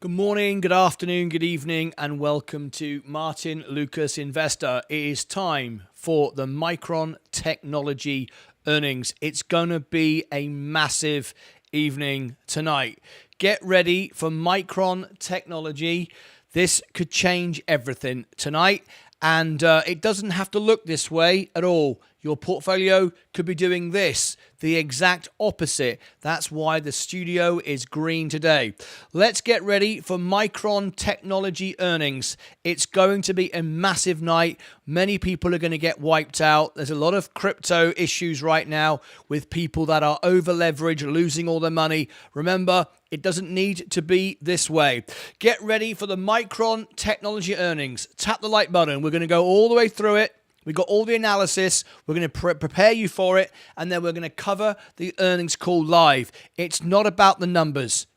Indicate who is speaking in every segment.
Speaker 1: Good morning, good afternoon, good evening, and welcome to Martyn Lucas Investor. It is time for the Micron Technology earnings. It's going to be a massive evening tonight. Get ready for Micron Technology. This could change everything tonight, and it doesn't have to look this way at all. Your portfolio could be doing this, the exact opposite. That's why the studio is green today. Let's get ready for Micron Technology earnings. It's going to be a massive night. Many people are going to get wiped out. There's a lot of crypto issues right now with people that are over leveraged, losing all their money. Remember, it doesn't need to be this way. Get ready for the Micron Technology earnings. Tap the like button. We're going to go all the way through it. We've got all the analysis. We're going to prepare you for it, and then we're going to cover the earnings call live. It's not about the numbers.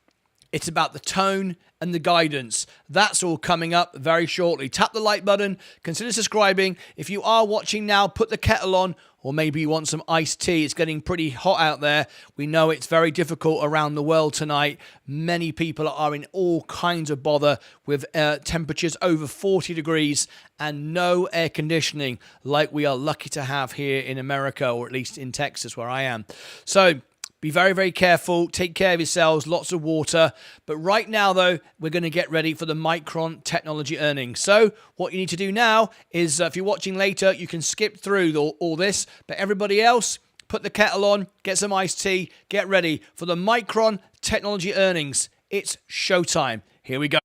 Speaker 1: It's about the tone and the guidance. That's all coming up very shortly. Tap the like button. Consider subscribing. If you are watching now, put the kettle on, or maybe you want some iced tea. It's getting pretty hot out there. We know it's very difficult around the world tonight. Many people are in all kinds of bother with temperatures over 40 degrees and no air conditioning like we are lucky to have here in America, or at least in Texas where I am. So be very, very careful. Take care of yourselves. Lots of water. But right now, though, we're going to get ready for the Micron Technology earnings. So what you need to do now is, if you're watching later, you can skip through all this. But everybody else, put the kettle on, get some iced tea, get ready for the Micron Technology earnings. It's showtime. Here we go.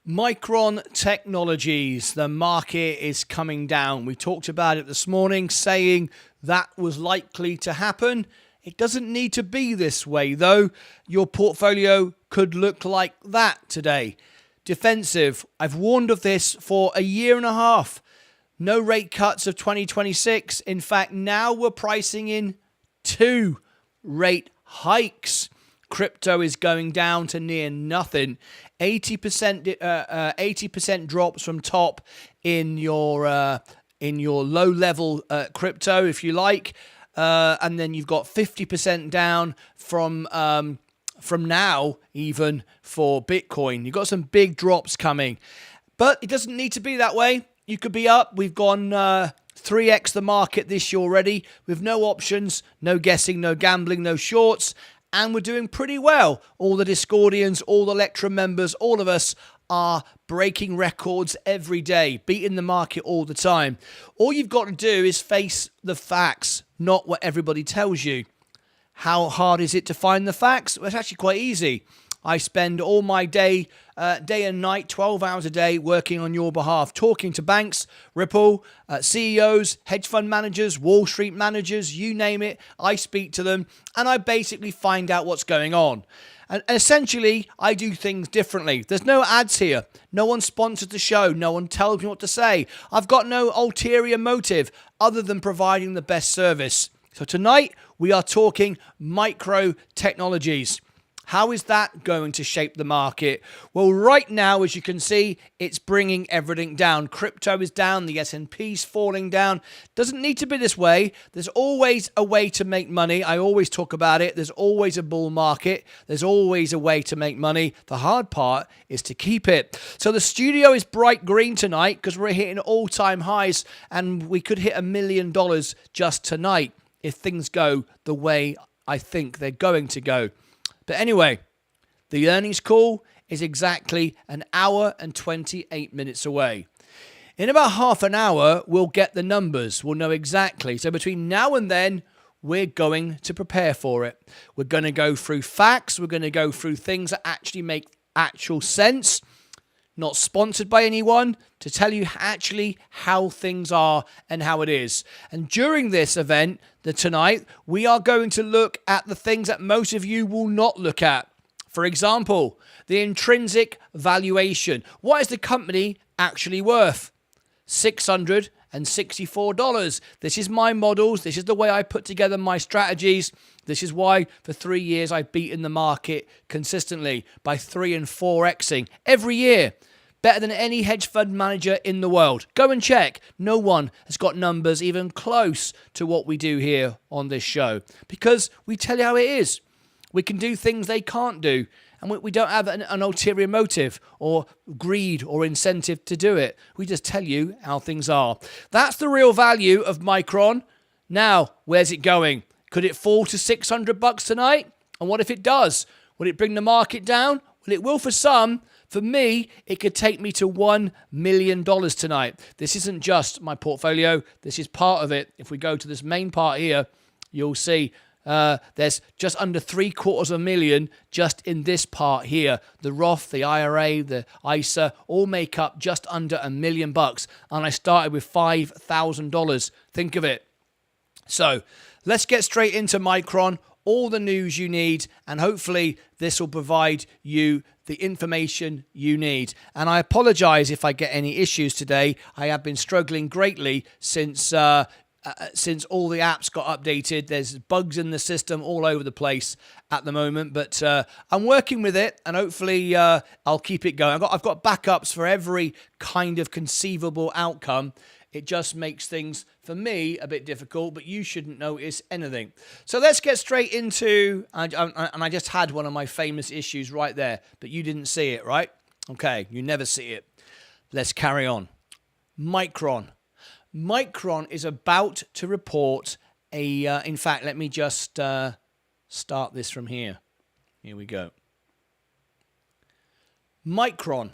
Speaker 1: Micron Technologies, the market is coming down. We talked about it this morning, saying that was likely to happen. It doesn't need to be this way, though. Your portfolio could look like that today. Defensive. I've warned of this for a year and a half. No rate cuts of 2026. In fact, now we're pricing in 2 rate hikes. Crypto is going down to near nothing. 80% drops from top in your low level crypto, if you like, and then you've got 50% down from now even for Bitcoin. You've got some big drops coming, but it doesn't need to be that way. You could be up. We've gone 3x the market this year already with no options, no guessing, no gambling, no shorts. And we're doing pretty well. All the Discordians, all the Lectra members, all of us are breaking records every day, beating the market all the time. All you've got to do is face the facts, not what everybody tells you. How hard is it to find the facts? Well, it's actually quite easy. I spend all my day and night, 12 hours a day, working on your behalf, talking to banks, Ripple, CEOs, hedge fund managers, Wall Street managers, you name it. I speak to them and I basically find out what's going on. And essentially, I do things differently. There's no ads here. No one sponsors the show. No one tells me what to say. I've got no ulterior motive other than providing the best service. So tonight, we are talking Micron Technologies. How is that going to shape the market? Well, right now, as you can see, it's bringing everything down. Crypto is down. The S&P's falling down. Doesn't need to be this way. There's always a way to make money. I always talk about it. There's always a bull market. There's always a way to make money. The hard part is to keep it. So the studio is bright green tonight because we're hitting all-time highs and we could hit $1 million just tonight if things go the way I think they're going to go. But anyway, the earnings call is exactly 1 hour and 28 minutes away. In about half an hour, we'll get the numbers. We'll know exactly. So between now and then, we're going to prepare for it. We're going to go through facts. We're going to go through things that actually make actual sense. Not sponsored by anyone, to tell you actually how things are and how it is. And during this event, tonight, we are going to look at the things that most of you will not look at. For example, the intrinsic valuation. What is the company actually worth? $664. This is my models. This is the way I put together my strategies. This is why for 3 years I've beaten the market consistently by 3 and 4xing every year. Better than any hedge fund manager in the world. Go and check. No one has got numbers even close to what we do here on this show because we tell you how it is. We can do things they can't do. And we don't have an ulterior motive or greed or incentive to do it. We just tell you how things are. That's the real value of Micron. Now, where's it going? Could it fall to $600 tonight? And what if it does? Will it bring the market down? Well, it will for some. For me, it could take me to $1 million tonight. This isn't just my portfolio. This is part of it. If we go to this main part here, you'll see there's just under $750,000 just in this part here. The Roth, the IRA, the ISA all make up just under $1 million. And I started with $5,000. Think of it. So let's get straight into Micron. All the news you need, and hopefully this will provide you the information you need. And I apologize if I get any issues today. I have been struggling greatly since all the apps got updated. There's bugs in the system all over the place at the moment, but I'm working with it, and hopefully I'll keep it going. I've got backups for every kind of conceivable outcome. It just makes things, for me, a bit difficult, but you shouldn't notice anything. So let's get straight into, and I just had one of my famous issues right there, but you didn't see it, right? Okay, you never see it. Let's carry on. Micron. Micron is about to report in fact, let me just start this from here. Here we go. Micron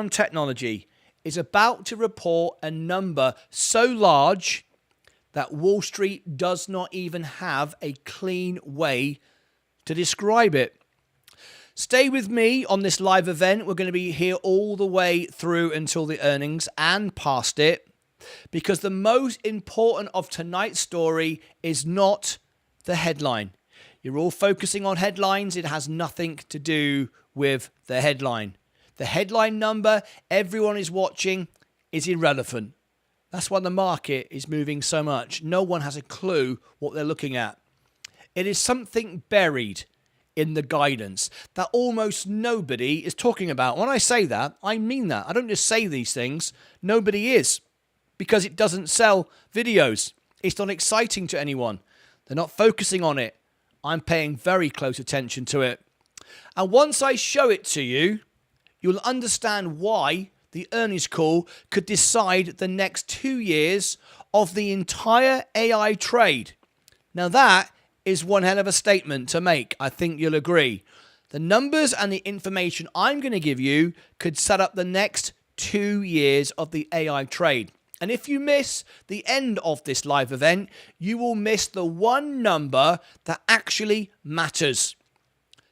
Speaker 1: Technology is about to report a number so large that Wall Street does not even have a clean way to describe it. Stay with me on this live event. We're going to be here all the way through until the earnings and past it, because the most important of tonight's story is not the headline. You're all focusing on headlines. It has nothing to do with the headline. The headline number everyone is watching is irrelevant. That's why the market is moving so much. No one has a clue what they're looking at. It is something buried in the guidance that almost nobody is talking about. When I say that, I mean that. I don't just say these things. Nobody is, because it doesn't sell videos. It's not exciting to anyone. They're not focusing on it. I'm paying very close attention to it. And once I show it to you, you'll understand why the earnings call could decide the next 2 years of the entire AI trade. Now that is one hell of a statement to make. I think you'll agree. The numbers and the information I'm going to give you could set up the next 2 years of the AI trade. And if you miss the end of this live event, you will miss the one number that actually matters.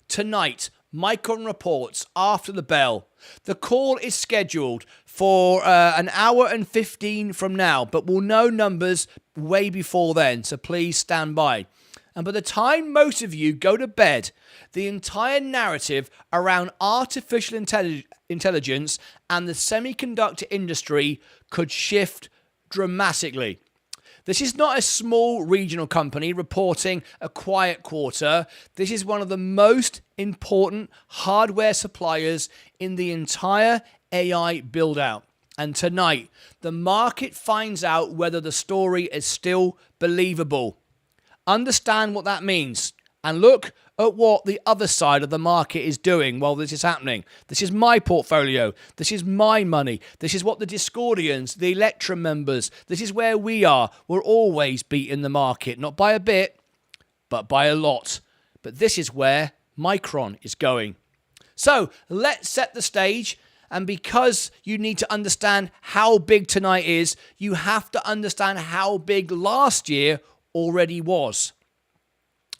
Speaker 1: Tonight, Micron reports after the bell. The call is scheduled for an hour and 15 from now, but we'll know numbers way before then, so please stand by. And by the time most of you go to bed, the entire narrative around artificial intelligence and the semiconductor industry could shift dramatically. This is not a small regional company reporting a quiet quarter. This is one of the most important hardware suppliers in the entire AI build-out. And tonight, the market finds out whether the story is still believable. Understand what that means and look at what the other side of the market is doing while this is happening. This is my portfolio. This is my money. This is what the Discordians, the Electrum members, this is where we are. We're always beating the market, not by a bit, but by a lot. But this is where Micron is going. So let's set the stage. And because you need to understand how big tonight is, you have to understand how big last year already was.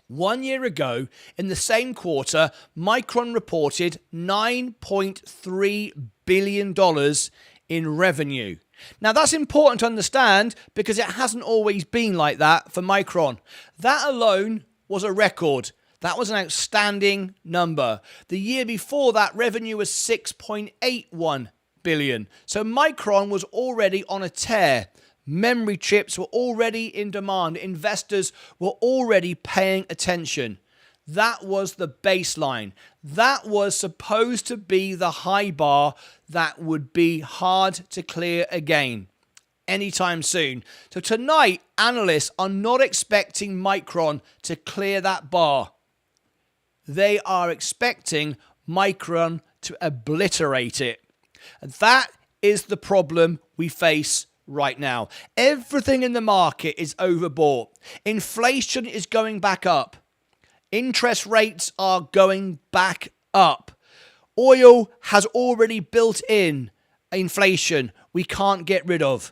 Speaker 1: 1 year ago, in the same quarter, Micron reported $9.3 billion in revenue. Now, that's important to understand because it hasn't always been like that for Micron. That alone was a record. That was an outstanding number. The year before that, revenue was $6.81 billion. So Micron was already on a tear. Memory chips were already in demand. Investors were already paying attention. That was the baseline. That was supposed to be the high bar that would be hard to clear again anytime soon. So tonight, analysts are not expecting Micron to clear that bar. They are expecting Micron to obliterate it. And that is the problem we face right now. Everything in the market is overbought. Inflation is going back up. Interest rates are going back up. Oil has already built in inflation we can't get rid of.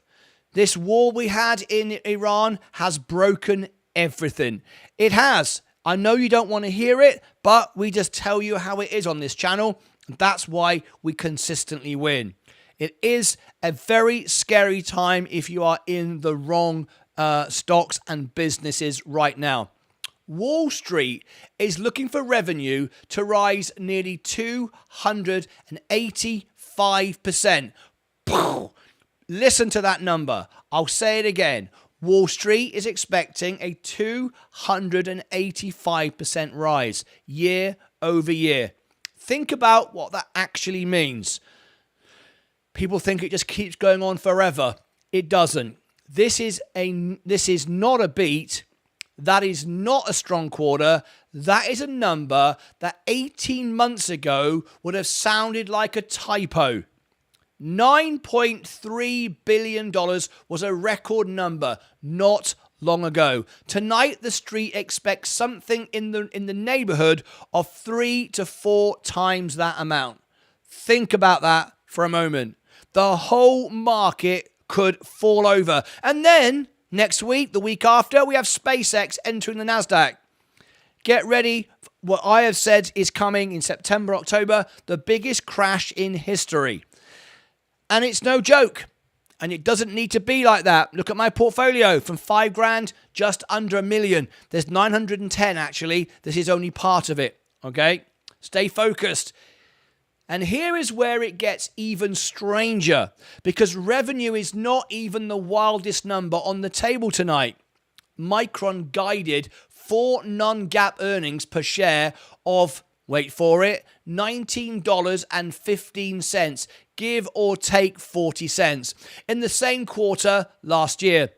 Speaker 1: This war we had in Iran has broken everything. It has. I know you don't want to hear it, but we just tell you how it is on this channel. That's why we consistently win. It is a very scary time if you are in the wrong stocks and businesses right now. Wall Street is looking for revenue to rise nearly 285%. Listen to that number. I'll say it again. Wall Street is expecting a 285% rise year over year. Think about what that actually means. People think it just keeps going on forever. It doesn't. This is not a beat. That is not a strong quarter. That is a number that 18 months ago would have sounded like a typo. $9.3 billion was a record number not long ago. Tonight, the street expects something in the neighborhood of 3 to 4 times that amount. Think about that for a moment. The whole market could fall over. And then next week, the week after, we have SpaceX entering the Nasdaq. Get ready what I have said is coming in September, October, the biggest crash in history. And it's no joke. And it doesn't need to be like that. Look at my portfolio from 5 grand, just under $1 million. There's 910 actually. This is only part of it. Okay? Stay focused. And here is where it gets even stranger, because revenue is not even the wildest number on the table tonight. Micron guided for non-GAAP earnings per share of, wait for it, $19.15, give or take 40 cents. In the same quarter last year,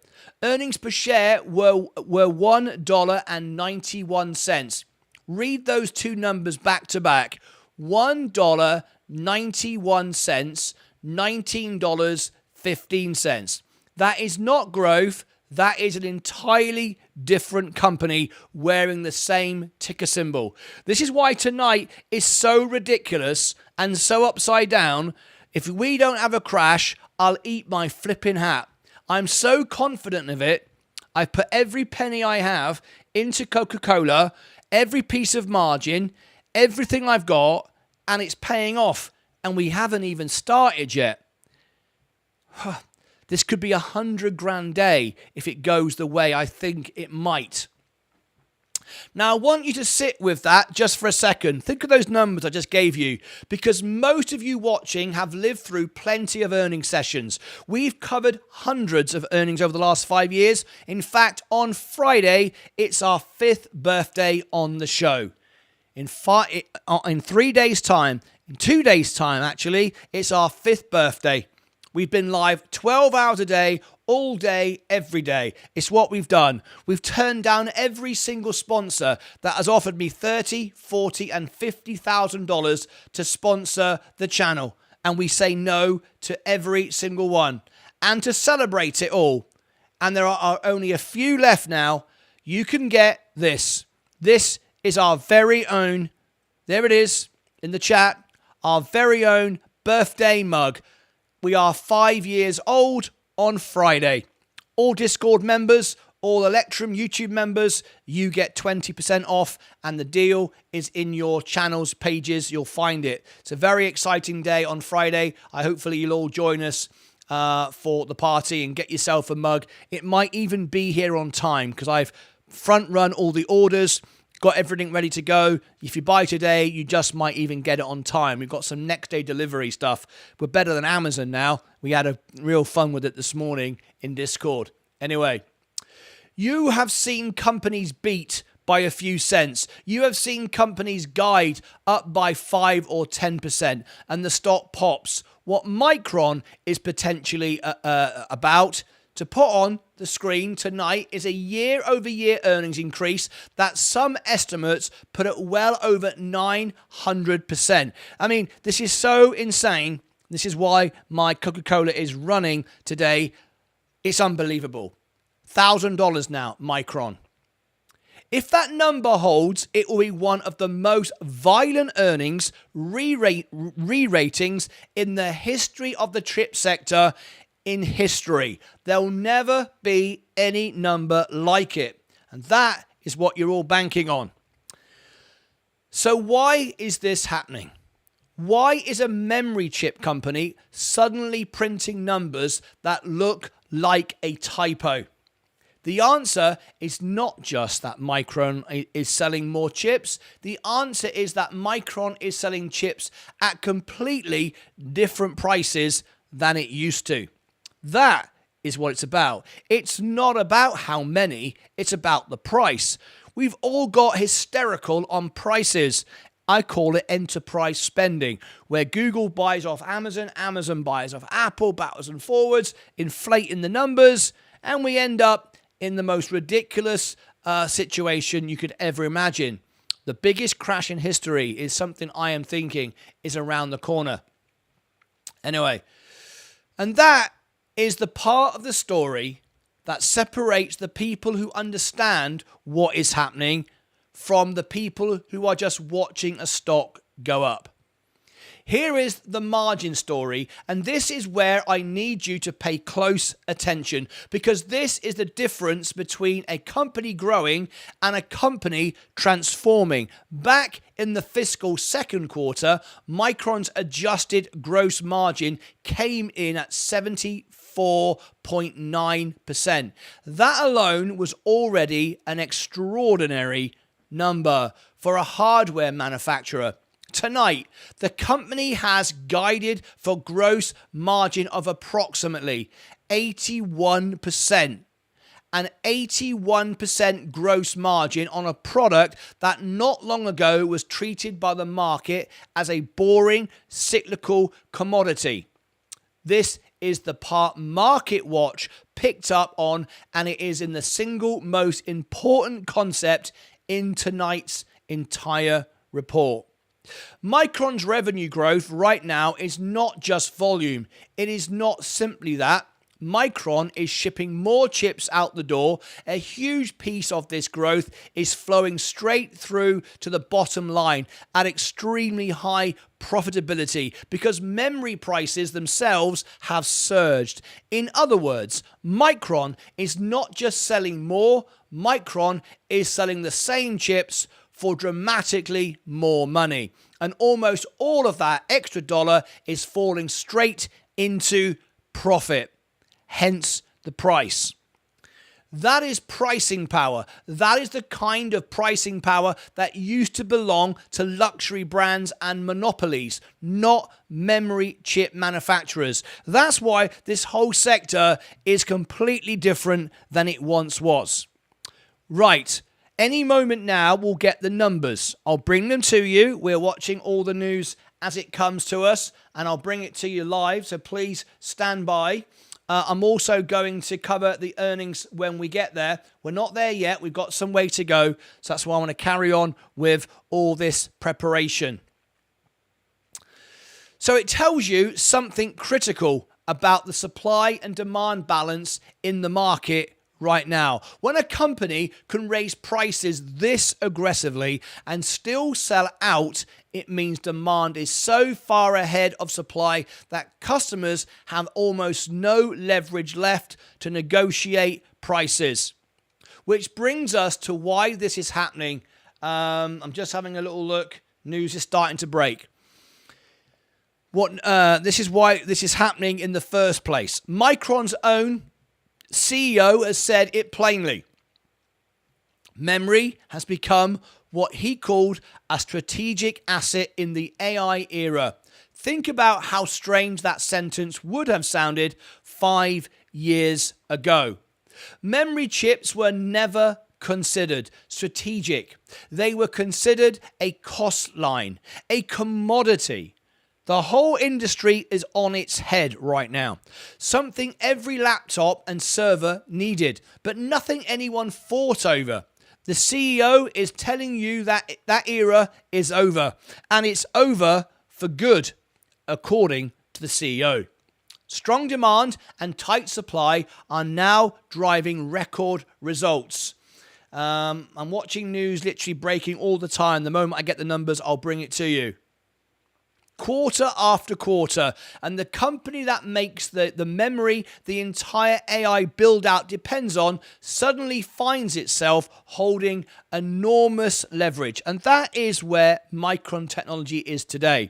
Speaker 1: earnings per share were $1.91. Read those two numbers back to back. $1.91, $19.15. That is not growth. That is an entirely different company wearing the same ticker symbol. This is why tonight is so ridiculous and so upside down. If we don't have a crash, I'll eat my flipping hat. I'm so confident of it. I've put every penny I have into Coca-Cola, every piece of margin, everything I've got, and it's paying off. And we haven't even started yet. This could be $100 grand day if it goes the way I think it might. Now, I want you to sit with that just for a second. Think of those numbers I just gave you, because most of you watching have lived through plenty of earnings sessions. We've covered hundreds of earnings over the last 5 years. In fact, on Friday, it's our 5th birthday on the show. In 3 days' time, in 2 days' time, actually, it's our 5th birthday. We've been live 12 hours a day, all day, every day. It's what we've done. We've turned down every single sponsor that has offered me $30,000, $40,000, and $50,000 to sponsor the channel. And we say no to every single one. And to celebrate it all, and there are only a few left now, you can get this. This is our very own, there it is in the chat, our very own birthday mug. We are 5 years old on Friday. All Discord members, all Electrum YouTube members, you get 20% off, and the deal is in your channel's pages. You'll find it. It's a very exciting day on Friday. Hopefully you'll all join us for the party and get yourself a mug. It might even be here on time because I've front run all the orders. Got everything ready to go. If you buy today, you just might even get it on time. We've got some next day delivery stuff. We're better than Amazon now. We had a real fun with it this morning in Discord. Anyway, you have seen companies beat by a few cents. You have seen companies guide up by 5 or 10%, and the stock pops. What Micron is potentially about to put on the screen tonight is a year-over-year earnings increase that some estimates put at well over 900%. I mean, this is so insane. This is why my Coca-Cola is running today. It's unbelievable. $1,000 now, Micron. If that number holds, it will be one of the most violent earnings re-ratings in the history of the chip sector. In history, there'll never be any number like it. And that is what you're all banking on. So why is this happening? Why is a memory chip company suddenly printing numbers that look like a typo? The answer is not just that Micron is selling more chips. The answer is that Micron is selling chips at completely different prices than it used to. That is what it's about. It's not about how many, it's about the price. We've all got hysterical on prices. I call it enterprise spending, where Google buys off Amazon, Amazon buys off Apple, backwards and forwards, inflating the numbers, and we end up in the most ridiculous situation you could ever imagine. The biggest crash in history is something I am thinking is around the corner. Anyway, and that is the part of the story that separates the people who understand what is happening from the people who are just watching a stock go up. Here is the margin story, and this is where I need you to pay close attention, because this is the difference between a company growing and a company transforming. Back in the fiscal second quarter, Micron's adjusted gross margin came in at 74.9%. That alone was already an extraordinary number for a hardware manufacturer. Tonight, the company has guided for gross margin of approximately 81%. An 81% gross margin on a product that not long ago was treated by the market as a boring, cyclical commodity. This is the part Market Watch picked up on, and it is in the single most important concept in tonight's entire report. Micron's revenue growth right now is not just volume. It is not simply that. Micron is shipping more chips out the door. A huge piece of this growth is flowing straight through to the bottom line at extremely high profitability because memory prices themselves have surged. In other words, Micron is not just selling more, Micron is selling the same chips for dramatically more money. And almost all of that extra dollar is falling straight into profit. Hence the price. That is pricing power. That is the kind of pricing power that used to belong to luxury brands and monopolies, not memory chip manufacturers. That's why this whole sector is completely different than it once was. Right. Any moment now, we'll get the numbers. I'll bring them to you. We're watching all the news as it comes to us, and I'll bring it to you live, so please stand by. I'm also going to cover the earnings when we get there. We're not there yet. We've got some way to go, so that's why I want to carry on with all this preparation. So it tells you something critical about the supply and demand balance in the market right now. When a company can raise prices this aggressively and still sell out, it means demand is so far ahead of supply that customers have almost no leverage left to negotiate prices. Which brings us to why this is happening. I'm just having a little look. News is starting to break. This is why this is happening in the first place. Micron's own CEO has said it plainly. Memory has become what he called a strategic asset in the AI era. Think about how strange that sentence would have sounded 5 years ago. Memory chips were never considered strategic. They were considered a cost line, a commodity. The whole industry is on its head right now. Something every laptop and server needed, but nothing anyone fought over. The CEO is telling you that that era is over, and it's over for good, according to the CEO. Strong demand and tight supply are now driving record results. I'm watching news literally breaking all the time. The moment I get the numbers, I'll bring it to you. Quarter after quarter, and the company that makes the memory the entire AI build out depends on suddenly finds itself holding enormous leverage, and that is where Micron Technology is today.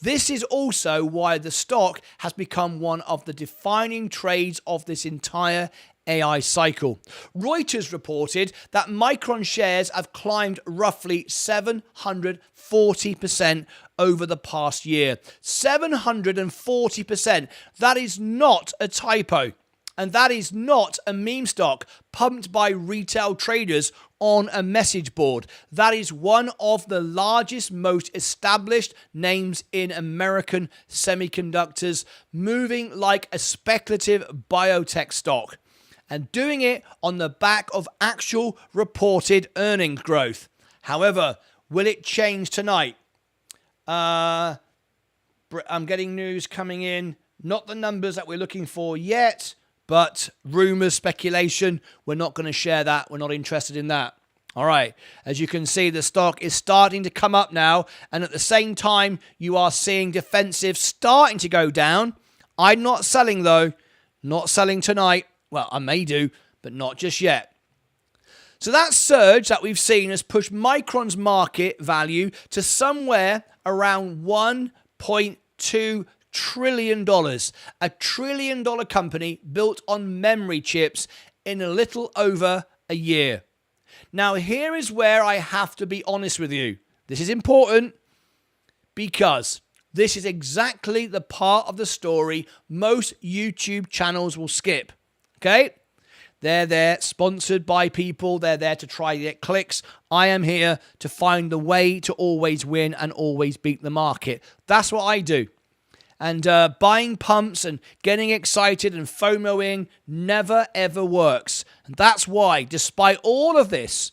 Speaker 1: This is also why the stock has become one of the defining trades of this entire AI cycle. Reuters reported that Micron shares have climbed roughly 740% over the past year. 740%. That is not a typo. And that is not a meme stock pumped by retail traders on a message board. That is one of the largest, most established names in American semiconductors, moving like a speculative biotech stock, and doing it on the back of actual reported earnings growth. However, will it change tonight? I'm getting news coming in, not the numbers that we're looking for yet, but rumors, speculation. We're not going to share that. We're not interested in that. All right, as you can see, the stock is starting to come up now, and at the same time, you are seeing defensive starting to go down. I'm not selling, though. Not selling tonight. Well, I may do, but not just yet. So that surge that we've seen has pushed Micron's market value to somewhere around $1.2 trillion. A trillion-dollar company built on memory chips in a little over a year. Now, here is where I have to be honest with you. This is important because this is exactly the part of the story most YouTube channels will skip. Okay? They're there, sponsored by people. They're there to try to get clicks. I am here to find the way to always win and always beat the market. That's what I do. And buying pumps and getting excited and FOMOing never, ever works. And that's why, despite all of this,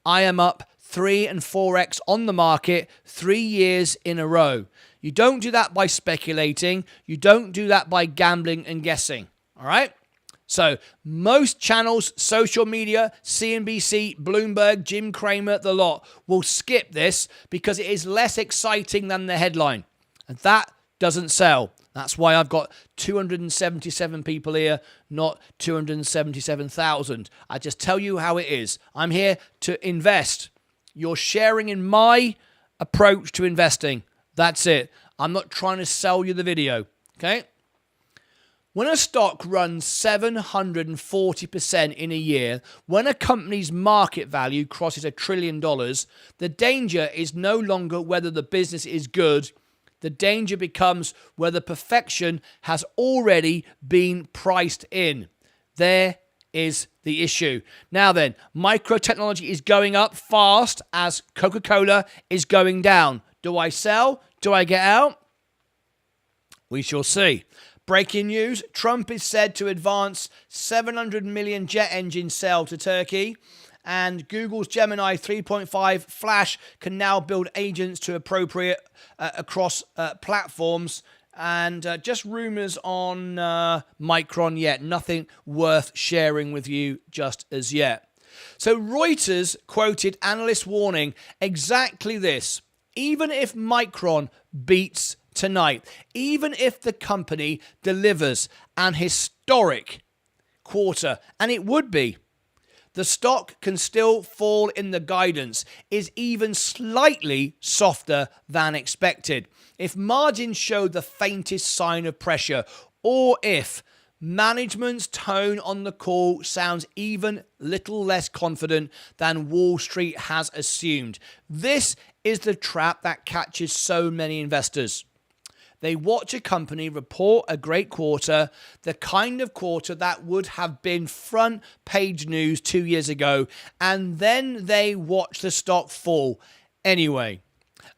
Speaker 1: I am up 3 and 4x on the market 3 years in a row. You don't do that by speculating. You don't do that by gambling and guessing. All right? So most channels, social media, CNBC, Bloomberg, Jim Cramer, the lot, will skip this because it is less exciting than the headline. And that doesn't sell. That's why I've got 277 people here, not 277,000. I just tell you how it is. I'm here to invest. You're sharing in my approach to investing. That's it. I'm not trying to sell you the video. Okay? When a stock runs 740% in a year, when a company's market value crosses $1 trillion, the danger is no longer whether the business is good. The danger becomes whether perfection has already been priced in. There is the issue. Now then, Micron Technology is going up fast as Coca-Cola is going down. Do I sell? Do I get out? We shall see. Breaking news, Trump is said to advance 700 million jet engine sale to Turkey. And Google's Gemini 3.5 Flash can now build agents to appropriate across platforms. And just rumors on Micron yet. Nothing worth sharing with you just as yet. So Reuters quoted analysts warning exactly this. Even if Micron beats tonight, even if the company delivers an historic quarter, and it would be, the stock can still fall in the guidance, is even slightly softer than expected. If margins show the faintest sign of pressure, or if management's tone on the call sounds even little less confident than Wall Street has assumed. This is the trap that catches so many investors. They watch a company report a great quarter, the kind of quarter that would have been front page news 2 years ago, and then they watch the stock fall anyway.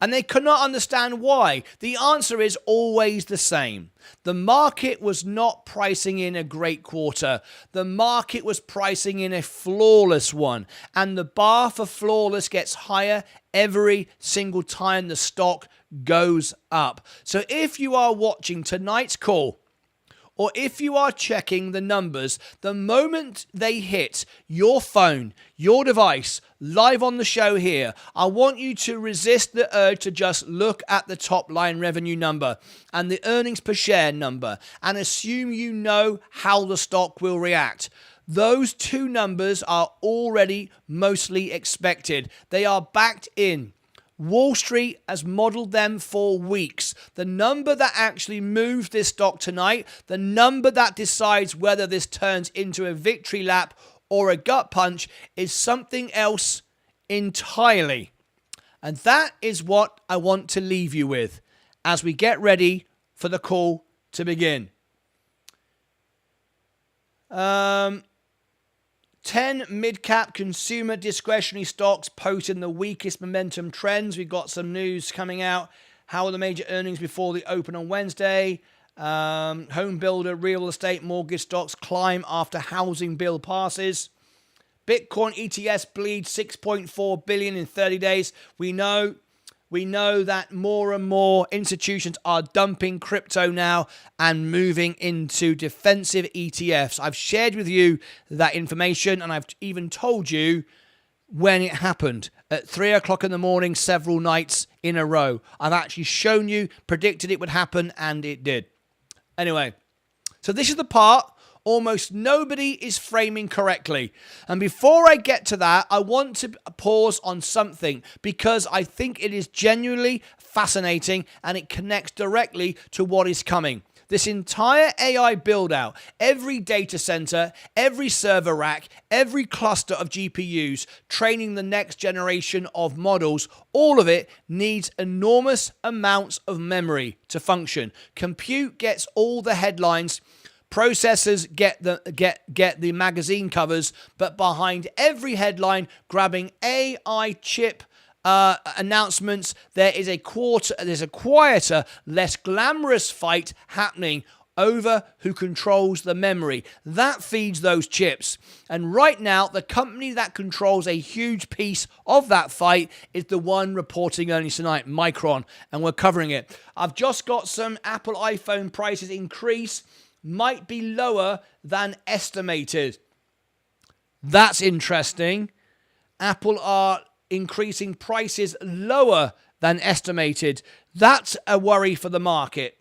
Speaker 1: And they cannot understand why. The answer is always the same. The market was not pricing in a great quarter. The market was pricing in a flawless one. And the bar for flawless gets higher every single time the stock goes up. So if you are watching tonight's call, or if you are checking the numbers, the moment they hit your phone, your device, live on the show here, I want you to resist the urge to just look at the top line revenue number and the earnings per share number and assume you know how the stock will react. Those two numbers are already mostly expected. They are backed in. Wall Street has modeled them for weeks. The number that actually moves this stock tonight, the number that decides whether this turns into a victory lap or a gut punch, is something else entirely. And that is what I want to leave you with as we get ready for the call to begin. 10 mid-cap consumer discretionary stocks posting the weakest momentum trends. We've got some news coming out. How are the major earnings before the open on Wednesday? Home builder, real estate, mortgage stocks climb after housing bill passes. Bitcoin ETFs bleed 6.4 billion in 30 days. We know that more and more institutions are dumping crypto now and moving into defensive ETFs. I've shared with you that information, and I've even told you when it happened at 3 o'clock in the morning, several nights in a row. I've actually shown you, predicted it would happen, and it did. Anyway, so this is the part almost nobody is framing correctly. And before I get to that, I want to pause on something because I think it is genuinely fascinating and it connects directly to what is coming. This entire AI build out, every data center, every server rack, every cluster of GPUs, training the next generation of models, all of it needs enormous amounts of memory to function. Compute gets all the headlines. Processors get the magazine covers, but behind every headline grabbing AI chip announcements, there's a quieter, less glamorous fight happening over who controls the memory. That feeds those chips. And right now, the company that controls a huge piece of that fight is the one reporting earnings tonight, Micron, and we're covering it. I've just got some Apple iPhone prices increase, might be lower than estimated. That's interesting. Apple are increasing prices lower than estimated. That's a worry for the market.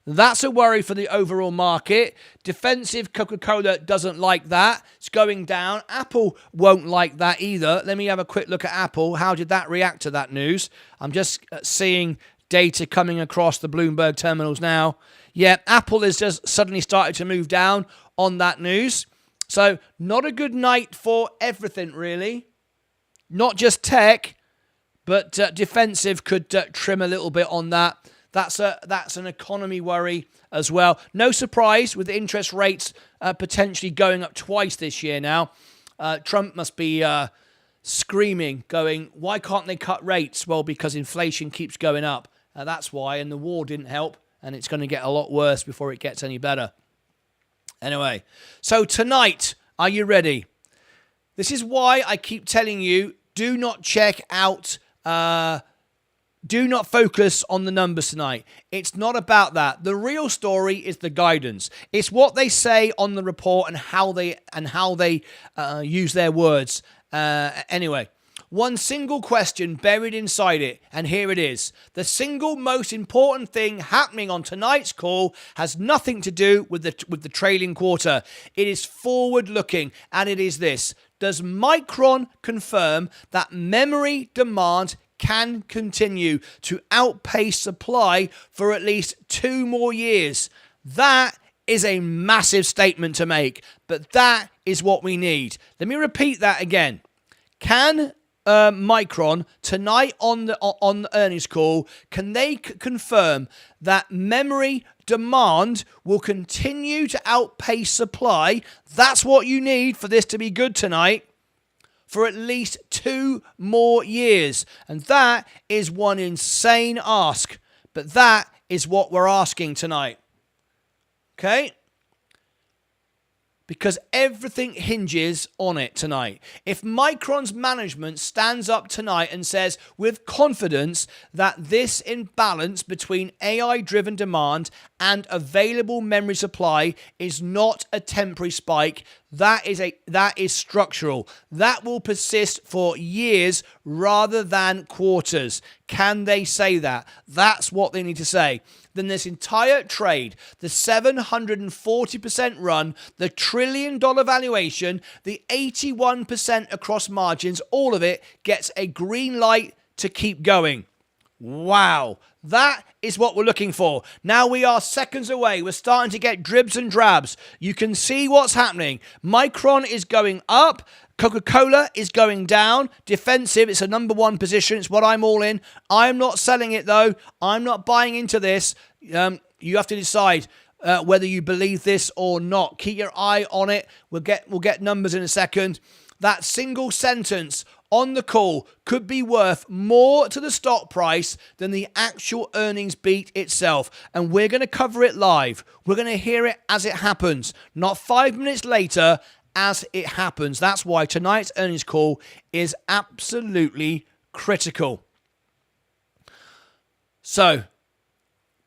Speaker 1: That's a worry for the overall market. Defensive Coca-Cola doesn't like that. It's going down. Apple won't like that either. Let me have a quick look at Apple. How did that react to that news? I'm just seeing data coming across the Bloomberg terminals now. Yeah, Apple has just suddenly started to move down on that news. So not a good night for everything, really. Not just tech, but defensive could trim a little bit on that. That's an economy worry as well. No surprise with interest rates potentially going up twice this year now. Trump must be screaming, going, why can't they cut rates? Well, because inflation keeps going up. That's why, and the war didn't help, and it's going to get a lot worse before it gets any better. Anyway, so tonight, are you ready? This is why I keep telling you, do not check out, do not focus on the numbers tonight. It's not about that. The real story is the guidance. It's what they say on the report and how they use their words. Anyway, one single question buried inside it, and here it is. The single most important thing happening on tonight's call has nothing to do with the trailing quarter. It is forward-looking, and it is this. Does Micron confirm that memory demand can continue to outpace supply for at least 2 more years? That is a massive statement to make, but that is what we need. Let me repeat that again. Can Micron tonight on the earnings call, can they confirm that memory demand will continue to outpace supply? That's what you need for this to be good tonight, for at least 2 more years. And that is one insane ask, but that is what we're asking tonight. Okay? Because everything hinges on it tonight. If Micron's management stands up tonight and says with confidence that this imbalance between AI-driven demand and available memory supply is not a temporary spike, that is structural. That will persist for years rather than quarters. Can they say that? That's what they need to say. Then this entire trade, the 740% run, the $1 trillion valuation, the 81% across margins, all of it gets a green light to keep going. Wow. That is what we're looking for. Now we are seconds away. We're starting to get dribs and drabs. You can see what's happening. Micron is going up. Coca-Cola is going down. Defensive, it's a number 1 position. It's what I'm all in. I'm not selling it, though. I'm not buying into this. You have to decide whether you believe this or not. Keep your eye on it. We'll get numbers in a second. That single sentence on the call could be worth more to the stock price than the actual earnings beat itself. And we're going to cover it live. We're going to hear it as it happens, not 5 minutes later as it happens. That's why tonight's earnings call is absolutely critical. So,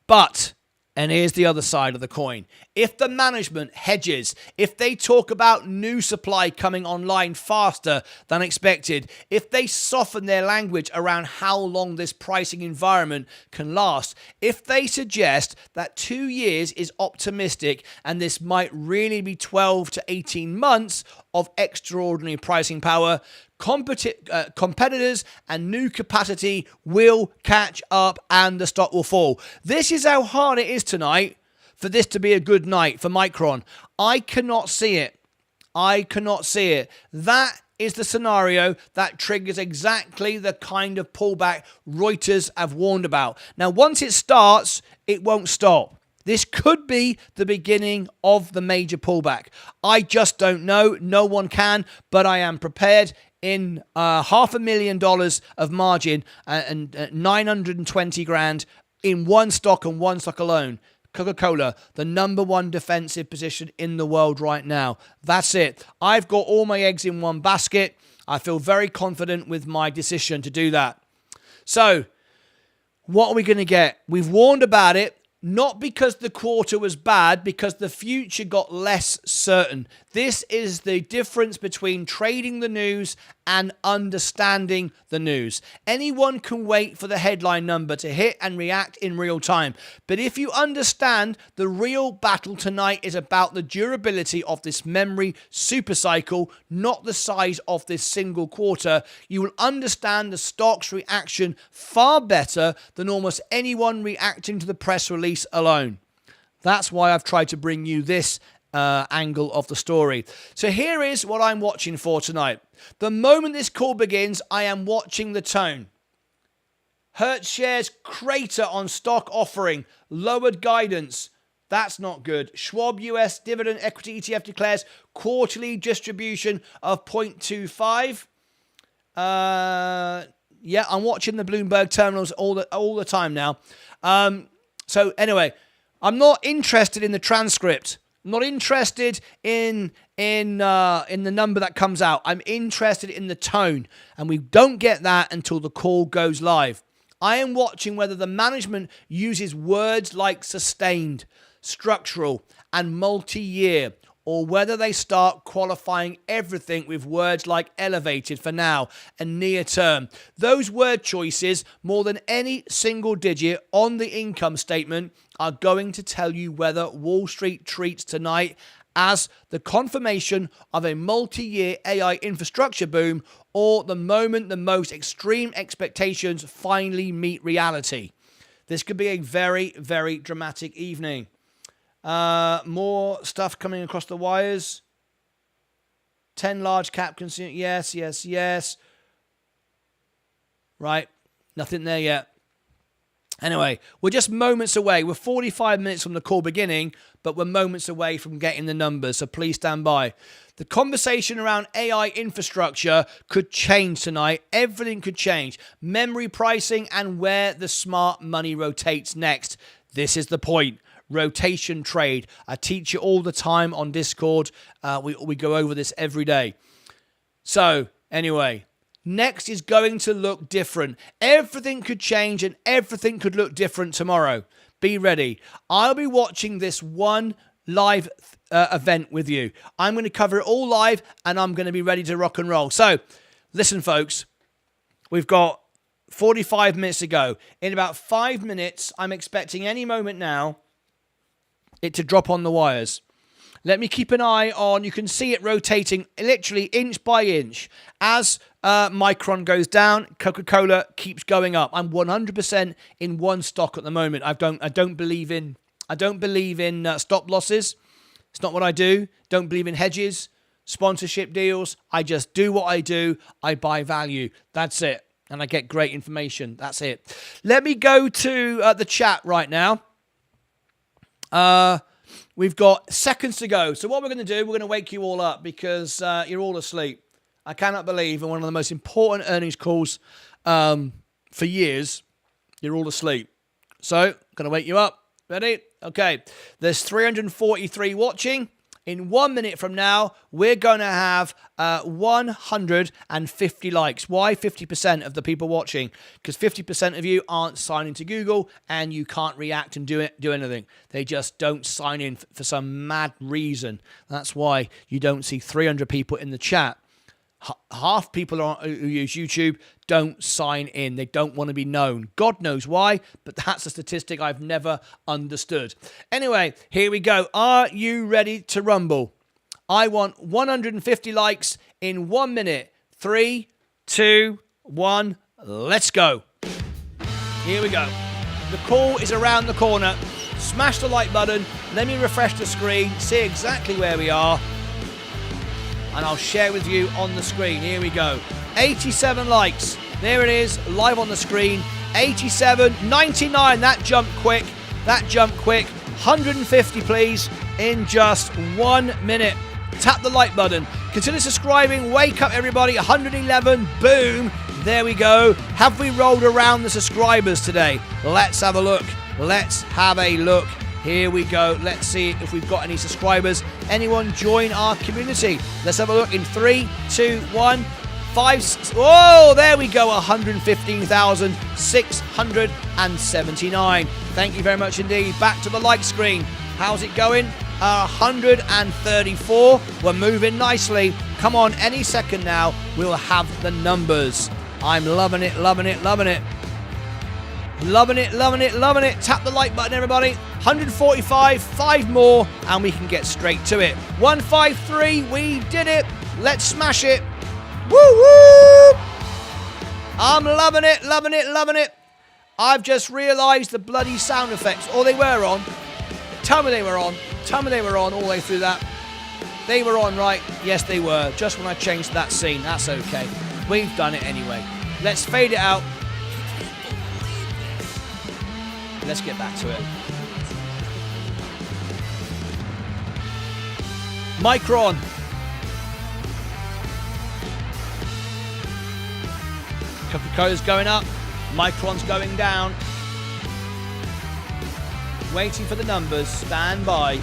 Speaker 1: but And here's the other side of the coin. If the management hedges, if they talk about new supply coming online faster than expected, if they soften their language around how long this pricing environment can last, if they suggest that 2 years is optimistic and this might really be 12 to 18 months of extraordinary pricing power, competitors and new capacity will catch up and the stock will fall. This is how hard it is tonight for this to be a good night for Micron. I cannot see it. That is the scenario that triggers exactly the kind of pullback Reuters have warned about. Now, once it starts, it won't stop. This could be the beginning of the major pullback. I just don't know. No one can, but I am prepared. In $500,000 of margin and 920 grand in one stock and one stock alone. Coca-Cola, the number one defensive position in the world right now. That's it. I've got all my eggs in one basket. I feel very confident with my decision to do that. So, what are we going to get? We've warned about it. Not because the quarter was bad, because the future got less certain. This is the difference between trading the news and understanding the news. Anyone can wait for the headline number to hit and react in real time. But if you understand the real battle tonight is about the durability of this memory supercycle, not the size of this single quarter, you will understand the stock's reaction far better than almost anyone reacting to the press release alone. That's why I've tried to bring you this angle of the story. So here is what I'm watching for tonight. The moment this call begins, I am watching the tone. Hertz shares crater on stock offering, lowered guidance. That's not good. Schwab US dividend equity ETF declares quarterly distribution of 0.25. Yeah, I'm watching the Bloomberg terminals all the time now. So anyway, I'm not interested in the transcript. I'm not interested in the number that comes out. I'm interested in the tone, and we don't get that until the call goes live. I am watching whether the management uses words like sustained, structural, and multi-year, or whether they start qualifying everything with words like elevated for now and near term. Those word choices, more than any single digit on the income statement, are going to tell you whether Wall Street treats tonight as the confirmation of a multi-year AI infrastructure boom or the moment the most extreme expectations finally meet reality. This could be a very, very dramatic evening. More stuff coming across the wires. 10 large cap consumer. Yes. Right. Nothing there yet. Anyway, we're just moments away. We're 45 minutes from the call beginning, but we're moments away from getting the numbers, so please stand by. The conversation around AI infrastructure could change tonight. Everything could change. Memory pricing and where the smart money rotates next. This is the point. Rotation trade. I teach you all the time on Discord. We go over this every day. So, anyway, next is going to look different. Everything could change and everything could look different tomorrow. Be ready. I'll be watching this one live event with you. I'm going to cover it all live and I'm going to be ready to rock and roll. So, listen, folks. We've got 45 minutes to go. In about 5 minutes, I'm expecting any moment now it to drop on the wires. Let me keep an eye on, you can see it rotating literally inch by inch. As Micron goes down, Coca-Cola keeps going up. I'm 100% in one stock at the moment. I don't believe in stop losses. It's not what I do. Don't believe in hedges, sponsorship deals. I just do what I do. I buy value. That's it. And I get great information. That's it. Let me go to the chat right now. We've got seconds to go. So what we're going to do, we're going to wake you all up because you're all asleep. I cannot believe in one of the most important earnings calls for years, you're all asleep. So, going to wake you up. Ready? Okay. There's 343 watching. In 1 minute from now, we're going to have 150 likes. Why 50% of the people watching? Because 50% of you aren't signing to Google and you can't react and do anything. They just don't sign in for some mad reason. That's why you don't see 300 people in the chat. Half people who use YouTube don't sign in. They don't want to be known. God knows why, but that's a statistic I've never understood. Anyway, here we go. Are you ready to rumble? I want 150 likes in 1 minute. 3, 2, 1, let's go. Here we go. The call is around the corner. Smash the like button. Let me refresh the screen, see exactly where we are, and I'll share with you on the screen. Here we go. 87 likes. There it is, live on the screen. 87, 99. That jumped quick. 150, please, in just 1 minute. Tap the like button. Consider subscribing. Wake up, everybody. 111. Boom. There we go. Have we rolled around the subscribers today? Let's have a look. Here we go. Let's see if we've got any subscribers. Anyone join our community? Let's have a look in 3, 2, 1, 5. Oh, there we go. 115,679. Thank you very much indeed. Back to the like screen. How's it going? 134. We're moving nicely. Come on, any second now, we'll have the numbers. I'm loving it. Tap the like button, everybody. 145, 5 more, and we can get straight to it. 153, we did it. Let's smash it. Woo woo! I'm loving it. I've just realised the bloody sound effects. Oh, they were on. Tell me they were on all the way through that. They were on, right? Yes, they were. Just when I changed that scene. That's okay. We've done it anyway. Let's fade it out. Let's get back to it. Micron. Coca-Cola's going up. Micron's going down. Waiting for the numbers. Stand by.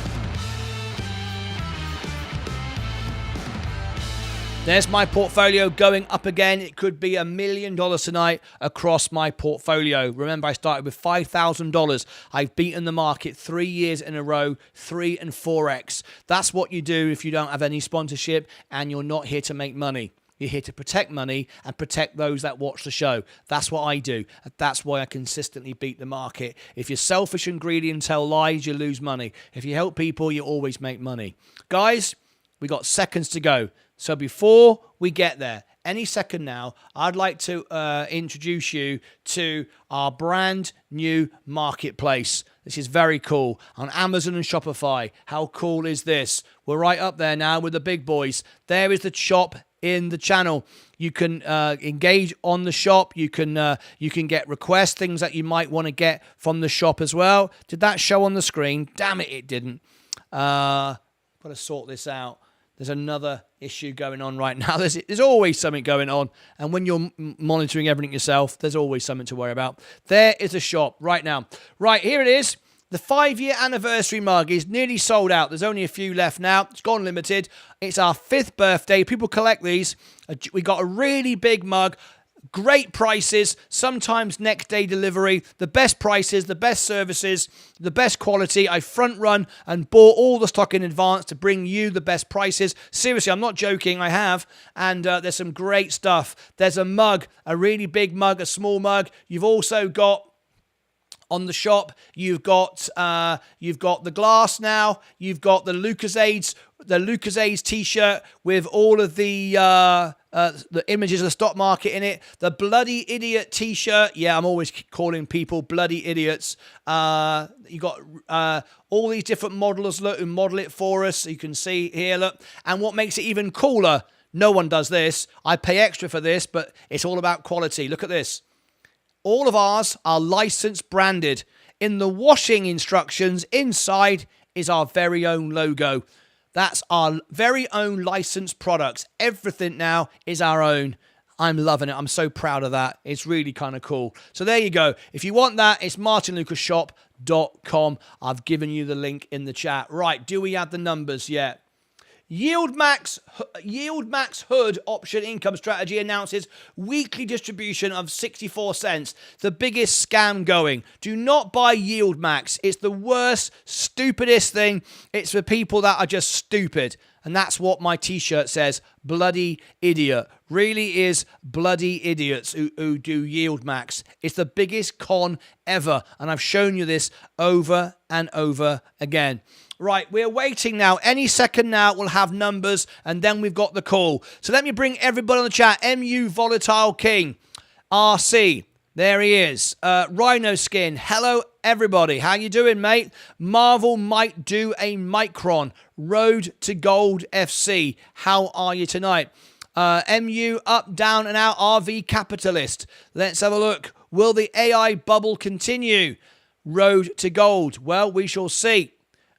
Speaker 1: There's my portfolio going up again. It could be $1 million tonight across my portfolio. Remember, I started with $5,000. I've beaten the market 3 years in a row, 3 and 4x. That's what you do if you don't have any sponsorship and you're not here to make money. You're here to protect money and protect those that watch the show. That's what I do. That's why I consistently beat the market. If you're selfish and greedy and tell lies, you lose money. If you help people, you always make money. Guys, we got seconds to go. So before we get there, any second now, I'd like to introduce you to our brand new marketplace. This is very cool. On Amazon and Shopify. How cool is this? We're right up there now with the big boys. There is the shop in the channel. You can engage on the shop. You can get requests, things that you might want to get from the shop as well. Did that show on the screen? Damn it, it didn't. Got to sort this out. There's another issue going on right now. There's always something going on. And when you're monitoring everything yourself, there's always something to worry about. There is a shop right now. Right, here it is. The 5-year anniversary mug is nearly sold out. There's only a few left now. It's gone limited. It's our 5th birthday. People collect these. We got a really big mug. Great prices, sometimes next day delivery, the best prices, the best services, the best quality. I front run and bought all the stock in advance to bring you the best prices. Seriously, I'm not joking, I have. And there's some great stuff. There's a mug, a really big mug, a small mug. You've also got on the shop, you've got the glass now. You've got the Lucasades t-shirt with all of the images of the stock market in it. The Bloody Idiot t-shirt. Yeah, I'm always calling people bloody idiots. You got all these different modelers look who model it for us. So you can see here, look. And what makes it even cooler, no one does this. I pay extra for this, but it's all about quality. Look at this. All of ours are licensed branded. In the washing instructions, inside is our very own logo. That's our very own licensed products. Everything now is our own. I'm loving it. I'm so proud of that. It's really kind of cool. So there you go. If you want that, it's martynlucasshop.com. I've given you the link in the chat. Right, do we have the numbers yet? Yield Max Hood option income strategy announces weekly distribution of 64 cents. The biggest scam going. Do not buy Yield Max. It's the worst, stupidest thing. It's for people that are just stupid. And that's what my t-shirt says. Bloody idiot. Really is bloody idiots who do Yield Max. It's the biggest con ever. And I've shown you this over and over again. Right, we're waiting now. Any second now, we'll have numbers, and then we've got the call. So let me bring everybody on the chat. MU Volatile King. RC. There he is. Rhino Skin. Hello, everybody. How you doing, mate? Marvel might do a Micron. Road to Gold FC. How are you tonight? MU up, down, and out. RV Capitalist. Let's have a look. Will the AI bubble continue? Road to Gold. Well, we shall see.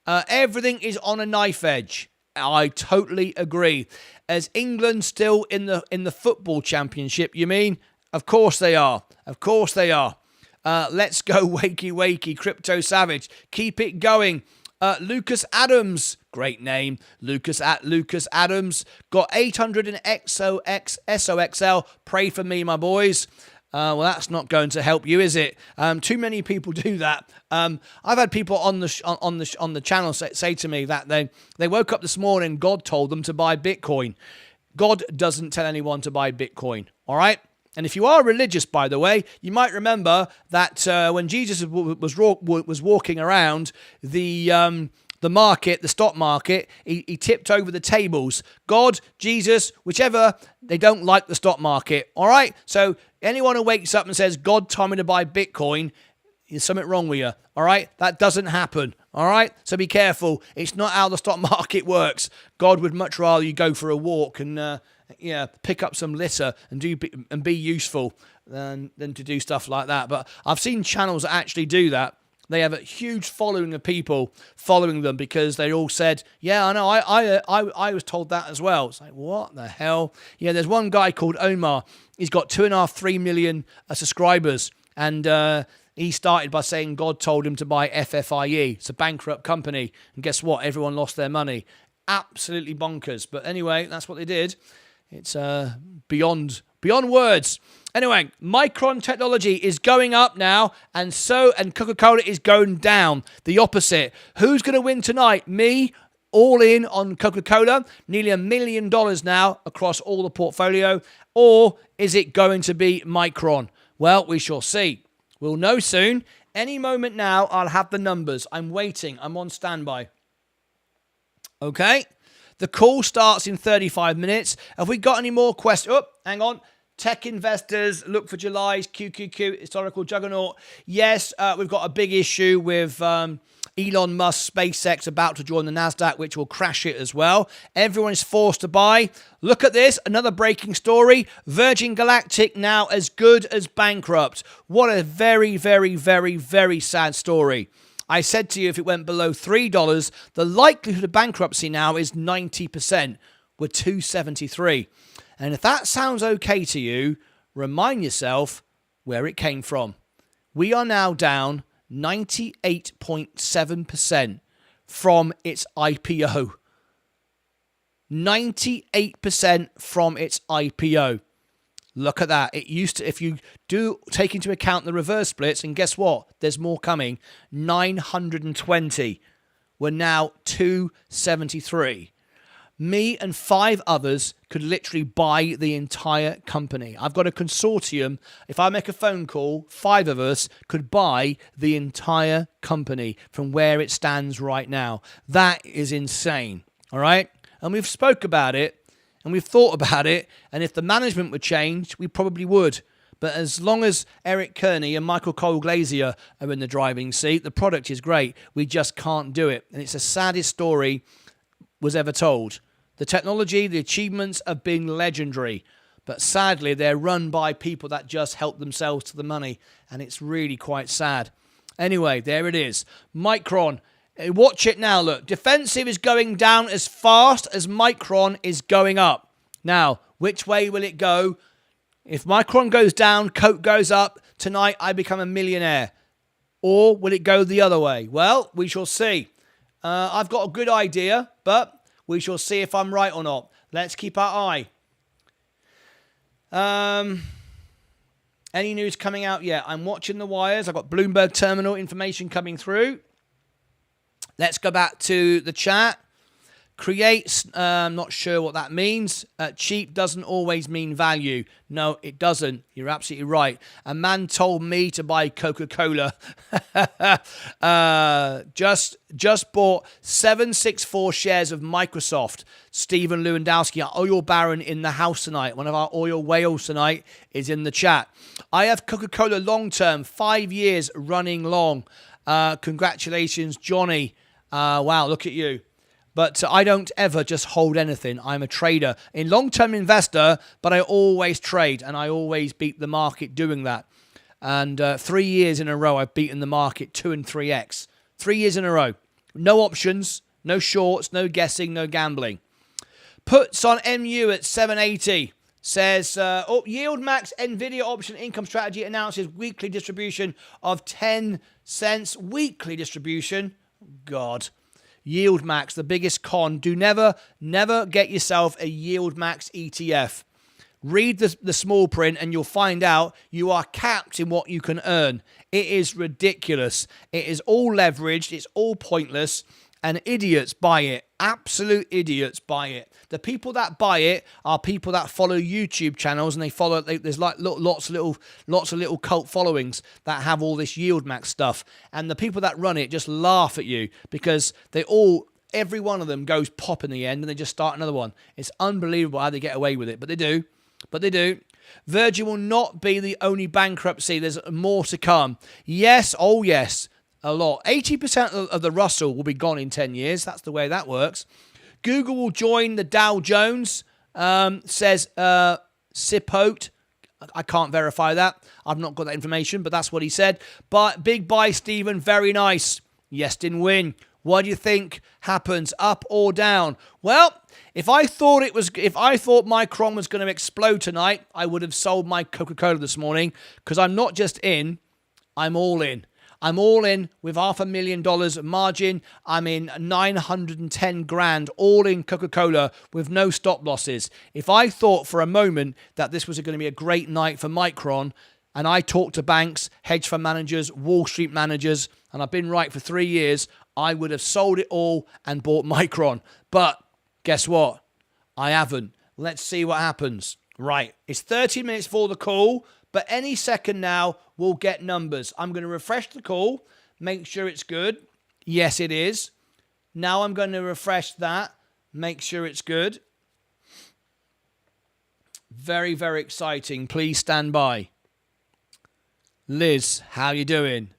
Speaker 1: Everything is on a knife edge. I totally agree. Is England still in the football championship, you mean? Of course they are. Of course they are. Let's go, wakey, Crypto Savage. Keep it going. Lucas Adams, great name. Lucas Adams. Got 800 in SOXL. Pray for me, my boys. Well, that's not going to help you, is it? Too many people do that. I've had people on the channel say to me that they woke up this morning, God told them to buy Bitcoin. God doesn't tell anyone to buy Bitcoin, all right? And if you are religious, by the way, you might remember that when Jesus was walking around the market, the stock market, he tipped over the tables. God, Jesus, whichever, they don't like the stock market, all right? So anyone who wakes up and says, God told me to buy Bitcoin, there's something wrong with you, all right? That doesn't happen, all right? So be careful. It's not how the stock market works. God would much rather you go for a walk and pick up some litter and be useful than to do stuff like that. But I've seen channels that actually do that. They have a huge following of people following them because they all said, yeah, I know, I was told that as well. It's like, what the hell? Yeah, there's one guy called Omar. He's got 2.5-3 million subscribers. And he started by saying God told him to buy FFIE. It's a bankrupt company. And guess what? Everyone lost their money. Absolutely bonkers. But anyway, that's what they did. It's beyond words. Anyway, Micron Technology is going up now, and Coca-Cola is going down. The opposite. Who's going to win tonight? Me, all in on Coca-Cola, nearly $1 million now across all the portfolio, or is it going to be Micron? Well, we shall see. We'll know soon. Any moment now, I'll have the numbers. I'm waiting. I'm on standby. Okay. The call starts in 35 minutes. Have we got any more questions? Oh, hang on. Tech investors, look for July's QQQ historical juggernaut. Yes, we've got a big issue with Elon Musk, SpaceX about to join the Nasdaq, which will crash it as well. Everyone is forced to buy. Look at this, another breaking story. Virgin Galactic now as good as bankrupt. What a very, very, very, very sad story. I said to you, if it went below $3, the likelihood of bankruptcy now is 90%. We're 273. And if that sounds okay to you, remind yourself where it came from. We are now down 98.7% from its IPO. 98% from its IPO. Look at that. It used to, if you do take into account the reverse splits, and guess what? There's more coming. 920. We're now 273. Me and 5 others could literally buy the entire company. I've got a consortium. If I make a phone call, 5 of us could buy the entire company from where it stands right now. That is insane. All right? And we've spoke about it. And we've thought about it, and if the management were changed, we probably would. But as long as Eric Kearney and Michael Cole-Glazier are in the driving seat, the product is great. We just can't do it. And it's the saddest story was ever told. The technology, the achievements have been legendary. But sadly, they're run by people that just help themselves to the money. And it's really quite sad. Anyway, there it is. Micron. Watch it now, look. Defensive is going down as fast as Micron is going up. Now, which way will it go? If Micron goes down, Coke goes up, tonight I become a millionaire. Or will it go the other way? Well, we shall see. I've got a good idea, but We shall see if I'm right or not. Let's keep our eye. Any news coming out yet? I'm watching the wires. I've got Bloomberg terminal information coming through. Let's go back to the chat. Creates, I'm not sure what that means. Cheap doesn't always mean value. No, it doesn't. You're absolutely right. A man told me to buy Coca-Cola. Just bought 764 shares of Microsoft. Stephen Lewandowski, our oil baron in the house tonight. One of our oil whales tonight is in the chat. I have Coca-Cola long-term, 5 years running long. Congratulations, Johnny. Wow, look at you. But I don't ever just hold anything. I'm a trader. In long-term investor, but I always trade, and I always beat the market doing that. And 3 years in a row, I've beaten the market 2 and 3x. 3 years in a row. No options, no shorts, no guessing, no gambling. Puts on MU at 780. Says, Yield Max Nvidia option income strategy announces weekly distribution of 10 cents. Weekly distribution? God. Yield Max, the biggest con. Do never get yourself a Yield Max ETF. Read the small print and you'll find out you are capped in what you can earn. It is ridiculous. It is all leveraged. It's all pointless. And idiots buy it. Absolute idiots buy it. The people that buy it are people that follow YouTube channels, and there's like lots of little cult followings that have all this Yield Max stuff. And the people that run it just laugh at you because every one of them goes pop in the end and they just start another one. It's unbelievable how they get away with it, but they do. Virgin will not be the only bankruptcy. There's more to come. Yes, oh yes. A lot. 80% of the Russell will be gone in 10 years. That's the way that works. Google will join the Dow Jones, says Sipote. I can't verify that. I've not got that information, but that's what he said. But big buy, Stephen. Very nice. Yes, didn't win. What do you think happens, up or down? Well, if I thought Micron was going to explode tonight, I would have sold my Coca-Cola this morning because I'm not just in, I'm all in. I'm all in with $500,000 margin. I'm in 910 grand, all in Coca-Cola with no stop losses. If I thought for a moment that this was going to be a great night for Micron, and I talked to banks, hedge fund managers, Wall Street managers, and I've been right for 3 years, I would have sold it all and bought Micron. But guess what? I haven't. Let's see what happens. Right, it's 30 minutes for the call. But any second now, we'll get numbers. I'm going to refresh the call, make sure it's good. Yes, it is. Now I'm going to refresh that, make sure it's good. Very, very exciting. Please stand by. Liz, how you doing?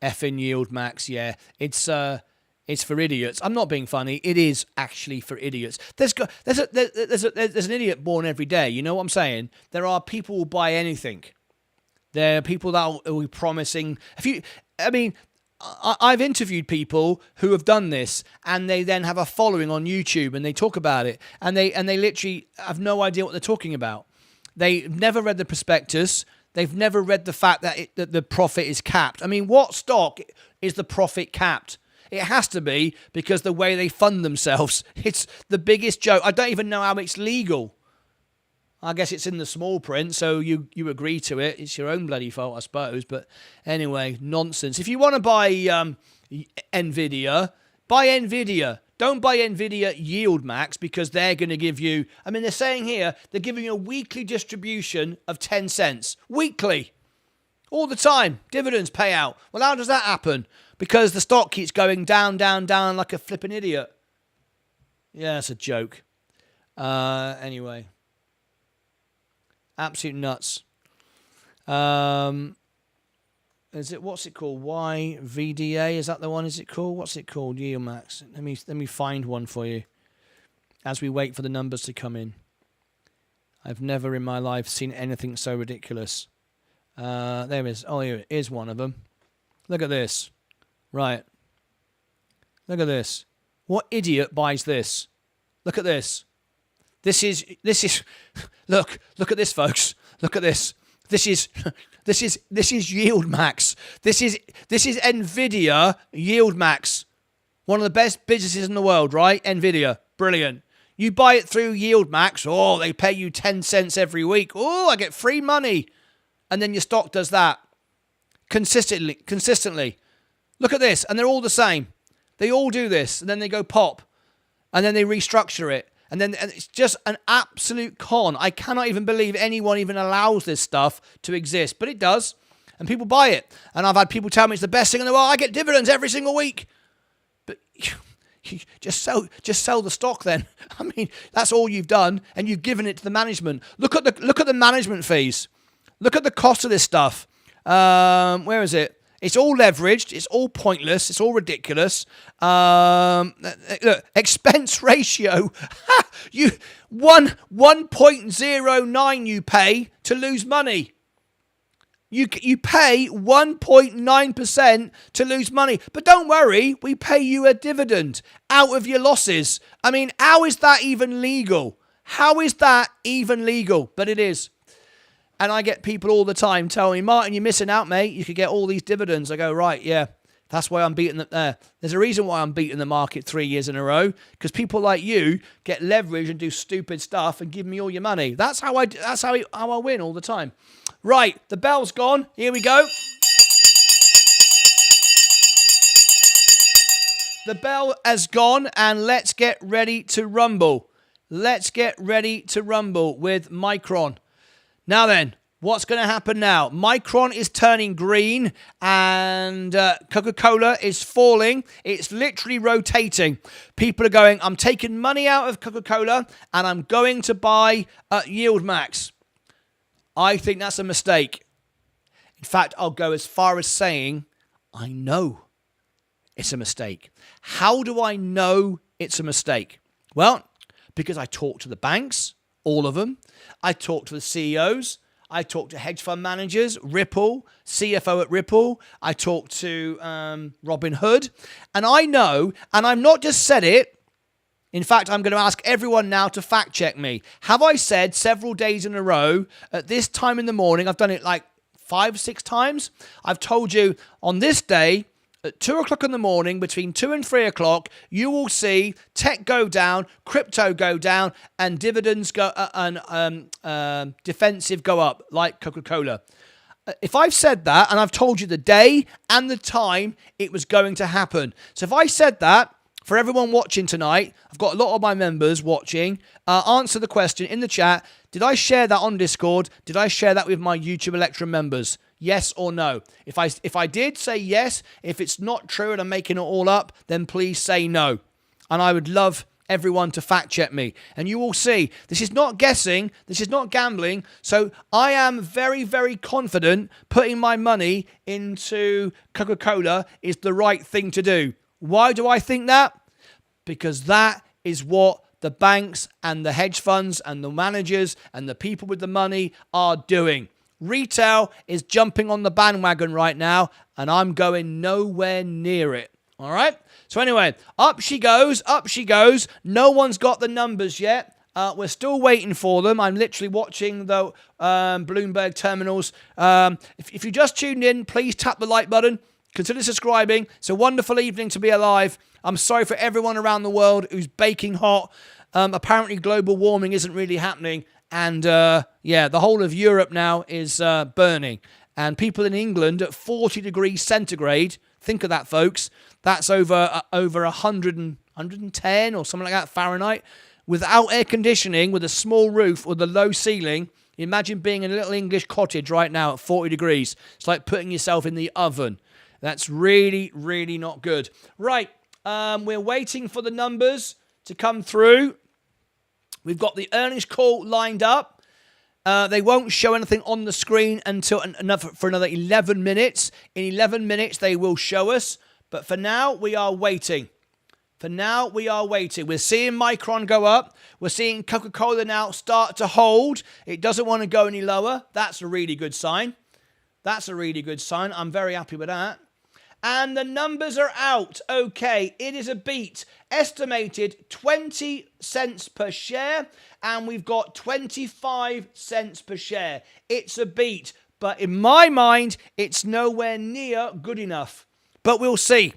Speaker 1: Effing Yield Max, yeah. It's for idiots. I'm not being funny. It is actually for idiots. There's an idiot born every day. You know what I'm saying? There are people who buy anything. There are people that will be promising. I've interviewed people who have done this, and they then have a following on YouTube, and they talk about it, and they literally have no idea what they're talking about. They've never read the prospectus. They've never read the fact that the profit is capped. I mean, what stock is the profit capped? It has to be because the way they fund themselves, it's the biggest joke. I don't even know how it's legal. I guess it's in the small print, so you agree to it. It's your own bloody fault, I suppose. But anyway, nonsense. If you want to buy Nvidia, buy Nvidia. Don't buy Nvidia Yield Max because they're going to give you, they're saying here, they're giving you a weekly distribution of 10 cents. Weekly. All the time. Dividends payout. Well, how does that happen? Because the stock keeps going down, down, down like a flipping idiot. Yeah, it's a joke. Anyway. Absolute nuts. What's it called? YVDA? Is that the one? Is it called? What's it called? Yield Max. Let me find one for you. As we wait for the numbers to come in. I've never in my life seen anything so ridiculous. There it is. Oh, here is one of them. Look at this. Right. Look at this. What idiot buys this? Look at this. This is look at this, folks. Look at this. This is Yield Max. This is Nvidia Yield Max. One of the best businesses in the world, right? Nvidia. Brilliant. You buy it through Yield Max. Oh, they pay you 10 cents every week. Oh, I get free money. And then your stock does that consistently. Look at this. And they're all the same. They all do this. And then they go pop. And then they restructure it. And it's just an absolute con. I cannot even believe anyone even allows this stuff to exist. But it does. And people buy it. And I've had people tell me it's the best thing in the world. I get dividends every single week. But you just sell the stock then. I mean, that's all you've done. And you've given it to the management. Look at the management fees. Look at the cost of this stuff. Where is it? It's all leveraged. It's all pointless. It's all ridiculous. Look, expense ratio. You 1.09 you pay to lose money. You pay 1.9% to lose money. But don't worry, we pay you a dividend out of your losses. I mean, how is that even legal? How is that even legal? But it is. And I get people all the time telling me, Martyn, you're missing out, mate. You could get all these dividends. I go, right, yeah. That's why I'm beating the... there's a reason why I'm beating the market 3 years in a row. Because people like you get leverage and do stupid stuff and give me all your money. That's how I win all the time. Right, the bell's gone. Here we go. The bell has gone, and let's get ready to rumble. Let's get ready to rumble with Micron. Now then, what's going to happen now? Micron is turning green and Coca-Cola is falling. It's literally rotating. People are going, I'm taking money out of Coca-Cola and I'm going to buy Yield Max. I think that's a mistake. In fact, I'll go as far as saying, I know it's a mistake. How do I know it's a mistake? Well, because I talk to the banks. All of them. I talk to the CEOs. I talk to hedge fund managers, Ripple, CFO at Ripple. I talk to Robin Hood. And I know, and I've not just said it. In fact, I'm going to ask everyone now to fact check me. Have I said several days in a row at this time in the morning, I've done it like 5, 6 times. I've told you on this day, at 2 o'clock in the morning, between 2 and 3 o'clock, you will see tech go down, crypto go down, and dividends go and defensive go up, like Coca-Cola. If I've said that, and I've told you the day and the time it was going to happen. So if I said that, for everyone watching tonight, I've got a lot of my members watching, answer the question in the chat. Did I share that on Discord? Did I share that with my YouTube Electrum members? Yes or no? If I did, say yes. If it's not true and I'm making it all up, then please say no. And I would love everyone to fact check me. And you will see, this is not guessing, this is not gambling. So I am very, very confident putting my money into Coca-Cola is the right thing to do. Why do I think that? Because that is what the banks and the hedge funds and the managers and the people with the money are doing. Retail is jumping on the bandwagon right now, and I'm going nowhere near it. All right? So anyway, up she goes, up she goes. No one's got the numbers yet. We're still waiting for them. I'm literally watching the Bloomberg terminals. If you just tuned in, please tap the like button. Consider subscribing. It's a wonderful evening to be alive. I'm sorry for everyone around the world who's baking hot. Apparently global warming isn't really happening. And, the whole of Europe now is burning. And people in England at 40 degrees centigrade, think of that, folks. That's over 110 or something like that Fahrenheit. Without air conditioning, with a small roof, with a low ceiling. Imagine being in a little English cottage right now at 40 degrees. It's like putting yourself in the oven. That's really, really not good. Right, we're waiting for the numbers to come through. We've got the earnings call lined up. They won't show anything on the screen until for another 11 minutes. In 11 minutes, they will show us. But for now, we are waiting. We're seeing Micron go up. We're seeing Coca-Cola now start to hold. It doesn't want to go any lower. That's a really good sign. I'm very happy with that. And the numbers are out. Okay, it is a beat. Estimated 20 cents per share. And we've got 25 cents per share. It's a beat. But in my mind, it's nowhere near good enough. But we'll see.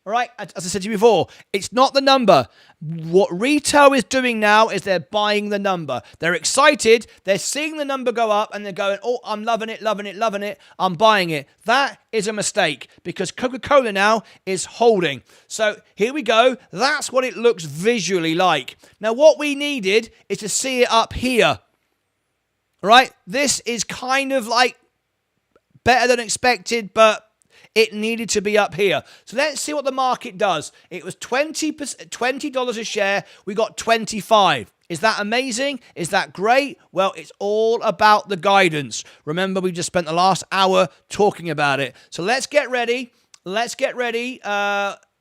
Speaker 1: All right, as I said to you before, it's not the number. What retail is doing now is they're buying the number. They're excited. They're seeing the number go up and they're going, oh, I'm loving it, loving it, loving it. I'm buying it. That is a mistake because Coca-Cola now is holding. So here we go. That's what it looks visually like. Now, what we needed is to see it up here. All right, this is kind of like better than expected, but it needed to be up here. So let's see what the market does. It was $20 a share. We got 25. Is that amazing? Is that great? Well, it's all about the guidance. Remember, we just spent the last hour talking about it. So let's get ready. Let's get ready.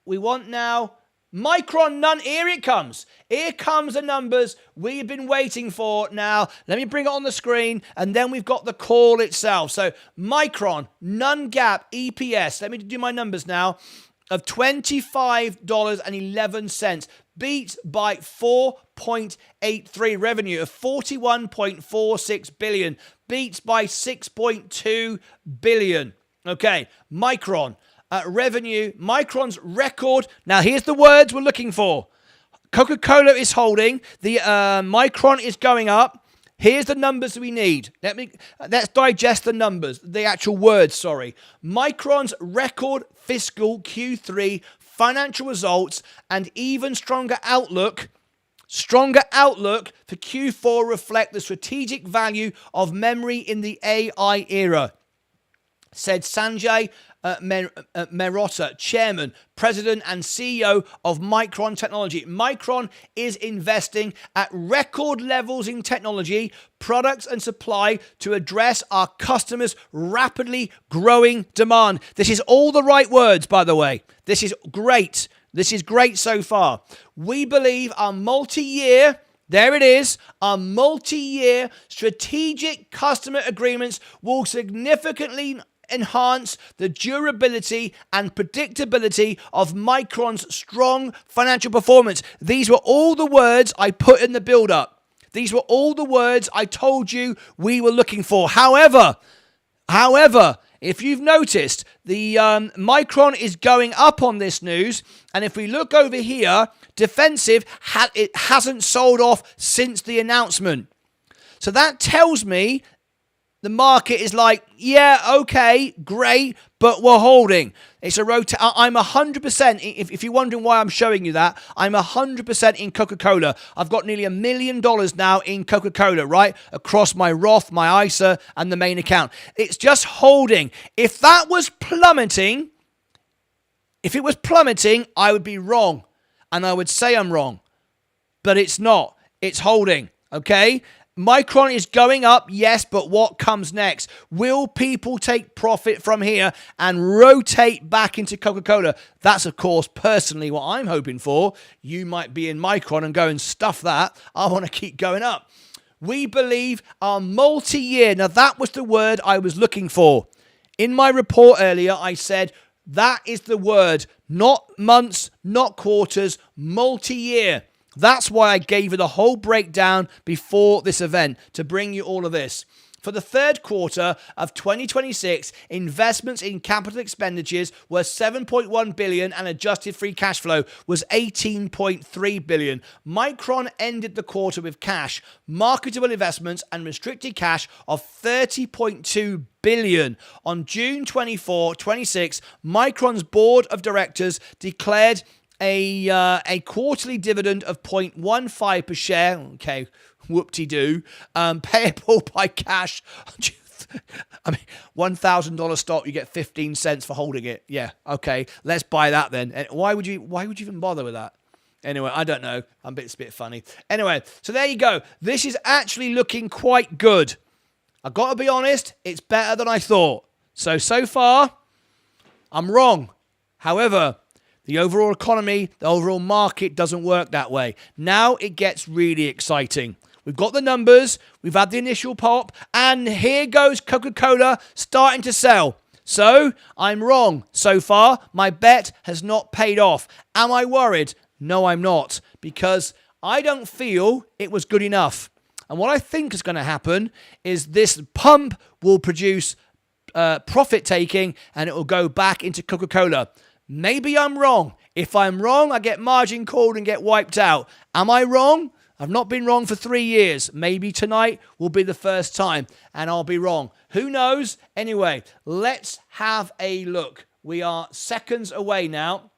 Speaker 1: We want now Micron, none. Here it comes. Here comes the numbers we've been waiting for now. Let me bring it on the screen, and then we've got the call itself. So Micron, non-GAAP EPS. Let me do my numbers now. Of $25.11. Beat by 4.83. Revenue of $41.46 billion. Beats by 6.2 billion. Okay, Micron. Revenue, Micron's record. Now, here's the words we're looking for. Coca-Cola is holding. The Micron is going up. Here's the numbers we need. Let's digest the numbers. The actual words, sorry. Micron's record fiscal Q3 financial results and even stronger outlook for Q4 reflect the strategic value of memory in the AI era, said Sanjay Mehrotra, Chairman, President, and CEO of Micron Technology. Micron is investing at record levels in technology, products, and supply to address our customers' rapidly growing demand. This is all the right words, by the way. This is great. This is great so far. We believe our multi-year, there it is, our multi-year strategic customer agreements will significantly enhance the durability and predictability of Micron's strong financial performance. These were all the words I put in the build-up. These were all the words I told you we were looking for. However, if you've noticed, the Micron is going up on this news, and if we look over here, defensive, it hasn't sold off since the announcement. So that tells me the market is like, yeah, okay, great, but we're holding. It's a I'm 100%, if you're wondering why I'm showing you that, I'm 100% in Coca-Cola. I've got nearly $1 million now in Coca-Cola, right? Across my Roth, my ISA, and the main account. It's just holding. If that was plummeting, if it was plummeting, I would be wrong. And I would say I'm wrong. But it's not. It's holding, okay? Micron is going up, yes, but what comes next? Will people take profit from here and rotate back into Coca-Cola? That's, of course, personally what I'm hoping for. You might be in Micron and go and stuff that. I want to keep going up. We believe our multi-year, now that was the word I was looking for. In my report earlier, I said that is the word, not months, not quarters, multi-year. That's why I gave you the whole breakdown before this event, to bring you all of this. For the third quarter of 2026, investments in capital expenditures were $7.1 billion and adjusted free cash flow was $18.3 billion. Micron ended the quarter with cash, marketable investments, and restricted cash of $30.2 billion. On June 24, 26, Micron's board of directors declared a quarterly dividend of 0.15 per share. Okay, whoop-de-doo. Payable by cash. I mean, $1,000 stock, you get 15 cents for holding it. Yeah, okay, let's buy that then. And why would you even bother with that? Anyway, I don't know. It's a bit funny. Anyway, so there you go. This is actually looking quite good. I've got to be honest, it's better than I thought. So far, I'm wrong. However, the overall economy, the overall market doesn't work that way. Now it gets really exciting. We've got the numbers, we've had the initial pop, and here goes Coca-Cola starting to sell. So, I'm wrong so far. My bet has not paid off. Am I worried? No, I'm not, because I don't feel it was good enough. And what I think is going to happen is this pump will produce profit taking, and it will go back into Coca-Cola. Maybe I'm wrong. If I'm wrong, I get margin called and get wiped out. Am I wrong? I've not been wrong for 3 years. Maybe tonight will be the first time and I'll be wrong. Who knows? Anyway, let's have a look. We are seconds away now.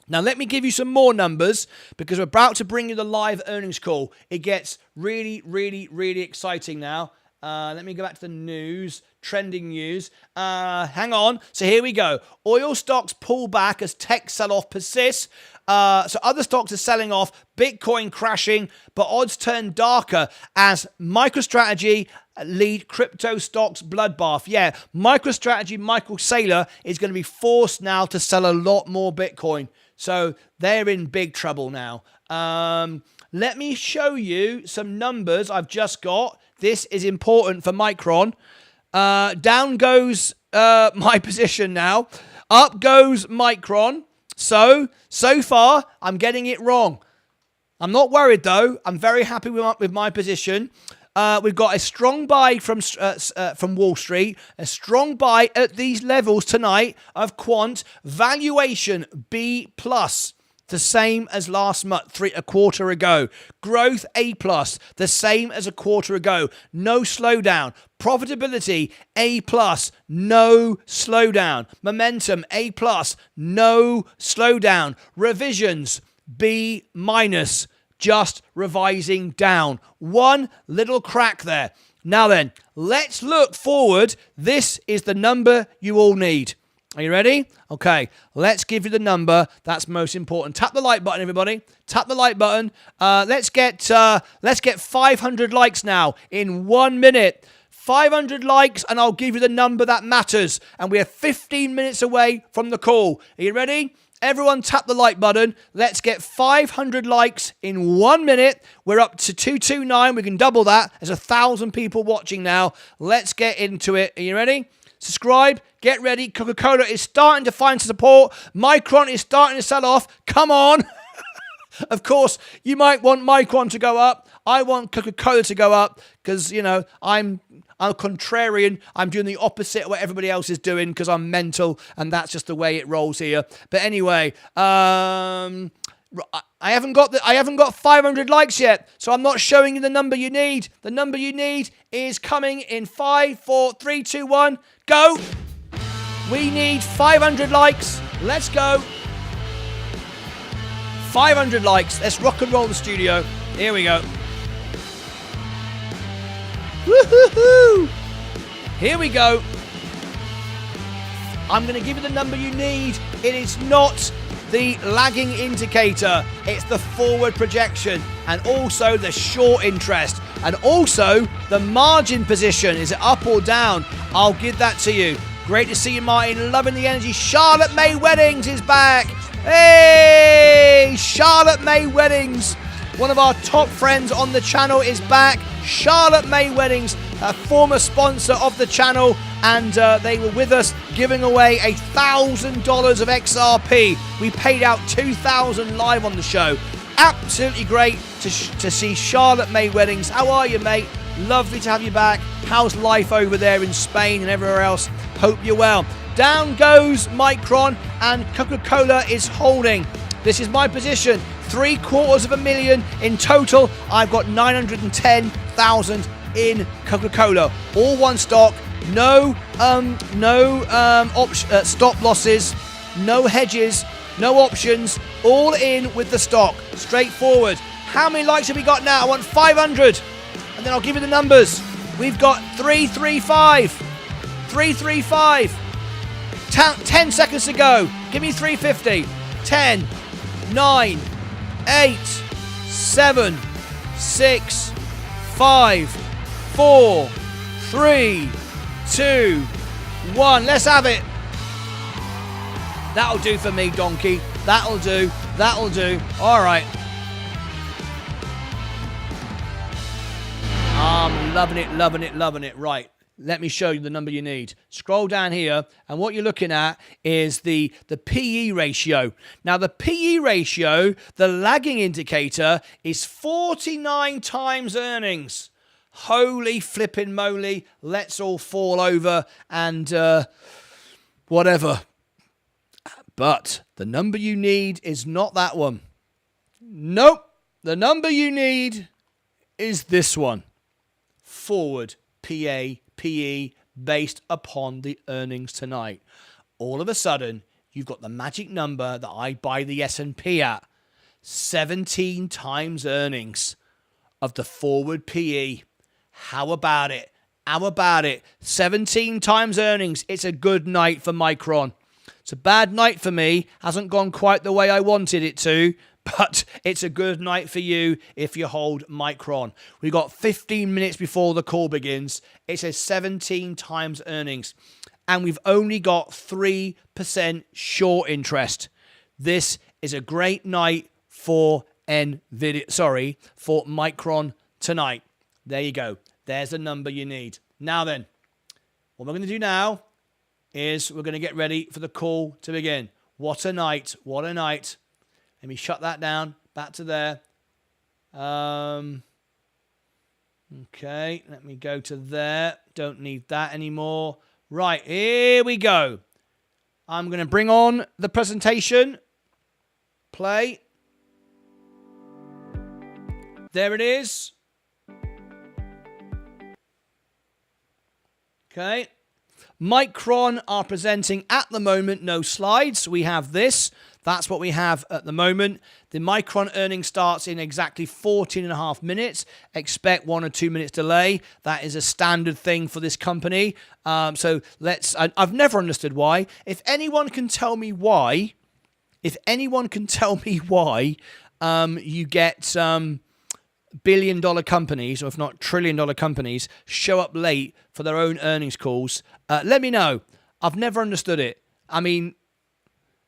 Speaker 1: Now, let me give you some more numbers because we're about to bring you the live earnings call. It gets really, really, really exciting now. Let me go back to the news, trending news. Hang on. So here we go. Oil stocks pull back as tech sell-off persists. So other stocks are selling off, Bitcoin crashing, but odds turn darker as MicroStrategy lead crypto stocks bloodbath. Yeah, MicroStrategy, Michael Saylor, is going to be forced now to sell a lot more Bitcoin. So they're in big trouble now. Let me show you some numbers I've just got. This is important for Micron. Down goes my position now. Up goes Micron. So far, I'm getting it wrong. I'm not worried, though. I'm very happy with my position. We've got a strong buy from Wall Street, a strong buy at these levels tonight of Quant. Valuation B+, the same as last month, a quarter ago. Growth A+, the same as a quarter ago. No slowdown. Profitability A+, no slowdown. Momentum A+, no slowdown. Revisions B-, just revising down. One little crack there. Now then, let's look forward. This is the number you all need. Are you ready? Okay, let's give you the number that's most important. Tap the like button, everybody. Tap the like button. Let's get 500 likes now in 1 minute. 500 likes and I'll give you the number that matters. And we are 15 minutes away from the call. Are you ready? Everyone tap the like button. Let's get 500 likes in 1 minute. We're up to 229. We can double that. There's 1,000 people watching now. Let's get into it. Are you ready? Subscribe. Get ready. Coca-Cola is starting to find support. Micron is starting to sell off. Come on. Of course, you might want Micron to go up. I want Coca-Cola to go up because, you know, I'm a contrarian. I'm doing the opposite of what everybody else is doing because I'm mental and that's just the way it rolls here. But anyway, I haven't got 500 likes yet, so I'm not showing you the number you need. The number you need is coming in 5, 4, 3, 2, 1. Go. We need 500 likes. Let's go. 500 likes. Let's rock and roll the studio. Here we go. Woohoo! Here we go. I'm going to give you the number you need. It is not the lagging indicator. It's the forward projection and also the short interest and also the margin position. Is it up or down? I'll give that to you. Great to see you, Martyn. Loving the energy. Charlotte May Weddings is back. Hey, Charlotte May Weddings. One of our top friends on the channel is back. Charlotte May Weddings, a former sponsor of the channel, and they were with us giving away $1,000 of XRP. We paid out $2,000 live on the show. Absolutely great to see Charlotte May Weddings. How are you, mate? Lovely to have you back. How's life over there in Spain and everywhere else? Hope you're well. Down goes Micron, and Coca-Cola is holding. This is my position. 750,000 in total. I've got 910,000 in Coca-Cola. All one stock. No stop losses. No hedges. No options. All in with the stock. Straightforward. How many likes have we got now? I want 500. And then I'll give you the numbers. We've got 335. 335. 10 seconds to go. Give me 350. 10, 9, 8, 7, 6, 5, 4, 3, 2, 1. Let's have it. That'll do for me, donkey. That'll do. That'll do. All right. I'm loving it, loving it, loving it. Right. Let me show you the number you need. Scroll down here, and what you're looking at is the PE ratio. Now, the PE ratio, the lagging indicator, is 49 times earnings. Holy flipping moly. Let's all fall over and whatever. But the number you need is not that one. Nope. The number you need is this one. Forward PE based upon the earnings tonight. All of a sudden, you've got the magic number that I buy the S&P at. 17 times earnings of the forward PE. How about it? How about it? 17 times earnings. It's a good night for Micron. It's a bad night for me. Hasn't gone quite the way I wanted it to, but it's a good night for you if you hold Micron. We've got 15 minutes before the call begins. It says 17 times earnings, and we've only got 3% short interest. This is a great night for Nvidia, for Micron tonight. There you go. There's the number you need. Now then, what we're going to do now is we're going to get ready for the call to begin. What a night. What a night. Let me shut that down. Back to there. Okay, let me go to there. Don't need that anymore. Right, here we go. I'm going to bring on the presentation. Play. There it is. Okay. Micron are presenting at the moment no slides. We have this. That's what we have at the moment. The Micron earnings starts in exactly 14 and a half minutes. Expect 1 or 2 minutes delay. That is a standard thing for this company. So I've never understood why. If anyone can tell me why, you get billion-dollar companies, or if not trillion-dollar companies, show up late for their own earnings calls, let me know. I've never understood it. I mean,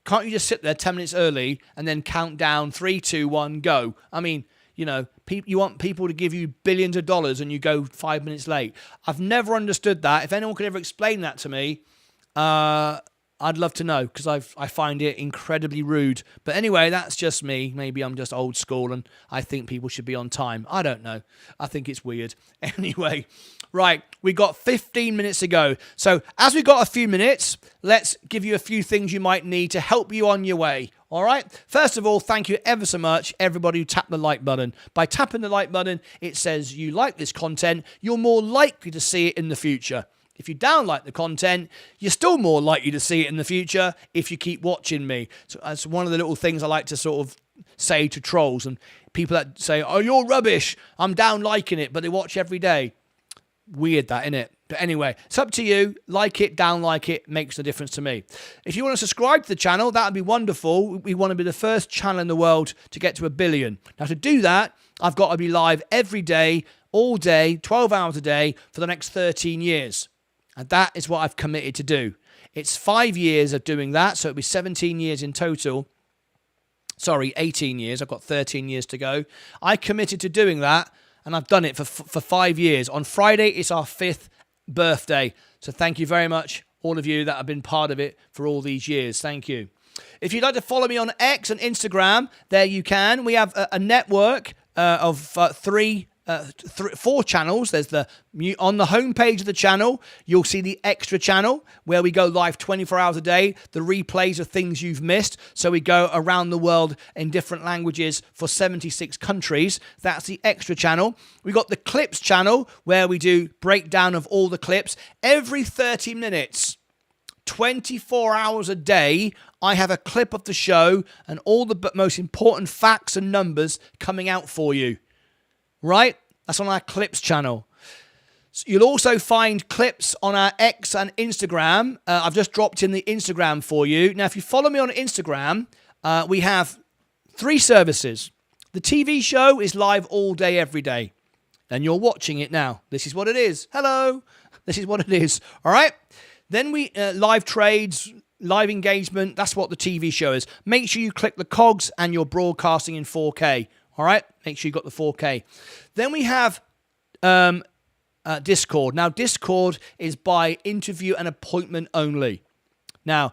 Speaker 1: can't you just sit there 10 minutes early and then count down 3, 2, 1, go? I mean, you know, you want people to give you billions of dollars and you go 5 minutes late. I've never understood that. If anyone could ever explain that to me, I'd love to know, because I find it incredibly rude. But anyway, that's just me. Maybe I'm just old school and I think people should be on time. I don't know. I think it's weird. Anyway, right, we got 15 minutes to go. So as we've got a few minutes, let's give you a few things you might need to help you on your way. All right. First of all, thank you ever so much, everybody who tapped the like button. By tapping the like button, it says you like this content. You're more likely to see it in the future. If you don't like the content, you're still more likely to see it in the future if you keep watching me. So that's one of the little things I like to sort of say to trolls and people that say, oh, you're rubbish, I'm down liking it, but they watch every day. Weird that, innit? But anyway, it's up to you. Like it, down like it, makes a difference to me. If you want to subscribe to the channel, that would be wonderful. We want to be the first channel in the world to get to 1 billion. Now, to do that, I've got to be live every day, all day, 12 hours a day for the next 13 years. And that is what I've committed to do. It's 5 years of doing that, so it'll be 17 years in total. Sorry, 18 years. I've got 13 years to go. I committed to doing that, and I've done it for 5 years. On Friday, it's our 5th birthday. So thank you very much, all of you that have been part of it for all these years. Thank you. If you'd like to follow me on X and Instagram, there you can. We have a network of 4 channels. There's on the homepage of the channel, you'll see the extra channel where we go live 24 hours a day, the replays of things you've missed. So we go around the world in different languages for 76 countries. That's the extra channel. We got the clips channel where we do breakdown of all the clips. Every 30 minutes, 24 hours a day, I have a clip of the show and all the most important facts and numbers coming out for you. Right? That's on our clips channel. So you'll also find clips on our X and Instagram. I've just dropped in the Instagram for you. Now, if you follow me on Instagram, we have 3 services. The TV show is live all day, every day. And you're watching it now. This is what it is. Hello. This is what it is. All right. Then we live trades, live engagement. That's what the TV show is. Make sure you click the cogs and you're broadcasting in 4K. All right, make sure you got the 4K. Then we have Discord. Now, Discord is by interview and appointment only. Now,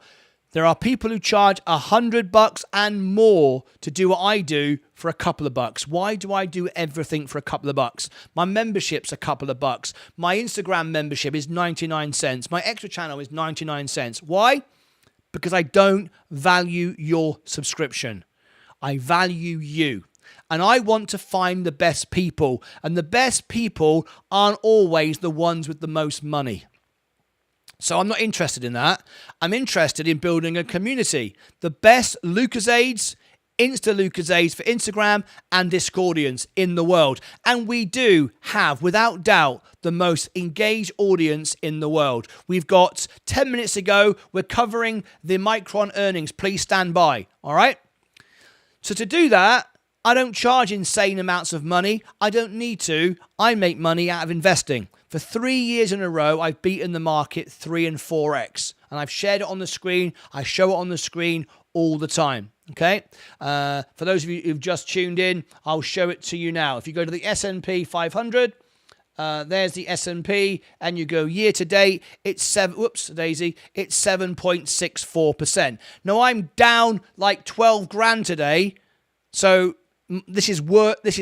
Speaker 1: there are people who charge $100 and more to do what I do for a couple of bucks. Why do I do everything for a couple of bucks? My membership's a couple of bucks. My Instagram membership is 99 cents. My extra channel is 99 cents. Why? because I don't value your subscription. I value you. And I want to find the best people. And the best people aren't always the ones with the most money. So I'm not interested in that. I'm interested in building a community. The best Lucasades, Insta Lucasades for Instagram and Discordians in the world. And we do have, without doubt, the most engaged audience in the world. We've got 10 minutes ago. We're covering the Micron earnings. Please stand by. All right. So to do that, I don't charge insane amounts of money. I don't need to. I make money out of investing. For 3 years in a row, I've beaten the market 3 and 4x. And I've shared it on the screen. I show it on the screen all the time. Okay? For those of you who've just tuned in, I'll show it to you now. If you go to the S&P 500, there's the S&P, and you go year to date, it's 7.64%. Now I'm down like 12 grand today, so this is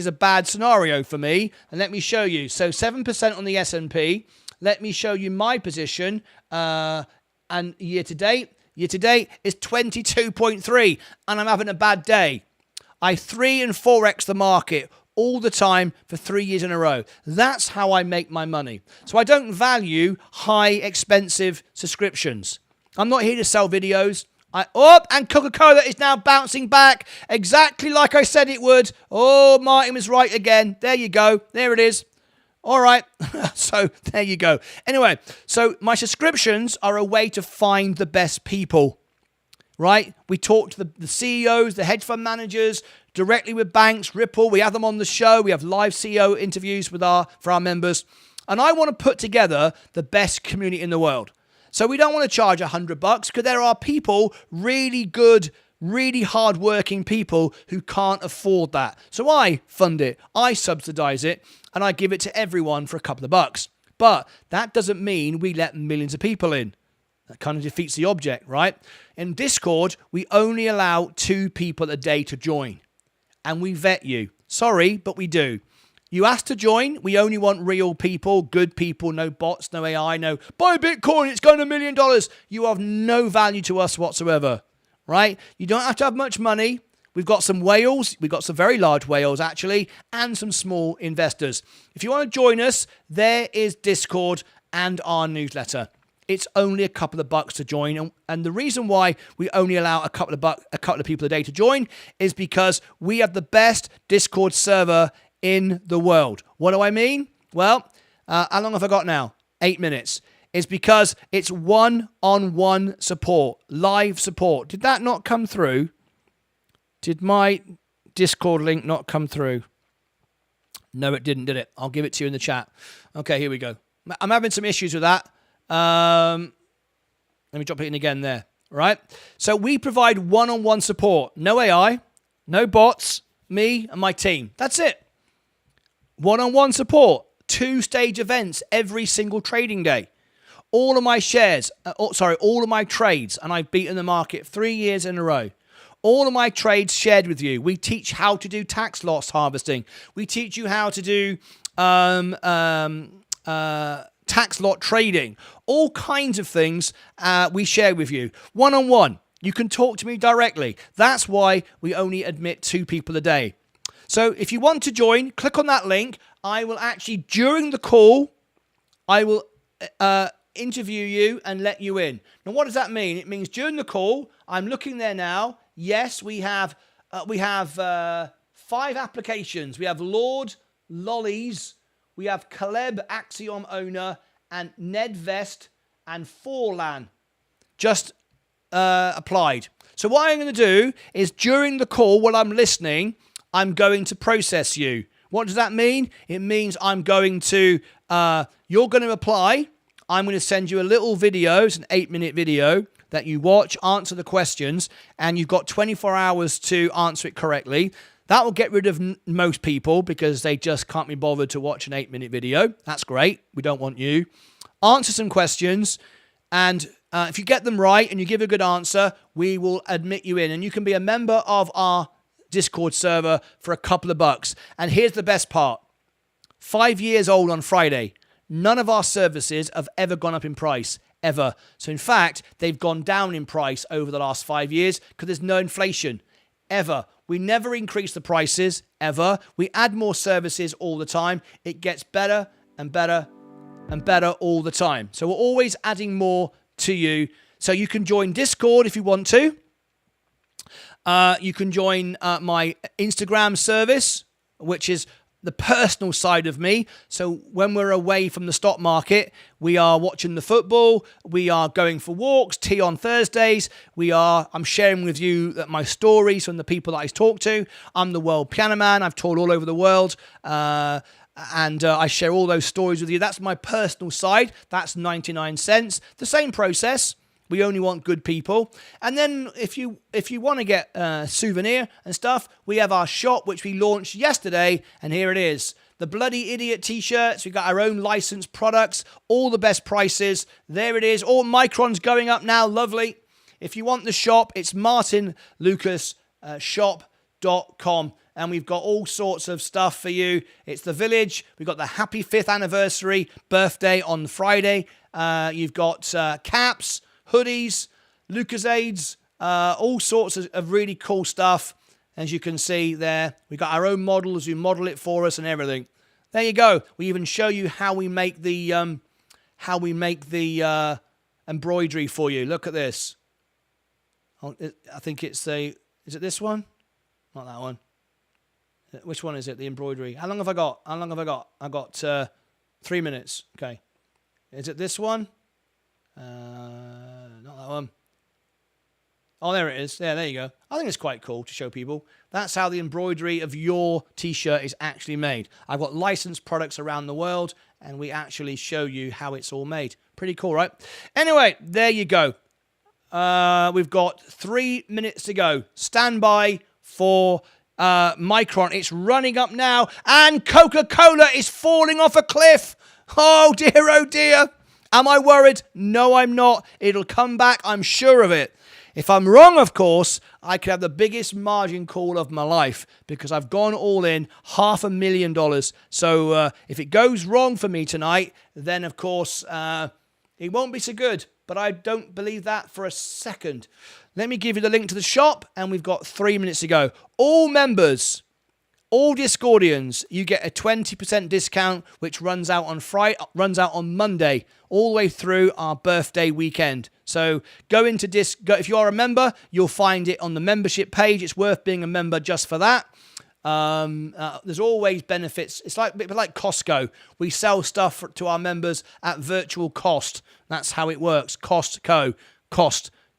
Speaker 1: a bad scenario for me. And let me show you. So 7% on the S&P. Let me show you my position. And year to date is 22.3, and I'm having a bad day. I 3 and 4x the market all the time for 3 years in a row. That's how I make my money. So I don't value high, expensive subscriptions. I'm not here to sell videos. And Coca-Cola is now bouncing back exactly like I said it would. Oh, Martyn was right again. There you go. There it is. All right. So there you go. Anyway, so my subscriptions are a way to find the best people, right? We talk to the CEOs, the hedge fund managers, directly with banks, Ripple. We have them on the show. We have live CEO interviews for our members. And I want to put together the best community in the world. So we don't want to charge $100 because there are people, really good, really hard-working people who can't afford that. So I fund it, I subsidize it, and I give it to everyone for a couple of bucks. But that doesn't mean we let millions of people in. That kind of defeats the object, right? In Discord, we only allow 2 people a day to join. And we vet you. Sorry, but we do. You asked to join. We only want real people, good people, no bots, no AI, no buy Bitcoin, it's going $1 million. You have no value to us whatsoever, right? You don't have to have much money. We've got some whales. We've got some very large whales, actually, and some small investors. If you want to join us, there is Discord and our newsletter. It's only a couple of bucks to join. And the reason why we only allow a couple of people a day to join is because we have the best Discord server in the world. What do I mean? Well, how long have I got now? 8 minutes. It's because it's one-on-one support, live support. Did that not come through? Did my Discord link not come through? No, it didn't, did it? I'll give it to you in the chat. Okay, here we go. I'm having some issues with that. Let me drop it in again there. Right? So we provide one-on-one support. No AI, no bots, me and my team. That's it. One-on-one support, 2-stage events every single trading day. All of my shares, all of my trades, and I've beaten the market 3 years in a row. All of my trades shared with you. We teach how to do tax loss harvesting. We teach you how to do tax lot trading. All kinds of things we share with you. One-on-one. You can talk to me directly. That's why we only admit 2 people a day. So if you want to join, click on that link. I will actually, during the call, I will interview you and let you in. Now, what does that mean? It means during the call, I'm looking there now. Yes, we have 5 applications. We have Lord, Lollies, we have Caleb, Axiom owner, and Ned Vest and Forlan just applied. So what I'm going to do is during the call, while I'm listening, I'm going to process you. What does that mean? It means I'm going to, you're going to apply. I'm going to send you a little video. It's an 8-minute video that you watch, answer the questions, and you've got 24 hours to answer it correctly. That will get rid of most people because they just can't be bothered to watch an 8-minute video. That's great. We don't want you. Answer some questions, and if you get them right and you give a good answer, we will admit you in, and you can be a member of our Discord server for a couple of bucks. And here's the best part. 5 years old on Friday. None of our services have ever gone up in price. ever. So in fact, they've gone down in price over the last 5 years because there's no inflation ever. We never increase the prices ever. We add more services all the time. It gets better and better and better all the time. So we're always adding more to you. So you can join Discord if you want to. You can join my Instagram service, which is the personal side of me. So when we're away from the stock market, we are watching the football, we are going for walks, tea on Thursdays, I'm sharing with you my stories from the people that I talk to. I'm the world piano man, I've toured all over the world, and I share all those stories with you. That's my personal side. That's 99 cents. The same process. We only want good people. And then if you want to get a souvenir and stuff, we have our shop, which we launched yesterday. And here it is. The Bloody Idiot t-shirts. We've got our own licensed products. All the best prices. There it is. All Micron's going up now. Lovely. If you want the shop, it's martynlucasshop.com. And we've got all sorts of stuff for you. It's the Village. We've got the happy 5th anniversary birthday on Friday. You've got caps, hoodies, Lucasades, all sorts of really cool stuff. As you can see there, we got our own models who model it for us and everything. There you go. We even show you how we make the embroidery for you. Look at this. I think it's is it this one? Not that one. Which one is it? The embroidery. How long have I got? I got 3 minutes. Okay. Is it this one? Not that one. Oh, there it is. Yeah, there you go. I think it's quite cool to show people. That's how the embroidery of your t-shirt is actually made. I've got licensed products around the world, and we actually show you how it's all made. Pretty cool, right? Anyway, there you go. We've got 3 minutes to go. Stand by for Micron. It's running up now, and Coca-Cola is falling off a cliff. Oh dear. Am I worried? No, I'm not. It'll come back. I'm sure of it. If I'm wrong, of course, I could have the biggest margin call of my life because I've gone all in $500,000. So if it goes wrong for me tonight, then of course it won't be so good. But I don't believe that for a second. Let me give you the link to the shop, and we've got 3 minutes to go. All members, all Discordians, you get a 20% discount, which runs out on Monday, all the way through our birthday weekend. So go into if you are a member, you'll find it on the membership page. It's worth being a member just for that. There's always benefits. It's like Costco. We sell stuff to our members at virtual cost. That's how it works. Cost.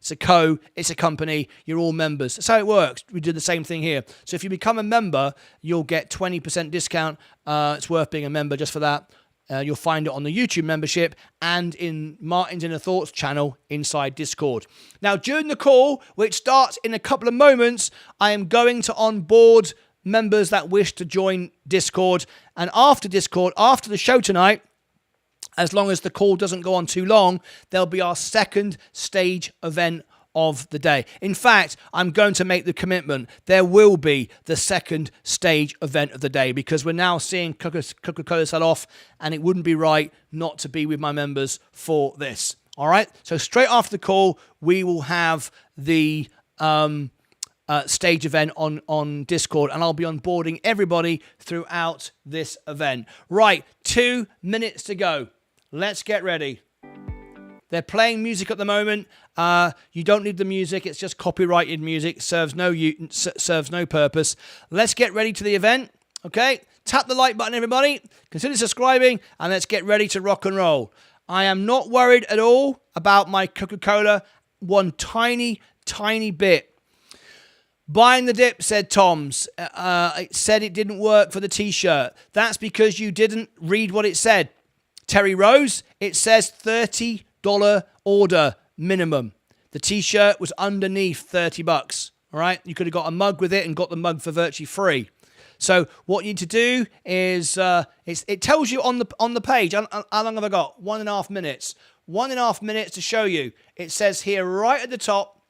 Speaker 1: It's a company, you're all members. That's how it works. We do the same thing here. So if you become a member, you'll get 20% discount. It's worth being a member just for that. You'll find it on the YouTube membership and in Martyn's Inner Thoughts channel inside Discord. Now, during the call, which starts in a couple of moments, I am going to onboard members that wish to join Discord. And after Discord, after the show tonight, as long as the call doesn't go on too long, there'll be our second stage event of the day. In fact, I'm going to make the commitment. There will be the second stage event of the day because we're now seeing Coca-Cola sell off, and it wouldn't be right not to be with my members for this. All right? So straight after the call, we will have the stage event on Discord, and I'll be onboarding everybody throughout this event. Right, 2 minutes to go. Let's get ready. They're playing music at the moment. You don't need the music. It's just copyrighted music. Serves no purpose. Let's get ready to the event. Okay? Tap the like button, everybody. Consider subscribing, and let's get ready to rock and roll. I am not worried at all about my Coca-Cola one tiny bit. Buying the dip, said Tom's. It said it didn't work for the t-shirt. That's because you didn't read what it said. Terry Rose, it says $30 order minimum. The t-shirt was underneath $30. All right, you could have got a mug with it and got the mug for virtually free. So what you need to do is it tells you on the page. How long have I got? 1.5 minutes. 1.5 minutes to show you. It says here right at the top.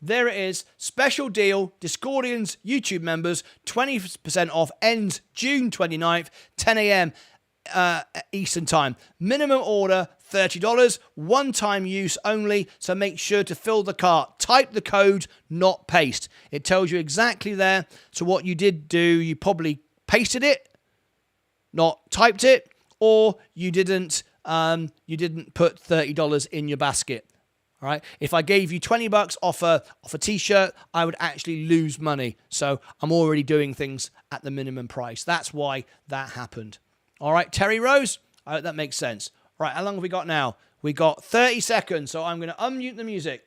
Speaker 1: There it is. Special deal. Discordians YouTube members 20% off. Ends June 29th, 10 a.m. Eastern time. Minimum order $30, one-time use only, so make sure to fill the cart. Type the code, not paste. It tells you exactly there. So what you did do, you probably pasted it, not typed it, or you didn't put $30 in your basket. All right. If I gave you $20 off a t-shirt, I would actually lose money. So I'm already doing things at the minimum price. That's why that happened. All right, Terry Rose. I hope that makes sense. All right. How long have we got now? We got 30 seconds. So I'm going to unmute the music.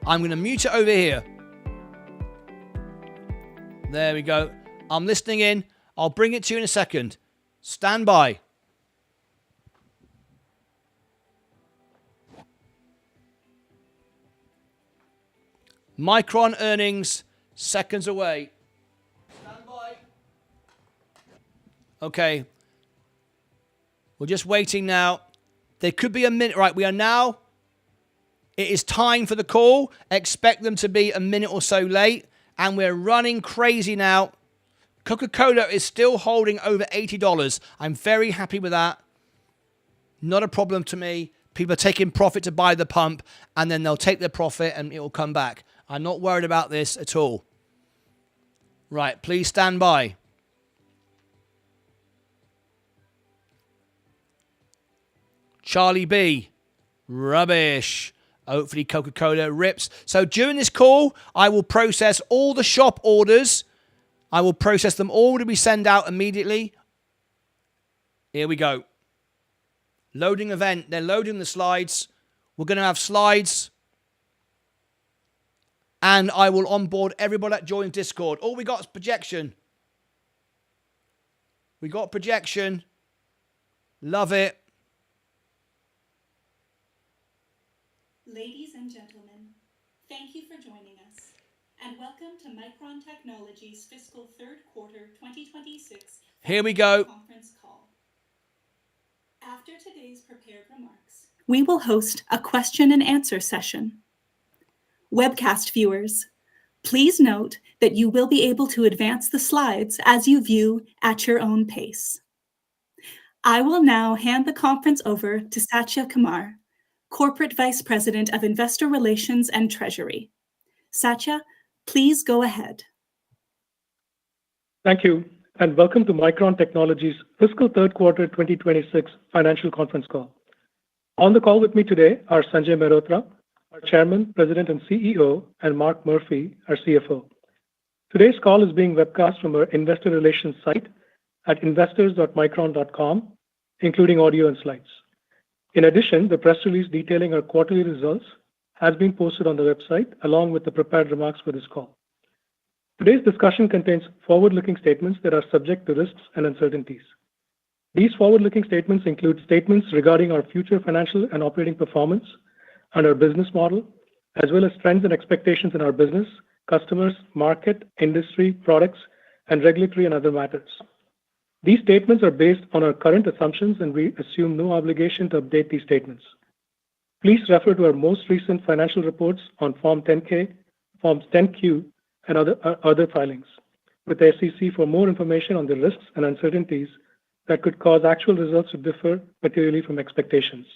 Speaker 1: I'm going to mute it over here. There we go. I'm listening in. I'll bring it to you in a second. Stand by. Micron earnings, seconds away. Stand by. Okay. We're just waiting now. There could be a minute. Right, we are now. It is time for the call. Expect them to be a minute or so late. And we're running crazy now. Coca-Cola is still holding over $80. I'm very happy with that. Not a problem to me. People are taking profit to buy the pump, and then they'll take their profit and it will come back. I'm not worried about this at all. Right, please stand by. Charlie B. Rubbish. Hopefully Coca-Cola rips. So during this call, I will process all the shop orders. I will process them all to be sent out immediately. Here we go. Loading event. They're loading the slides. We're going to have slides. And I will onboard everybody that joins Discord. All we got is projection. We got projection. Love it.
Speaker 2: Ladies and gentlemen, thank you for joining us. And welcome to Micron Technology's fiscal third quarter 2026
Speaker 1: Here we go.
Speaker 2: Conference call. After today's prepared remarks, we will host a question and answer session. Webcast viewers, please note that you will be able to advance the slides as you view at your own pace. I will now hand the conference over to Satya Kumar, Corporate Vice President of Investor Relations and Treasury. Satya, please go ahead.
Speaker 3: Thank you, and welcome to Micron Technology's fiscal third quarter 2026 financial conference call. On the call with me today are Sanjay Mehrotra, our Chairman, President, and CEO, and Mark Murphy, our CFO. Today's call is being webcast from our investor relations site at investors.micron.com, including audio and slides. In addition, the press release detailing our quarterly results has been posted on the website, along with the prepared remarks for this call. Today's discussion contains forward-looking statements that are subject to risks and uncertainties. These forward-looking statements include statements regarding our future financial and operating performance and our business model, as well as trends and expectations in our business, customers, market, industry, products, and regulatory and other matters. These statements are based on our current assumptions, and we assume no obligation to update these statements. Please refer to our most recent financial reports on Form 10-K, Forms 10-Q, and other filings with the SEC for more information on the risks and uncertainties that could cause actual results to differ materially from expectations.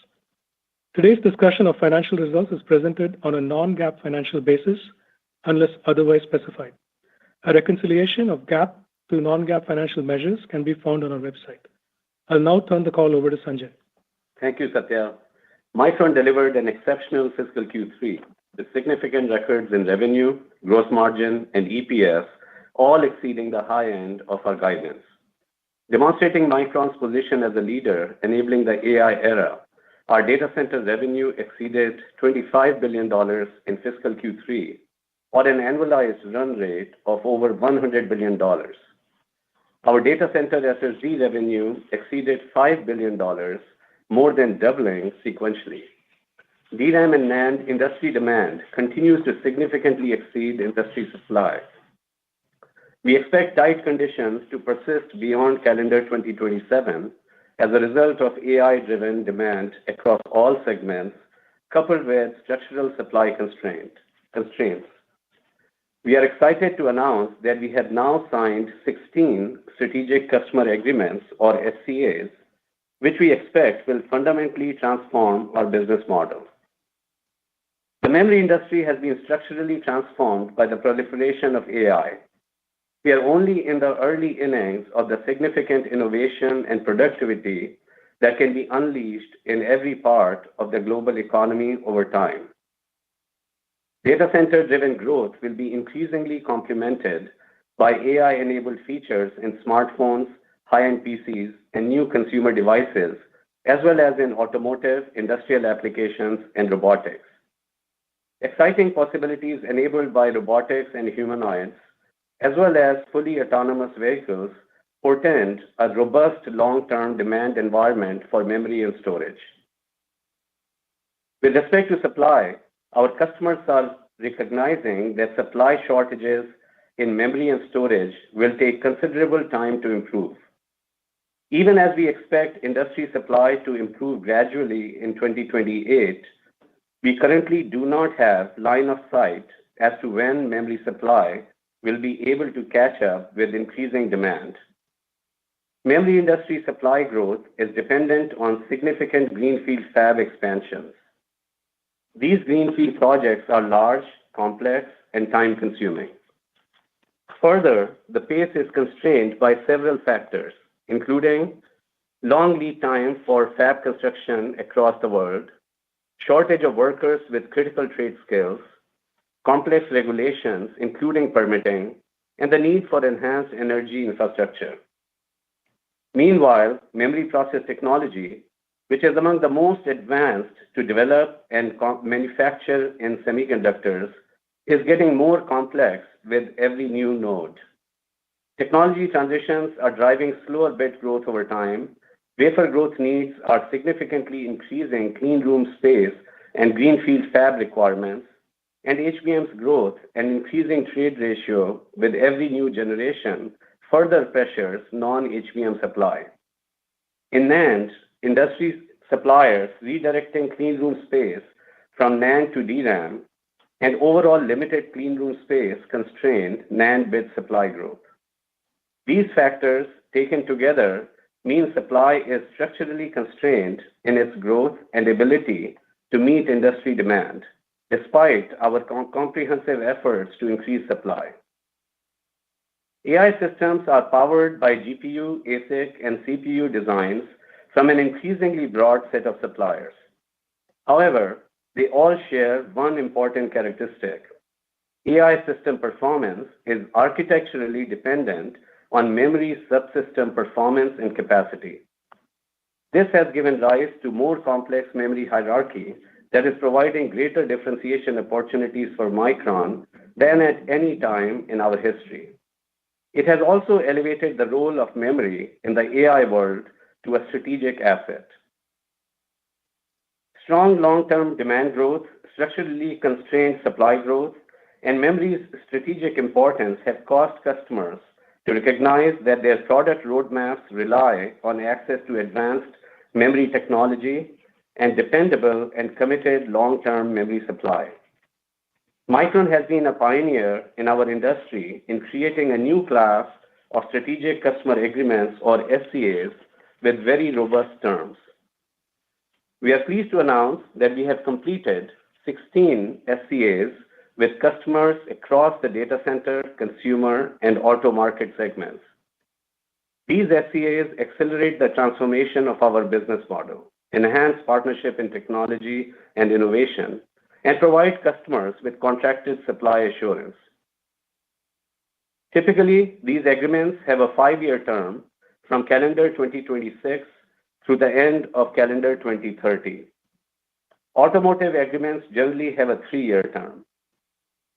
Speaker 3: Today's discussion of financial results is presented on a non-GAAP financial basis unless otherwise specified. A reconciliation of GAAP to non-GAAP financial measures can be found on our website. I'll now turn the call over to Sanjay.
Speaker 4: Thank you, Satya. Micron delivered an exceptional fiscal Q3 with significant records in revenue, gross margin, and EPS, all exceeding the high end of our guidance. Demonstrating Micron's position as a leader enabling the AI era, our data center revenue exceeded $25 billion in fiscal Q3, or an annualized run rate of over $100 billion. Our data center SSD revenue exceeded $5 billion, more than doubling sequentially. DRAM and NAND industry demand continues to significantly exceed industry supply. We expect tight conditions to persist beyond calendar 2027 as a result of AI-driven demand across all segments, coupled with structural supply constraints. We are excited to announce that we have now signed 16 strategic customer agreements, or SCAs, which we expect will fundamentally transform our business model. The memory industry has been structurally transformed by the proliferation of AI. We are only in the early innings of the significant innovation and productivity that can be unleashed in every part of the global economy over time. Data center-driven growth will be increasingly complemented by AI-enabled features in smartphones, high-end PCs, and new consumer devices, as well as in automotive, industrial applications, and robotics. Exciting possibilities enabled by robotics and humanoids, as well as fully autonomous vehicles, portend a robust long-term demand environment for memory and storage. With respect to supply, our customers are recognizing that supply shortages in memory and storage will take considerable time to improve. Even as we expect industry supply to improve gradually in 2028, we currently do not have line of sight as to when memory supply will be able to catch up with increasing demand. Memory industry supply growth is dependent on significant greenfield fab expansions. These greenfield projects are large, complex, and time-consuming. Further, the pace is constrained by several factors, including long lead time for fab construction across the world, shortage of workers with critical trade skills, complex regulations, including permitting, and the need for enhanced energy infrastructure. Meanwhile, memory process technology, which is among the most advanced to develop and manufacture in semiconductors, is getting more complex with every new node. Technology transitions are driving slower bit growth over time. Wafer growth needs are significantly increasing clean room space and greenfield fab requirements, and HBM's growth and increasing trade ratio with every new generation further pressures non-HBM supply. In NAND, industry suppliers redirecting clean room space from NAND to DRAM and overall limited clean room space constrained NAND bit supply growth. These factors taken together mean supply is structurally constrained in its growth and ability to meet industry demand, despite our comprehensive efforts to increase supply. AI systems are powered by GPU, ASIC, and CPU designs from an increasingly broad set of suppliers. However, they all share one important characteristic. AI system performance is architecturally dependent on memory subsystem performance and capacity. This has given rise to more complex memory hierarchy that is providing greater differentiation opportunities for Micron than at any time in our history. It has also elevated the role of memory in the AI world to a strategic asset. Strong long-term demand growth, structurally constrained supply growth, and memory's strategic importance have caused customers to recognize that their product roadmaps rely on access to advanced memory technology and dependable and committed long-term memory supply. Micron has been a pioneer in our industry in creating a new class of strategic customer agreements, or SCAs, with very robust terms. We are pleased to announce that we have completed 16 SCAs with customers across the data center, consumer, and auto market segments. These SCAs accelerate the transformation of our business model, enhance partnership in technology and innovation, and provide customers with contracted supply assurance. Typically, these agreements have a 5-year term from calendar 2026 through the end of calendar 2030. Automotive agreements generally have a 3-year term.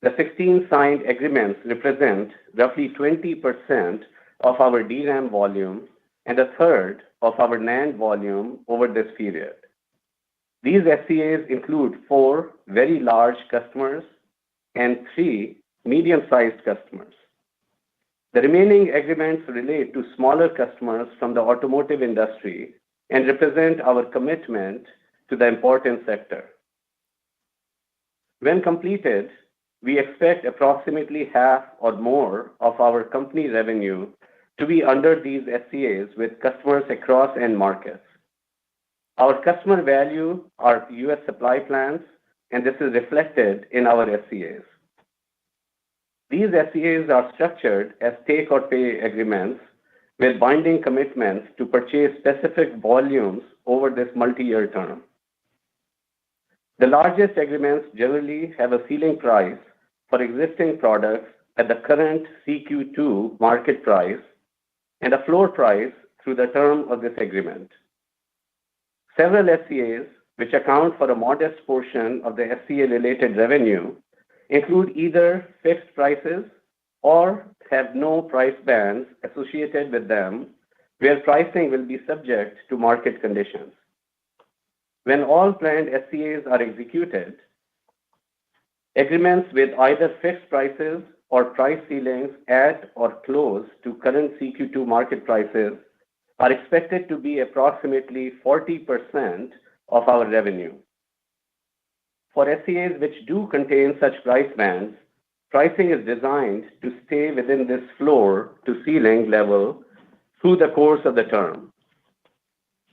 Speaker 4: The 16 signed agreements represent roughly 20% of our DRAM volume and a third of our NAND volume over this period. These SCAs include 4 very large customers and 3 medium-sized customers. The remaining agreements relate to smaller customers from the automotive industry and represent our commitment to the important sector. When completed, we expect approximately half or more of our company revenue to be under these SCAs with customers across end markets, Our customer value our U.S. supply plans, and this is reflected in our SCAs. These SCAs are structured as take-or-pay agreements with binding commitments to purchase specific volumes over this multi-year term. The largest agreements generally have a ceiling price for existing products at the current CQ2 market price and a floor price through the term of this agreement. Several SCAs, which account for a modest portion of the SCA-related revenue, include either fixed prices or have no price bands associated with them, where pricing will be subject to market conditions. When all planned SCAs are executed, agreements with either fixed prices or price ceilings at or close to current CQ2 market prices are expected to be approximately 40% of our revenue. For SCAs which do contain such price bands, pricing is designed to stay within this floor to ceiling level through the course of the term.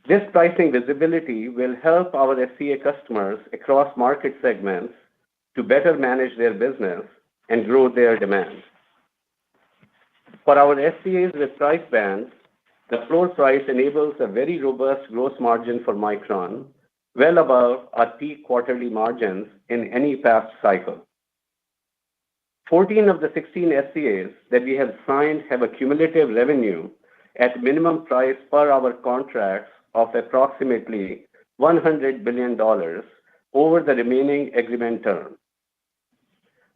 Speaker 4: This pricing visibility will help our SCA customers across market segments to better manage their business and grow their demand. For our SCAs with price bands, the floor price enables a very robust gross margin for Micron, well above our peak quarterly margins in any past cycle. 14 of the 16 SCAs that we have signed have a cumulative revenue at minimum price per our contracts of approximately $100 billion over the remaining agreement term.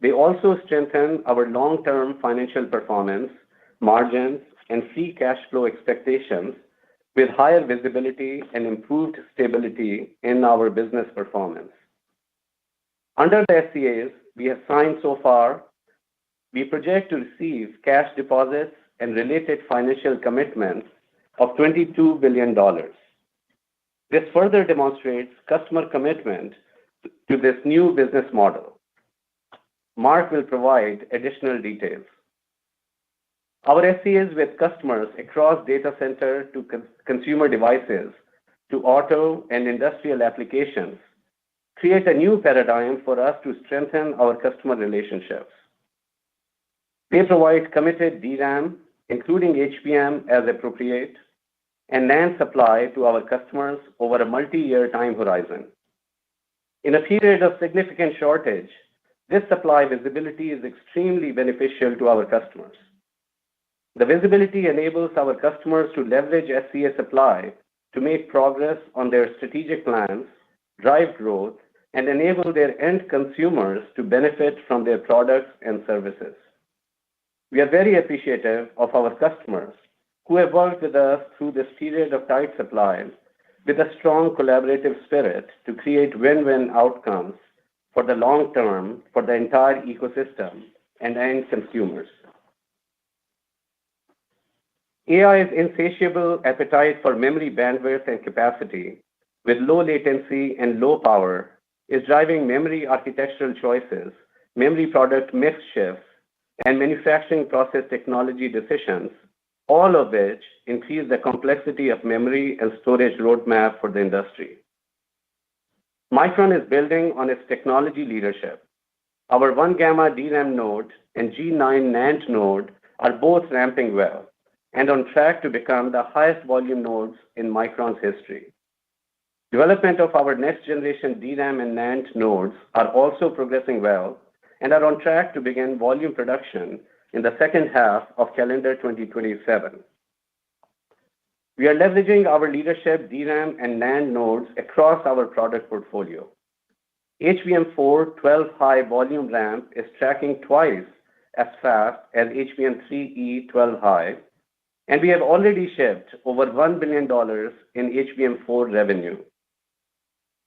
Speaker 4: They also strengthen our long-term financial performance, margins, and free cash flow expectations with higher visibility and improved stability in our business performance. Under the SCAs we have signed so far, we project to receive cash deposits and related financial commitments of $22 billion. This further demonstrates customer commitment to this new business model. Mark will provide additional details. Our SCAs with customers across data center to consumer devices to auto and industrial applications create a new paradigm for us to strengthen our customer relationships. They provide committed DRAM, including HBM as appropriate, and NAND supply to our customers over a multi-year time horizon. In a period of significant shortage, this supply visibility is extremely beneficial to our customers. The visibility enables our customers to leverage SCA supply to make progress on their strategic plans, drive growth, and enable their end consumers to benefit from their products and services. We are very appreciative of our customers who have worked with us through this period of tight supply with a strong collaborative spirit to create win-win outcomes for the long term for the entire ecosystem and end consumers. AI's insatiable appetite for memory bandwidth and capacity with low latency and low power is driving memory architectural choices, memory product mix shifts, and manufacturing process technology decisions, all of which increase the complexity of memory and storage roadmap for the industry. Micron is building on its technology leadership. Our 1-gamma DRAM node and G9 NAND node are both ramping well and on track to become the highest volume nodes in Micron's history. Development of our next generation DRAM and NAND nodes are also progressing well and are on track to begin volume production in the second half of calendar 2027. We are leveraging our leadership DRAM and NAND nodes across our product portfolio. HBM4 12-high volume ramp is tracking twice as fast as HBM3E 12-high, and we have already shipped over $1 billion in HBM4 revenue.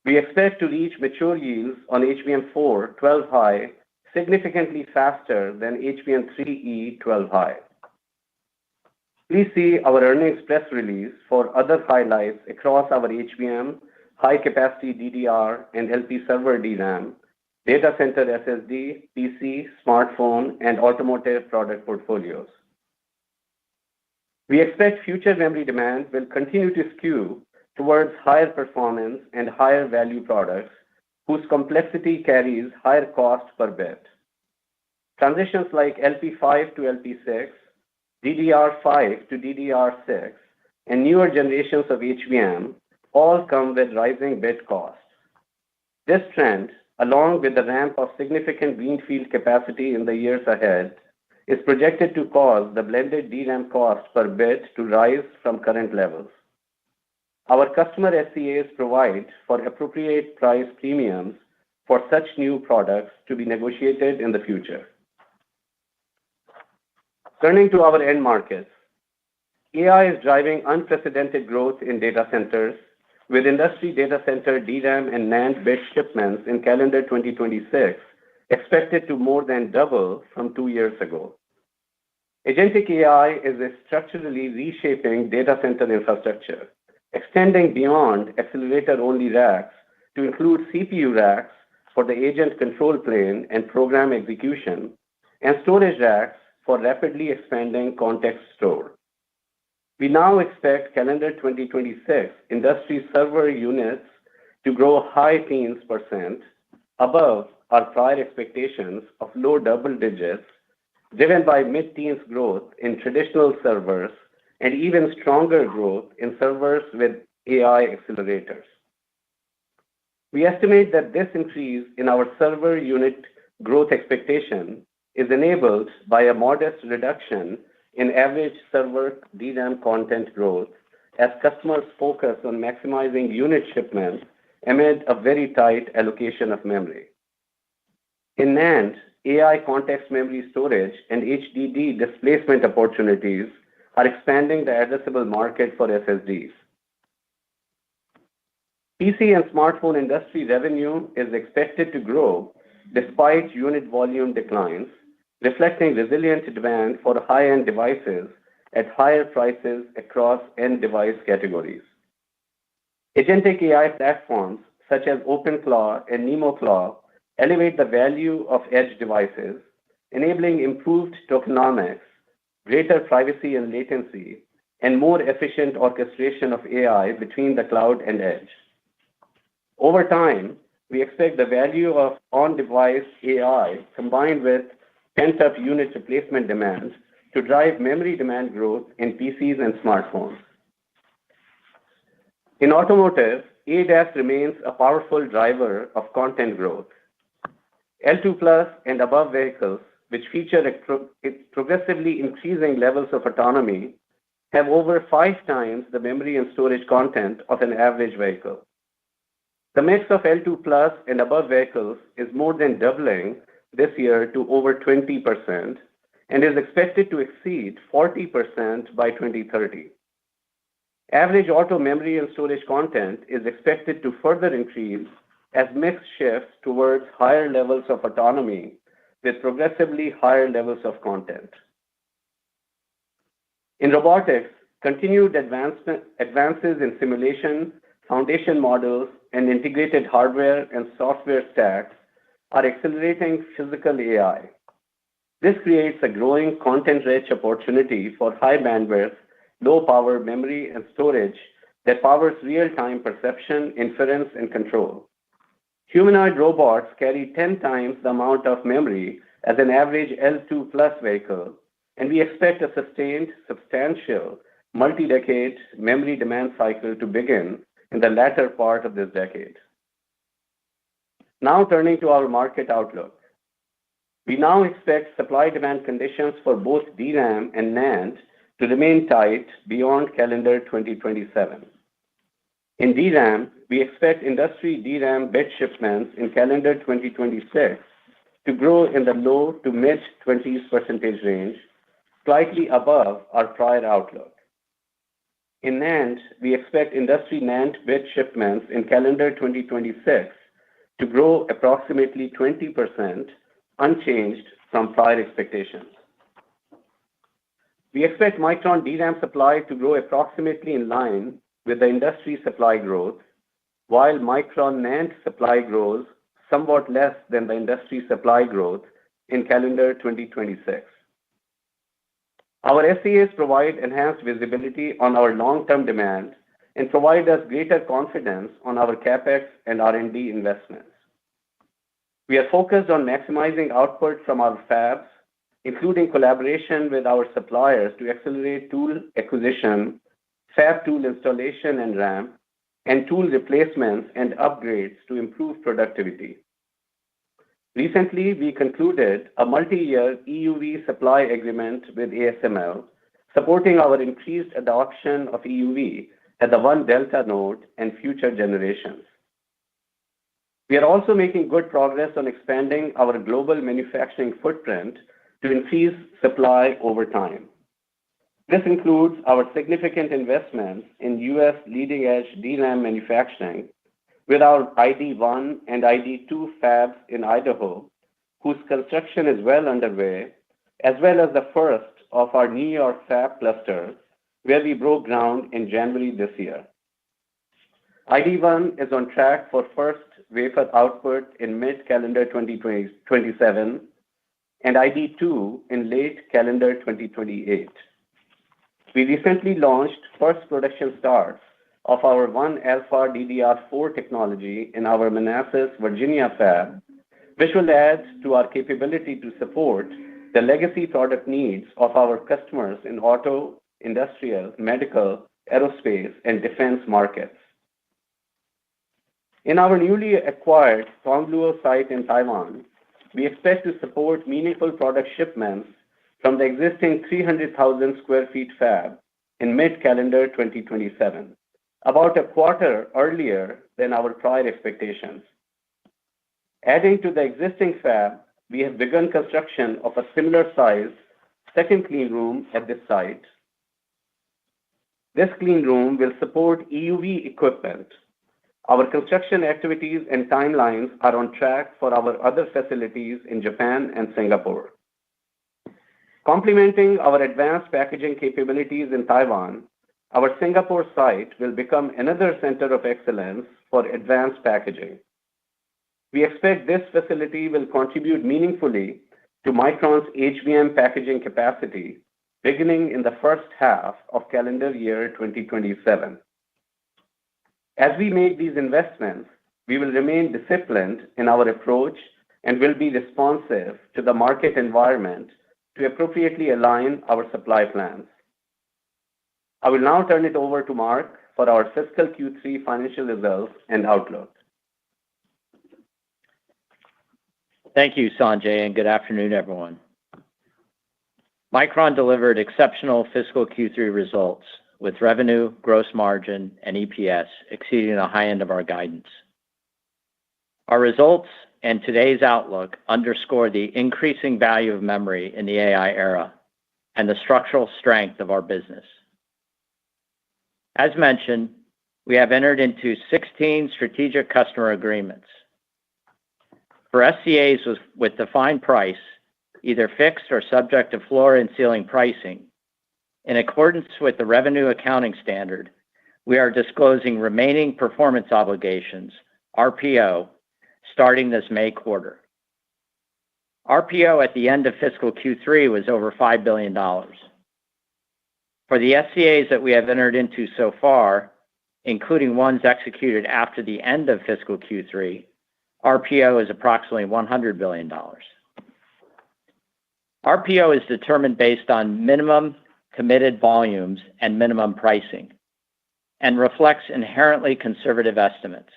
Speaker 4: We expect to reach mature yields on HBM4 12-high significantly faster than HBM3E 12-high. Please see our earnings press release for other highlights across our HBM, high-capacity DDR, and LP server DRAM, data center SSD, PC, smartphone, and automotive product portfolios. We expect future memory demand will continue to skew towards higher performance and higher value products whose complexity carries higher cost per bit. Transitions like LP5 to LP6, DDR5 to DDR6, and newer generations of HBM all come with rising bit costs. This trend, along with the ramp of significant greenfield capacity in the years ahead, is projected to cause the blended DRAM cost per bit to rise from current levels. Our customer SCAs provide for appropriate price premiums for such new products to be negotiated in the future. Turning to our end markets, AI is driving unprecedented growth in data centers, with industry data center DRAM and NAND bit shipments in calendar 2026 expected to more than double from 2 years ago. Agentic AI is structurally reshaping data center infrastructure, extending beyond accelerator-only racks to include CPU racks for the agent control plane and program execution, and storage racks for rapidly expanding context store. We now expect calendar 2026 industry server units to grow high teens % above our prior expectations of low double digits, driven by mid-teens growth in traditional servers and even stronger growth in servers with AI accelerators. We estimate that this increase in our server unit growth expectation is enabled by a modest reduction in average server DRAM content growth as customers focus on maximizing unit shipments amid a very tight allocation of memory. In NAND, AI context memory storage and HDD displacement opportunities are expanding the addressable market for SSDs. PC and smartphone industry revenue is expected to grow despite unit volume declines, reflecting resilient demand for high-end devices at higher prices across end device categories. Agentic AI platforms such as OpenClaw and NemoClaw elevate the value of edge devices, enabling improved tokenomics, greater privacy and latency, and more efficient orchestration of AI between the cloud and edge. Over time, we expect the value of on-device AI combined with pent-up unit replacement demand to drive memory demand growth in PCs and smartphones. In automotive, ADAS remains a powerful driver of content growth. L2+ and above vehicles, which feature progressively increasing levels of autonomy, have over 5 times the memory and storage content of an average vehicle. The mix of L2+ and above vehicles is more than doubling this year to over 20% and is expected to exceed 40% by 2030. Average auto memory and storage content is expected to further increase as mix shifts towards higher levels of autonomy with progressively higher levels of content. In robotics, continued advances in simulation, foundation models, and integrated hardware and software stacks are accelerating physical AI. This creates a growing content-rich opportunity for high bandwidth, low power memory and storage that powers real-time perception, inference, and control. Humanoid robots carry 10 times the amount of memory as an average L2+ vehicle, and we expect a sustained, substantial, multi-decade memory demand cycle to begin in the latter part of this decade. Now turning to our market outlook. We now expect supply-demand conditions for both DRAM and NAND to remain tight beyond calendar 2027. In DRAM, we expect industry DRAM bit shipments in calendar 2026 to grow in the low to mid-20s% range, slightly above our prior outlook. In NAND, we expect industry NAND bit shipments in calendar 2026 to grow approximately 20%, unchanged from prior expectations. We expect Micron DRAM supply to grow approximately in line with the industry supply growth, while Micron NAND supply grows somewhat less than the industry supply growth in calendar 2026. Our SCAs provide enhanced visibility on our long-term demand and provide us greater confidence on our CapEx and R&D investments. We are focused on maximizing output from our fabs, including collaboration with our suppliers to accelerate tool acquisition, fab tool installation and ramp, and tool replacements and upgrades to improve productivity. Recently, we concluded a multi-year EUV supply agreement with ASML, supporting our increased adoption of EUV at the 1 Delta node and future generations. We are also making good progress on expanding our global manufacturing footprint to increase supply over time. This includes our significant investments in U.S. leading-edge DRAM manufacturing with our ID1 and ID2 fabs in Idaho, whose construction is well underway, as well as the first of our New York fab clusters, where we broke ground in January this year. ID1 is on track for first wafer output in mid-calendar 2027 and ID2 in late calendar 2028. We recently launched first production starts of our 1-alpha DDR4 technology in our Manassas, Virginia fab, which will add to our capability to support the legacy product needs of our customers in auto, industrial, medical, aerospace, and defense markets. In our newly acquired Tongluo site in Taiwan, we expect to support meaningful product shipments from the existing 300,000 square feet fab in mid-calendar 2027, about a quarter earlier than our prior expectations. Adding to the existing fab, we have begun construction of a similar size second clean room at this site. This clean room will support EUV equipment. Our construction activities and timelines are on track for our other facilities in Japan and Singapore. Complementing our advanced packaging capabilities in Taiwan, our Singapore site will become another center of excellence for advanced packaging. We expect this facility will contribute meaningfully to Micron's HBM packaging capacity beginning in the first half of calendar year 2027. As we make these investments, we will remain disciplined in our approach and will be responsive to the market environment to appropriately align our supply plans. I will now turn it over to Mark for our fiscal Q3 financial results and outlook.
Speaker 5: Thank you, Sanjay, and good afternoon, everyone. Micron delivered exceptional fiscal Q3 results with revenue, gross margin, and EPS exceeding the high end of our guidance. Our results and today's outlook underscore the increasing value of memory in the AI era and the structural strength of our business. As mentioned, we have entered into 16 strategic customer agreements. For SCAs with defined price, either fixed or subject to floor and ceiling pricing, in accordance with the revenue accounting standard, we are disclosing remaining performance obligations, RPO, starting this May quarter. RPO at the end of fiscal Q3 was over $5 billion. For the SCAs that we have entered into so far, including ones executed after the end of fiscal Q3, RPO is approximately $100 billion. RPO is determined based on minimum committed volumes and minimum pricing and reflects inherently conservative estimates.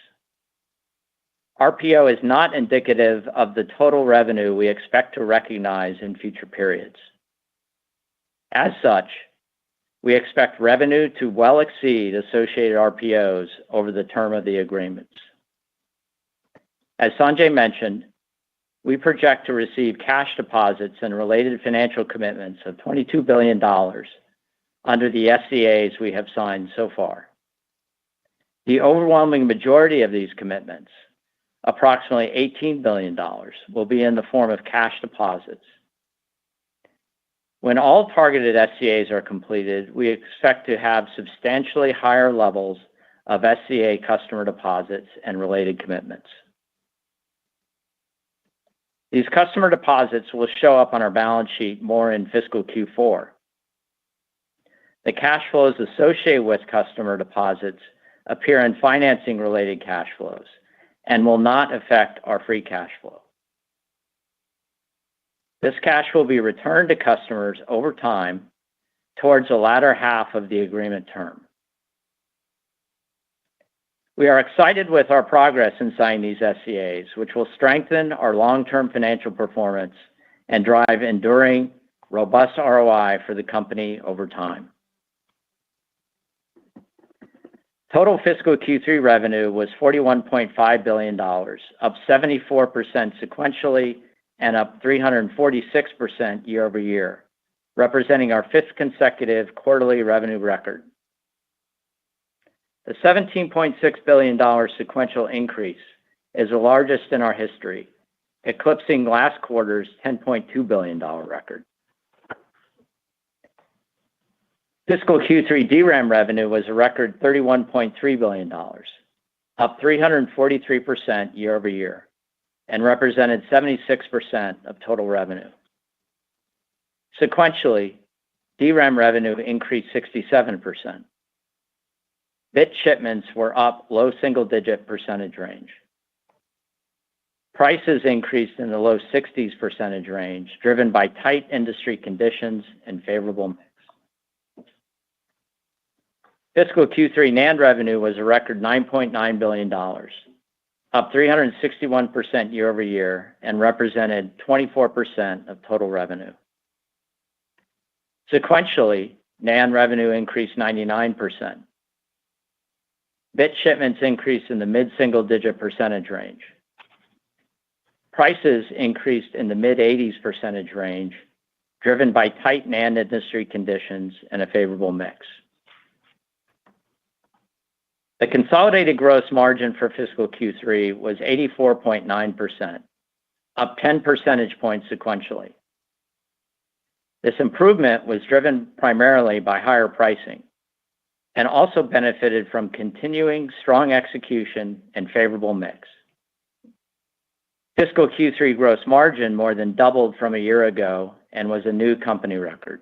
Speaker 5: RPO is not indicative of the total revenue we expect to recognize in future periods. As such, we expect revenue to well exceed associated RPOs over the term of the agreements. As Sanjay mentioned, we project to receive cash deposits and related financial commitments of $22 billion under the SCAs we have signed so far. The overwhelming majority of these commitments, approximately $18 billion, will be in the form of cash deposits. When all targeted SCAs are completed, we expect to have substantially higher levels of SCA customer deposits and related commitments. These customer deposits will show up on our balance sheet more in fiscal Q4. The cash flows associated with customer deposits appear in financing-related cash flows and will not affect our free cash flow. This cash will be returned to customers over time towards the latter half of the agreement term. We are excited with our progress in signing these SCAs, which will strengthen our long-term financial performance and drive enduring, robust ROI for the company over time. Total fiscal Q3 revenue was $41.5 billion, up 74% sequentially and up 346% year over year, representing our fifth consecutive quarterly revenue record. The $17.6 billion sequential increase is the largest in our history, eclipsing last quarter's $10.2 billion record. Fiscal Q3 DRAM revenue was a record $31.3 billion, up 343% year over year, and represented 76% of total revenue. Sequentially, DRAM revenue increased 67%. Bit shipments were up low single-digit percentage range. Prices increased in the low 60s% range, driven by tight industry conditions and favorable mix. Fiscal Q3 NAND revenue was a record $9.9 billion, up 361% year over year, and represented 24% of total revenue. Sequentially, NAND revenue increased 99%. Bit shipments increased in the mid-single-digit percentage range. Prices increased in the mid-80s% range, driven by tight NAND industry conditions and a favorable mix. The consolidated gross margin for fiscal Q3 was 84.9%, up 10 percentage points sequentially. This improvement was driven primarily by higher pricing and also benefited from continuing strong execution and favorable mix. Fiscal Q3 gross margin more than doubled from a year ago and was a new company record.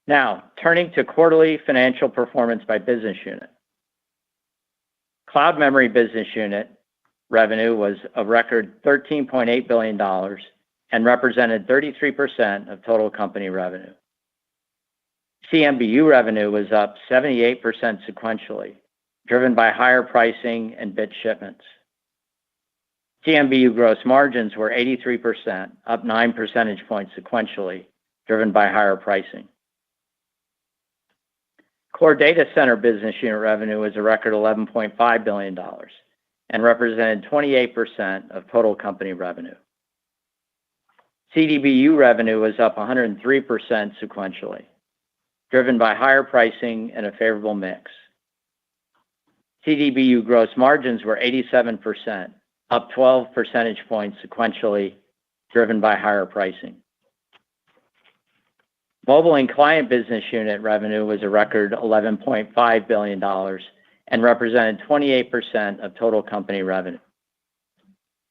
Speaker 5: Now, turning to quarterly financial performance by business unit. Cloud Memory Business Unit revenue was a record $13.8 billion and represented 33% of total company revenue. CMBU revenue was up 78% sequentially, driven by higher pricing and bit shipments. CMBU gross margins were 83%, up 9 percentage points sequentially, driven by higher pricing. Core Data Center Business Unit revenue was a record $11.5 billion and represented 28% of total company revenue. CDBU revenue was up 103% sequentially, driven by higher pricing and a favorable mix. CDBU gross margins were 87%, up 12 percentage points sequentially, driven by higher pricing. Mobile and Client Business Unit revenue was a record $11.5 billion and represented 28% of total company revenue.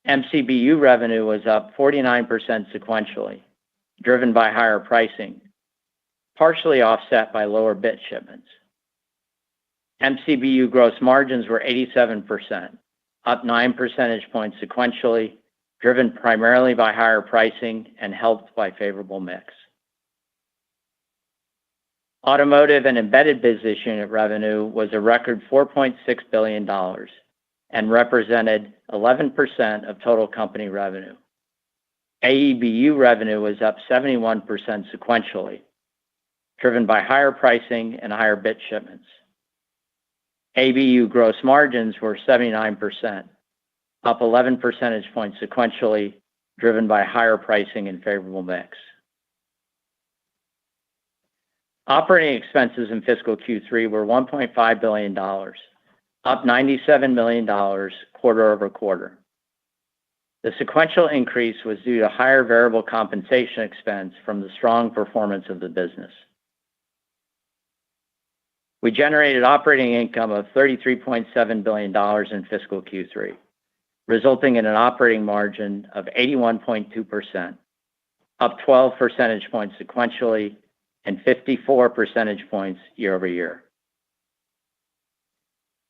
Speaker 5: MCBU revenue was up 49% sequentially, driven by higher pricing, partially offset by lower bit shipments. MCBU gross margins were 87%, up 9 percentage points sequentially, driven primarily by higher pricing and helped by favorable mix. Automotive and Embedded Business Unit revenue was a record $4.6 billion and represented 11% of total company revenue. AEBU revenue was up 71% sequentially, driven by higher pricing and higher bit shipments. ABU gross margins were 79%, up 11 percentage points sequentially, driven by higher pricing and favorable mix. Operating expenses in fiscal Q3 were $1.5 billion, up $97 million quarter over quarter. The sequential increase was due to higher variable compensation expense from the strong performance of the business. We generated operating income of $33.7 billion in fiscal Q3, resulting in an operating margin of 81.2%, up 12 percentage points sequentially and 54 percentage points year-over-year.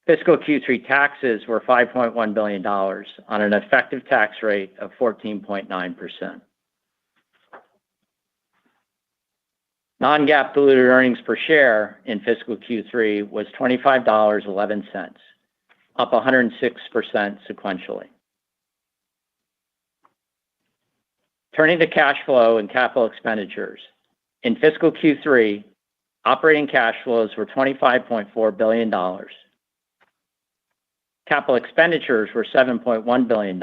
Speaker 5: Fiscal Q3 taxes were $5.1 billion on an effective tax rate of 14.9%. Non-GAAP diluted earnings per share in fiscal Q3 was $25.11, up 106% sequentially. Turning to cash flow and capital expenditures. In fiscal Q3, operating cash flows were $25.4 billion. Capital expenditures were $7.1 billion,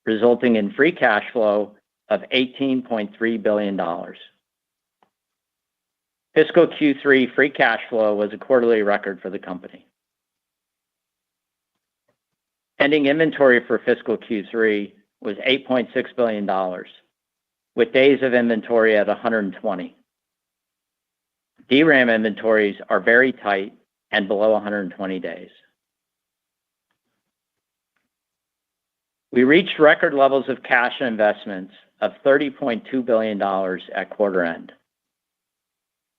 Speaker 5: resulting in free cash flow of $18.3 billion. Fiscal Q3 free cash flow was a quarterly record for the company. Ending inventory for fiscal Q3 was $8.6 billion, with days of inventory at 120. DRAM inventories are very tight and below 120 days. We reached record levels of cash and investments of $30.2 billion at quarter end.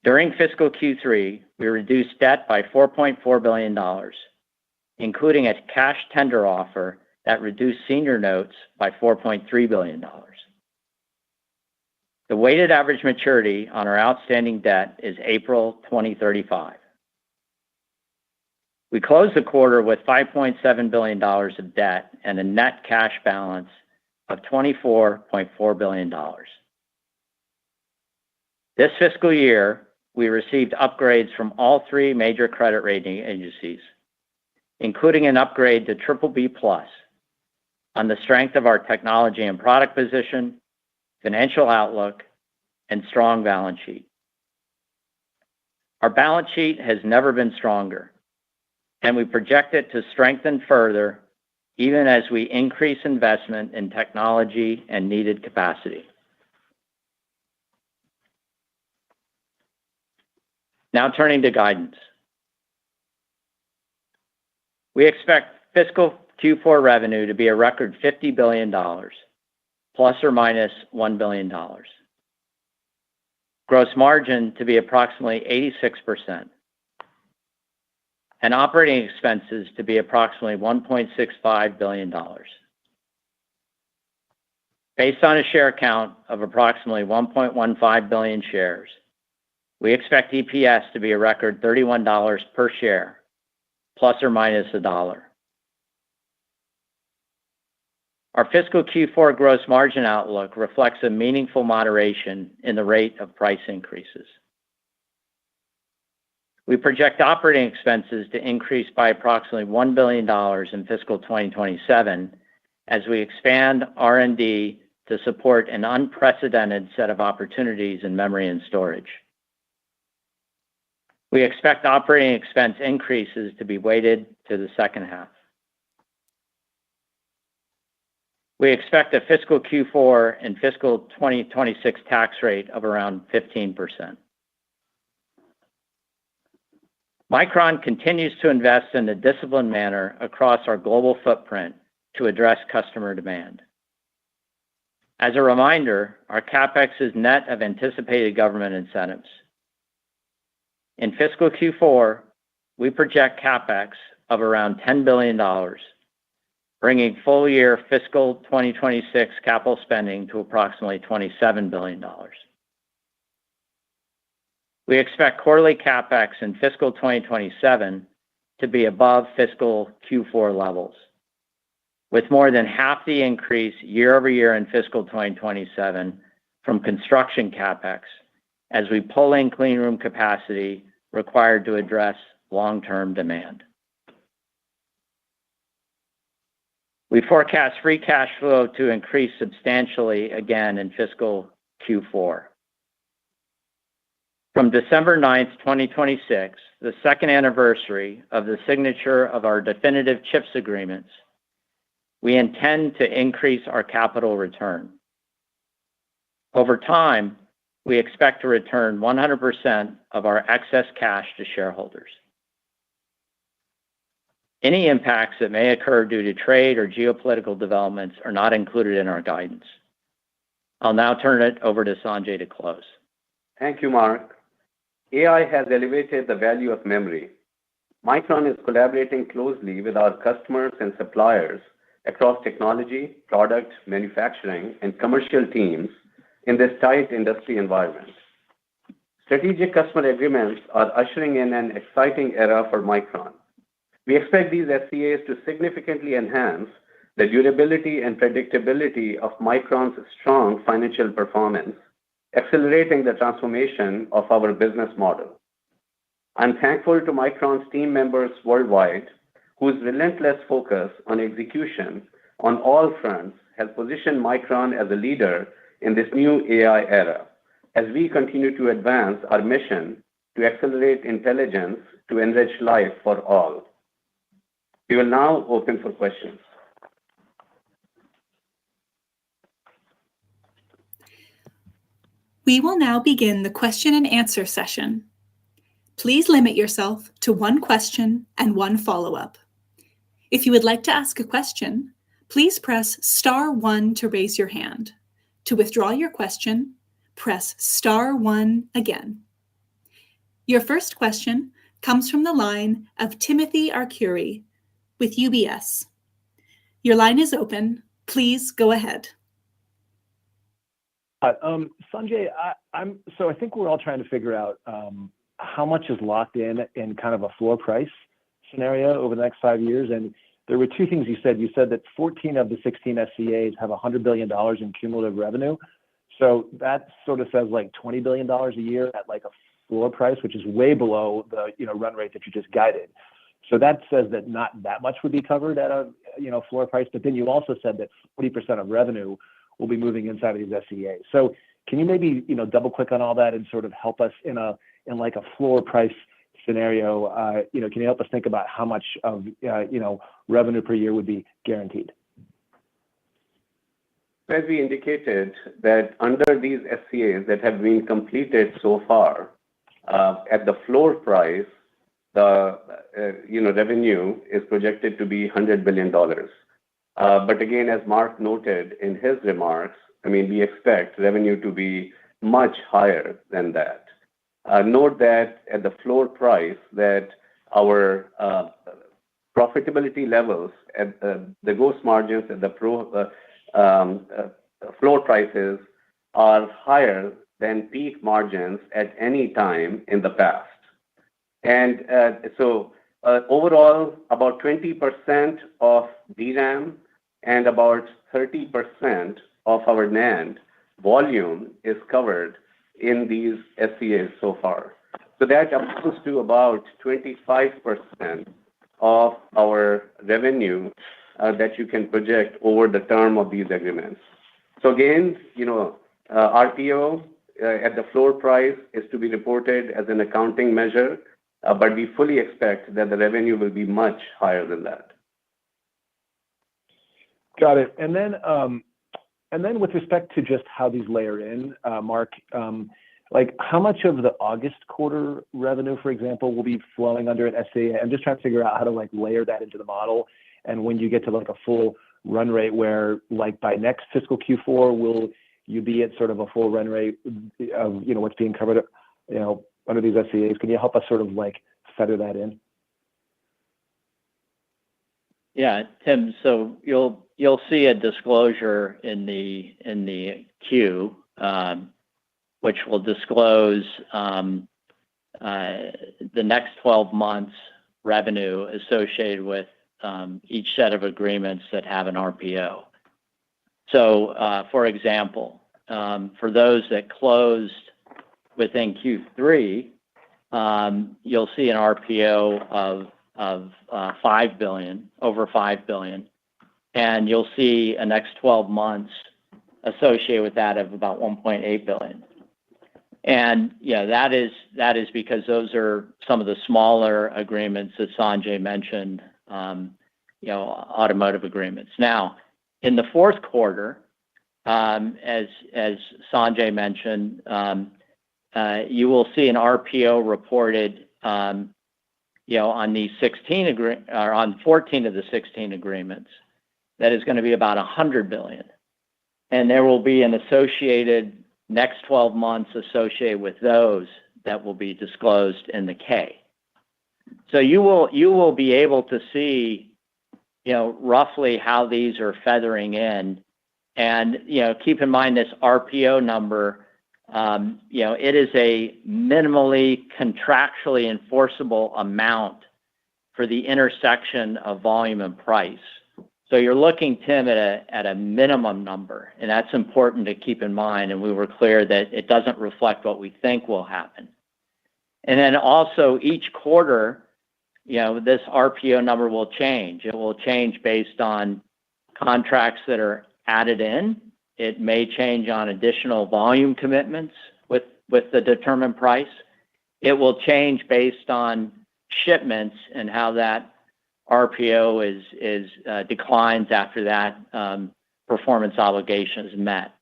Speaker 5: During fiscal Q3, we reduced debt by $4.4 billion, including a cash tender offer that reduced senior notes by $4.3 billion. The weighted average maturity on our outstanding debt is April 2035. We closed the quarter with $5.7 billion of debt and a net cash balance of $24.4 billion. This fiscal year, we received upgrades from all three major credit rating agencies, including an upgrade to BBB+ on the strength of our technology and product position, financial outlook, and strong balance sheet. Our balance sheet has never been stronger, and we project it to strengthen further even as we increase investment in technology and needed capacity. Now turning to guidance. We expect fiscal Q4 revenue to be a record $50 billion, plus or minus $1 billion. Gross margin to be approximately 86%, and operating expenses to be approximately $1.65 billion. Based on a share count of approximately 1.15 billion shares, we expect EPS to be a record $31 per share, plus or minus $1. Our fiscal Q4 gross margin outlook reflects a meaningful moderation in the rate of price increases. We project operating expenses to increase by approximately $1 billion in fiscal 2027 as we expand R&D to support an unprecedented set of opportunities in memory and storage. We expect operating expense increases to be weighted to the second half. We expect a fiscal Q4 and fiscal 2026 tax rate of around 15%. Micron continues to invest in a disciplined manner across our global footprint to address customer demand. As a reminder, our CapEx is net of anticipated government incentives. In fiscal Q4, we project CapEx of around $10 billion, bringing full-year fiscal 2026 capital spending to approximately $27 billion. We expect quarterly CapEx in fiscal 2027 to be above fiscal Q4 levels, with more than half the increase year-over-year in fiscal 2027 from construction CapEx as we pull in clean room capacity required to address long-term demand. We forecast free cash flow to increase substantially again in fiscal Q4. From December 9th, 2026, the second anniversary of the signature of our definitive CHIPS agreements, we intend to increase our capital return. Over time, we expect to return 100% of our excess cash to shareholders. Any impacts that may occur due to trade or geopolitical developments are not included in our guidance. I'll now turn it over to Sanjay to close.
Speaker 4: Thank you, Mark. AI has elevated the value of memory. Micron is collaborating closely with our customers and suppliers across technology, product, manufacturing, and commercial teams in this tight industry environment. Strategic customer agreements are ushering in an exciting era for Micron. We expect these SCAs to significantly enhance the durability and predictability of Micron's strong financial performance, accelerating the transformation of our business model. I'm thankful to Micron's team members worldwide, whose relentless focus on execution on all fronts has positioned Micron as a leader in this new AI era, as we continue to advance our mission to accelerate intelligence to enrich life for all. We will now open for questions.
Speaker 2: We will now begin the question and answer session. Please limit yourself to one question and one follow-up. If you would like to ask a question, please press *1 to raise your hand. To withdraw your question, press *1 again. Your first question comes from the line of Timothy Arcuri with UBS. Your line is open. Please go ahead.
Speaker 6: Sanjay, I think we're all trying to figure out how much is locked in kind of a floor price scenario over the next 5 years. And there were two things you said. You said that 14 of the 16 SCAs have $100 billion in cumulative revenue. So that sort of says like $20 billion a year at like a floor price, which is way below the run rate that you just guided. So that says that not that much would be covered at a floor price. But then you also said that 40% of revenue will be moving inside of these SCAs. So can you maybe double click on all that and sort of help us in like a floor price scenario? Can you help us think about how much of revenue per year would be guaranteed?
Speaker 4: As we indicated, that under these SCAs that have been completed so far, at the floor price, the revenue is projected to be $100 billion. But again, as Mark noted in his remarks, we expect revenue to be much higher than that. Note that at the floor price, that our profitability levels at the gross margins at the floor prices are higher than peak margins at any time in the past. And so overall, about 20% of DRAM and about 30% of our NAND volume is covered in these SCAs so far. So that amounts to about 25% of our revenue that you can project over the term of these agreements. So again, RPO at the floor price is to be reported as an accounting measure, but we fully expect that the revenue will be much higher than that.
Speaker 6: Got it. And then with respect to just how these layer in, Mark, like how much of the August quarter revenue, for example, will be flowing under an SCA? I'm just trying to figure out how to like layer that into the model. And when you get to like a full run rate where like by next fiscal Q4, will you be at sort of a full run rate of what's being covered under these SCAs? Can you help us sort of like feather that in?
Speaker 5: Yeah, Tim. So you'll see a disclosure in the Q, which will disclose the next 12 months revenue associated with each set of agreements that have an RPO. So, for example, for those that closed within Q3, you'll see an RPO of $5 billion, over $5 billion, and you'll see a next 12 months associated with that of about $1.8 billion. And that is because those are some of the smaller agreements that Sanjay mentioned, automotive agreements. Now, in the fourth quarter, as Sanjay mentioned, you will see an RPO reported, on these 14 of the 16 agreements, that is going to be about $100 billion, and there will be an associated next 12 months associated with those that will be disclosed in the K. So you will be able to see, roughly how these are feathering in. And, keep in mind this RPO number, it is a minimally contractually enforceable amount for the intersection of volume and price. So you're looking, Tim, at a minimum number, and that's important to keep in mind. And we were clear that it doesn't reflect what we think will happen. And then also each quarter, this RPO number will change. It will change based on contracts that are added in. It may change on additional volume commitments with the determined price. It will change based on shipments and how that RPO is declines after that performance obligation is met.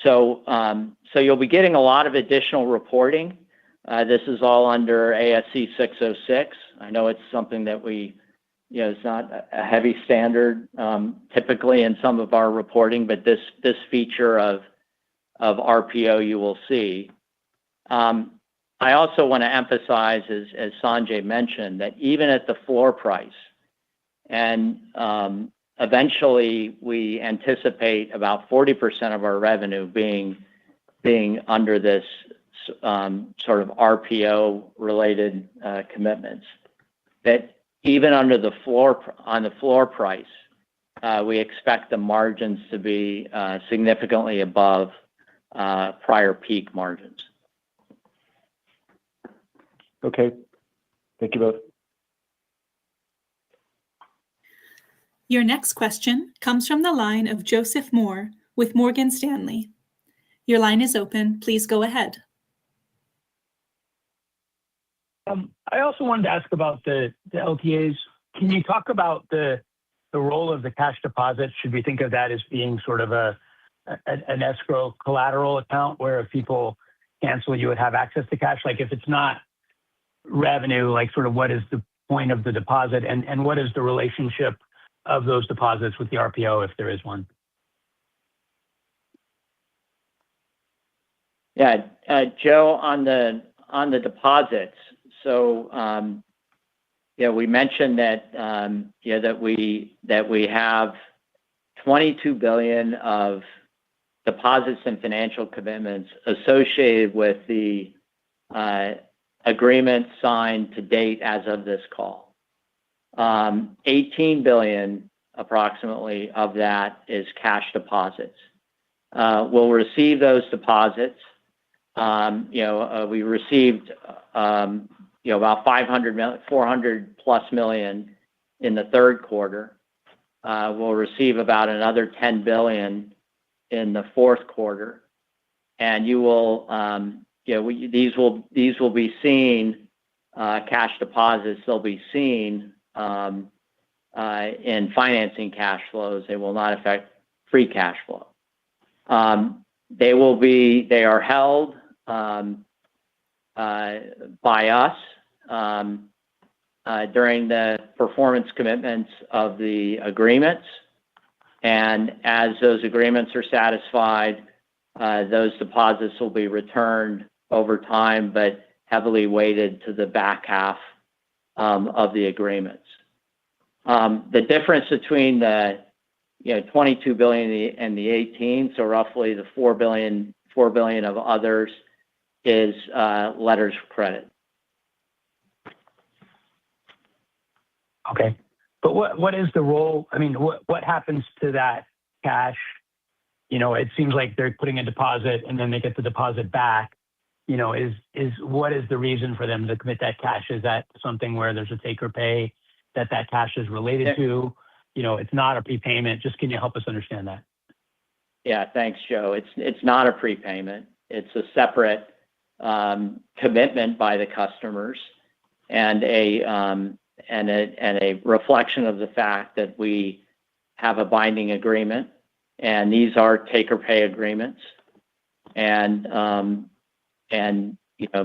Speaker 5: So you'll be getting a lot of additional reporting. This is all under ASC 606. I know it's something that it's not a heavy standard typically in some of our reporting, but this feature of RPO you will see. I also want to emphasize, as Sanjay mentioned, that even at the floor price, and eventually we anticipate about 40% of our revenue being under this sort of RPO related commitments, that even under the floor price, we expect the margins to be significantly above prior peak margins.
Speaker 6: Okay. Thank you both.
Speaker 2: Your next question comes from the line of Joseph Moore with Morgan Stanley. Your line is open. Please go ahead.
Speaker 7: I also wanted to ask about the LTAs. Can you talk about the role of the cash deposit? Should we think of that as being sort of an escrow collateral account where if people cancel, you would have access to cash? Like if it's not revenue, like sort of what is the point of the deposit and what is the relationship of those deposits with the RPO if there is one?
Speaker 5: Yeah, Joe, on the deposits. So, we mentioned that that we have $22 billion of deposits and financial commitments associated with the agreement signed to date as of this call. 18 billion approximately of that is cash deposits. We'll receive those deposits. We received about 400 plus million in the third quarter. We'll receive about another 10 billion in the fourth quarter, and you will these will be seen cash deposits. They'll be seen in financing cash flows. They will not affect free cash flow. They are held by us during the performance commitments of the agreements, and as those agreements are satisfied, those deposits will be returned over time, but heavily weighted to the back half of the agreements. The difference between the 22 billion and the 18, so roughly the 4 billion of others, is letters of credit.
Speaker 7: Okay, but what is the role? I mean, what happens to that cash? It seems like they're putting a deposit and then they get the deposit back. What is the reason for them to commit that cash? Is that something where there's a take or pay that cash is related to? It's not a prepayment. Just can you help us understand that?
Speaker 5: Yeah, thanks, Joe. It's not a prepayment. It's a separate commitment by the customers and a reflection of the fact that we have a binding agreement, and these are take or pay agreements, and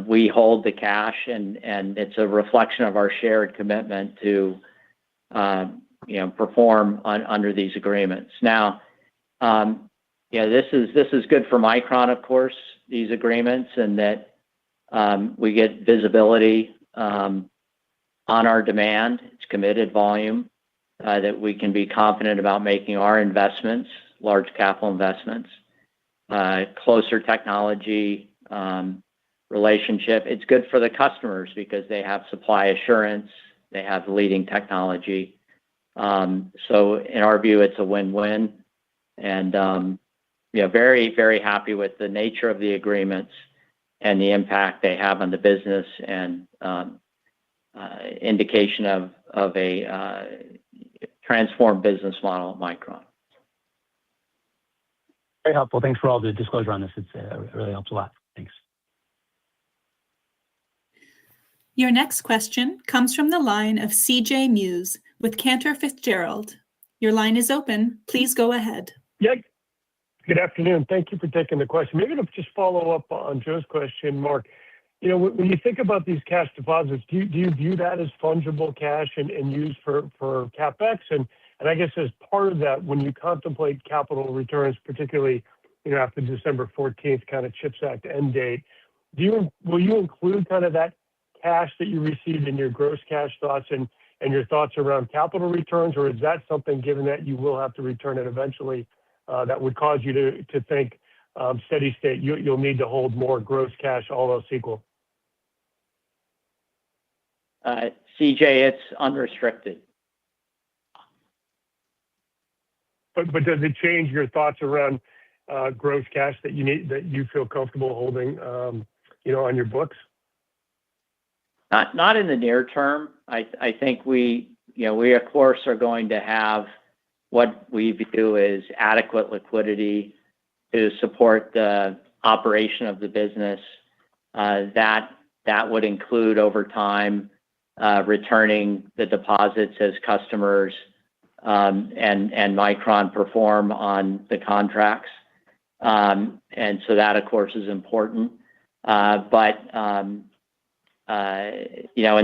Speaker 5: we hold the cash, and it's a reflection of our shared commitment to perform under these agreements. Now, this is good for Micron, of course, these agreements, and that We get visibility on our demand. It's committed volume that we can be confident about making our investments, large capital investments, closer technology relationship. It's good for the customers because they have supply assurance, they have leading technology. So in our view, it's a win-win, and very, very happy with the nature of the agreements and the impact they have on the business, and indication of a transformed business model at Micron.
Speaker 7: Very helpful. Thanks for all the disclosure on this. It really helps a lot. Thanks.
Speaker 2: Your next question comes from the line of CJ Muse with Cantor Fitzgerald. Your line is open. Please go ahead.
Speaker 8: Yeah. Good afternoon. Thank you for taking the question. Maybe to just follow up on Joe's question, Mark. When you think about these cash deposits, do you view that as fungible cash and used for CapEx? And I guess as part of that, when you contemplate capital returns, particularly after December 14th kind of CHIPS Act end date, will you include kind of that cash that you received in your gross cash thoughts and your thoughts around capital returns, or is that something, given that you will have to return it eventually, that would cause you to think steady state you'll need to hold more gross cash, all else equal?
Speaker 5: CJ, it's unrestricted.
Speaker 8: But does it change your thoughts around gross cash that you feel comfortable holding on your books?
Speaker 5: Not in the near term. I think we of course are going to have what we view as adequate liquidity to support the operation of the business. That would include over time returning the deposits as customers and Micron perform on the contracts. And so that of course is important. And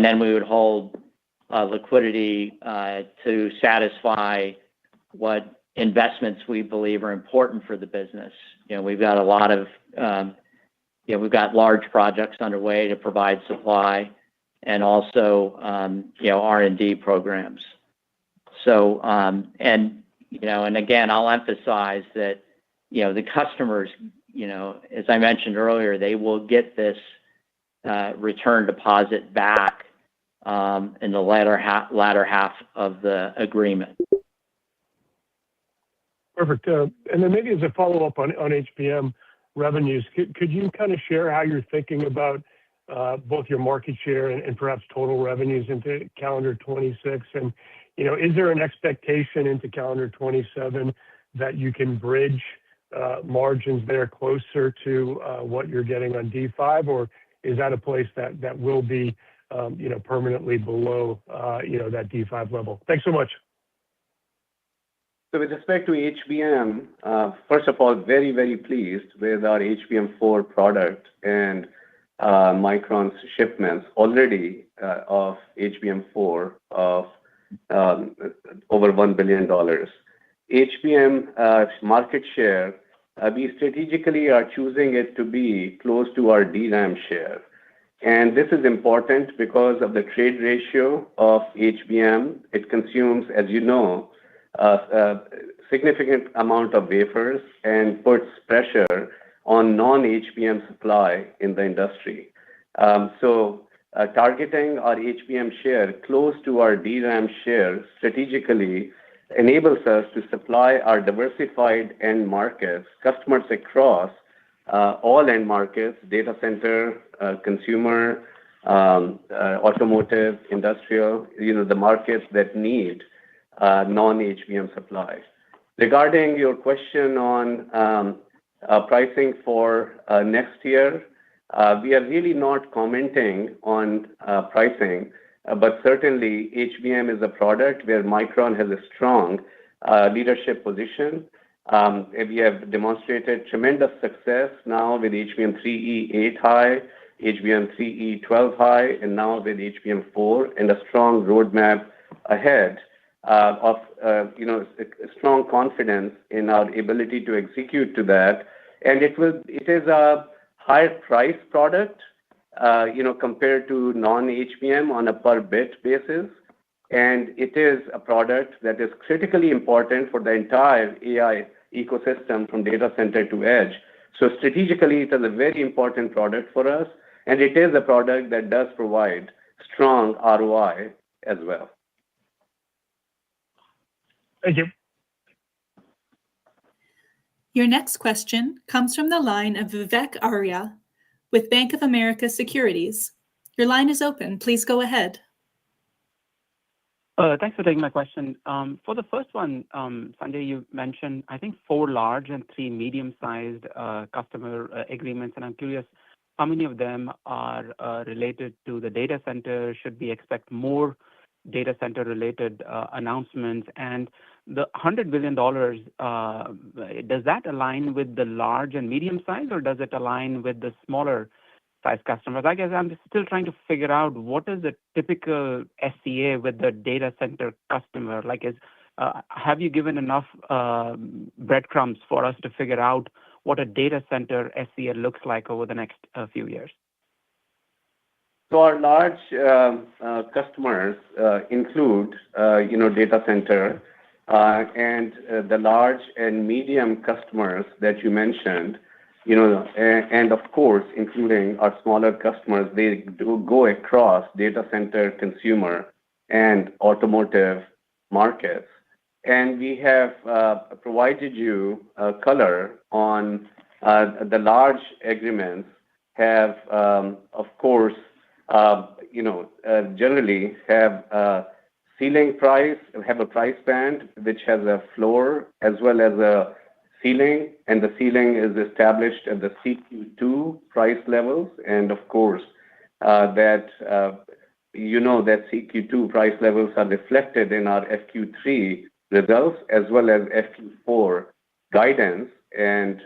Speaker 5: then we would hold liquidity to satisfy what investments we believe are important for the business. We've got a lot of we've got large projects underway to provide supply, and also R&D programs. So and again, I'll emphasize that the customers, as I mentioned earlier, they will get this return deposit back in the latter half of the agreement.
Speaker 8: Perfect. And then maybe as a follow-up on HBM revenues, could you kind of share how you're thinking about both your market share and perhaps total revenues into calendar 26? And is there an expectation into calendar 27 that you can bridge margins there closer to what you're getting on D5, or is that a place that will be permanently below that D5 level? Thanks so much.
Speaker 4: So with respect to HBM, first of all, very, very pleased with our HBM4 product and Micron's shipments already of HBM4 of over $1 billion. HBM market share, we strategically are choosing it to be close to our DRAM share. And this is important because of the trade ratio of HBM. It consumes, as you know, a significant amount of wafers and puts pressure on non-HBM supply in the industry. So targeting our HBM share close to our DRAM share strategically enables us to supply our diversified end markets, customers across all end markets, data center, consumer, automotive, industrial, the markets that need non-HBM supply. Regarding your question on pricing for next year, we are really not commenting on pricing, but certainly HBM is a product where Micron has a strong leadership position. We have demonstrated tremendous success now with HBM3E 8-high, HBM3E 12-high, and now with HBM4, and a strong roadmap ahead of strong confidence in our ability to execute to that. And it is a higher price product, compared to non-HBM on a per bit basis. And it is a product that is critically important for the entire AI ecosystem from data center to edge. So strategically, it is a very important product for us. And it is a product that does provide strong ROI as well.
Speaker 8: Thank you.
Speaker 2: Your next question comes from the line of Vivek Arya with Bank of America Securities. Your line is open. Please go ahead.
Speaker 9: Thanks for taking my question. For the first one, Sanjay, you mentioned, I think, 4 large and 3 medium-sized customer agreements. And I'm curious, how many of them are related to the data center? Should we expect more data center-related announcements? And the $100 billion, does that align with the large and medium-sized, or does it align with the smaller-sized customers? I guess I'm still trying to figure out what is the typical SCA with the data center customer. Have you given enough breadcrumbs for us to figure out what a data center SCA looks like over the next few years?
Speaker 4: So our large customers include, data center, and the large and medium customers that you mentioned, and of course, including our smaller customers, they do go across data center, consumer, and automotive markets. And we have provided you color on the large agreements have, of course, generally have ceiling price, have a price band which has a floor as well as a ceiling, and the ceiling is established at the CQ2 price levels. And of course, that CQ2 price levels are reflected in our FQ3 results as well as FQ4 guidance, and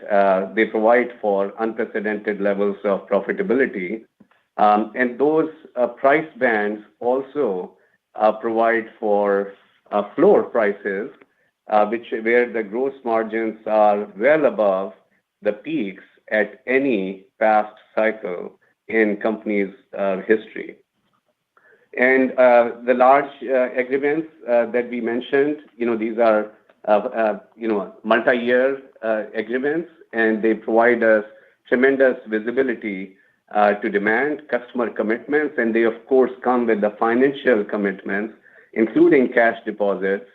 Speaker 4: they provide for unprecedented levels of profitability. And those price bands also provide for floor prices, where the gross margins are well above the peaks at any past cycle in company's history. And the large agreements that we mentioned, these are multi-year agreements, and they provide us tremendous visibility to demand, customer commitments, and they, of course, come with the financial commitments, including cash deposits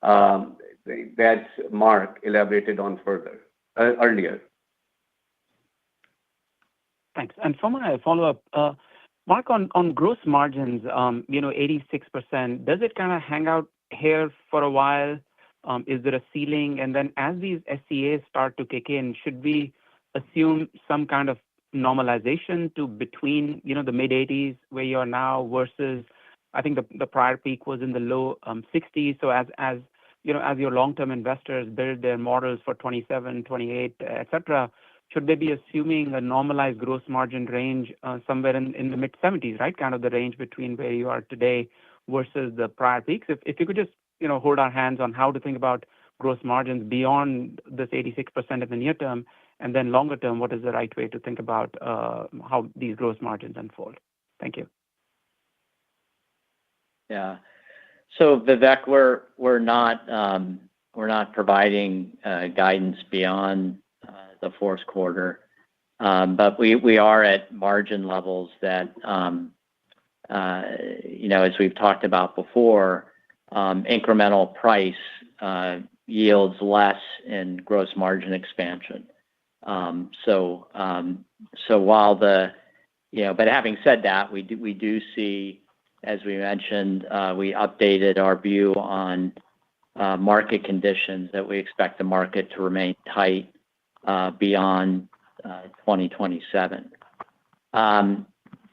Speaker 4: that Mark elaborated on earlier.
Speaker 9: Thanks. And for my follow-up, Mark, on gross margins, 86%, does it kind of hang out here for a while? Is there a ceiling? And then as these SCAs start to kick in, should we assume some kind of normalization to between, the mid-80s where you are now versus, I think the prior peak was in the low 60s. So as your long-term investors build their models for 27, 28, etc., should they be assuming a normalized gross margin range somewhere in the mid-70s, right? Kind of the range between where you are today versus the prior peaks. If you could just, hold our hands on how to think about gross margins beyond this 86% in the near term, and then longer term, what is the right way to think about how these gross margins unfold? Thank you.
Speaker 5: Yeah. So Vivek, we're not providing guidance beyond the fourth quarter, but we are at margin levels that, as we've talked about before, incremental price yields less in gross margin expansion. So while but having said that, we do see, as we mentioned, we updated our view on market conditions that we expect the market to remain tight beyond 2027.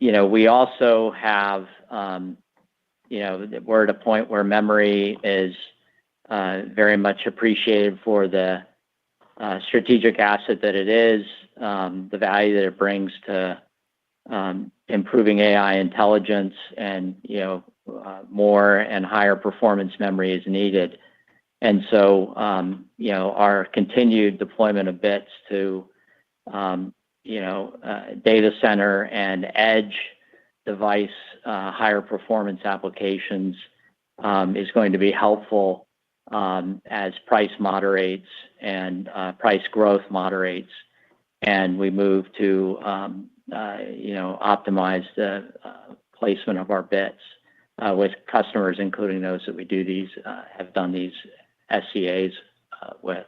Speaker 5: We also have, we're at a point where memory is very much appreciated for the strategic asset that it is, the value that it brings to improving AI intelligence, and more and higher performance memory is needed. And so our continued deployment of bits to data center and edge device, higher performance applications is going to be helpful as price moderates and price growth moderates, and we move to optimize the placement of our bits with customers, including those that we have done these SCAs with.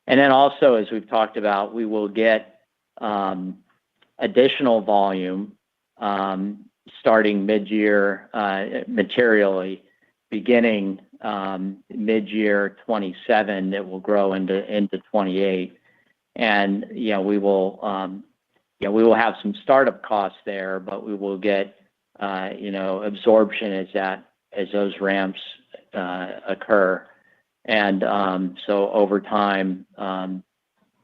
Speaker 5: And then also, as we've talked about, we will get additional volume starting mid-year materially, beginning mid-year 27, that will grow into 28. And we will have some startup costs there, but we will get absorption as those ramps occur. And so over time,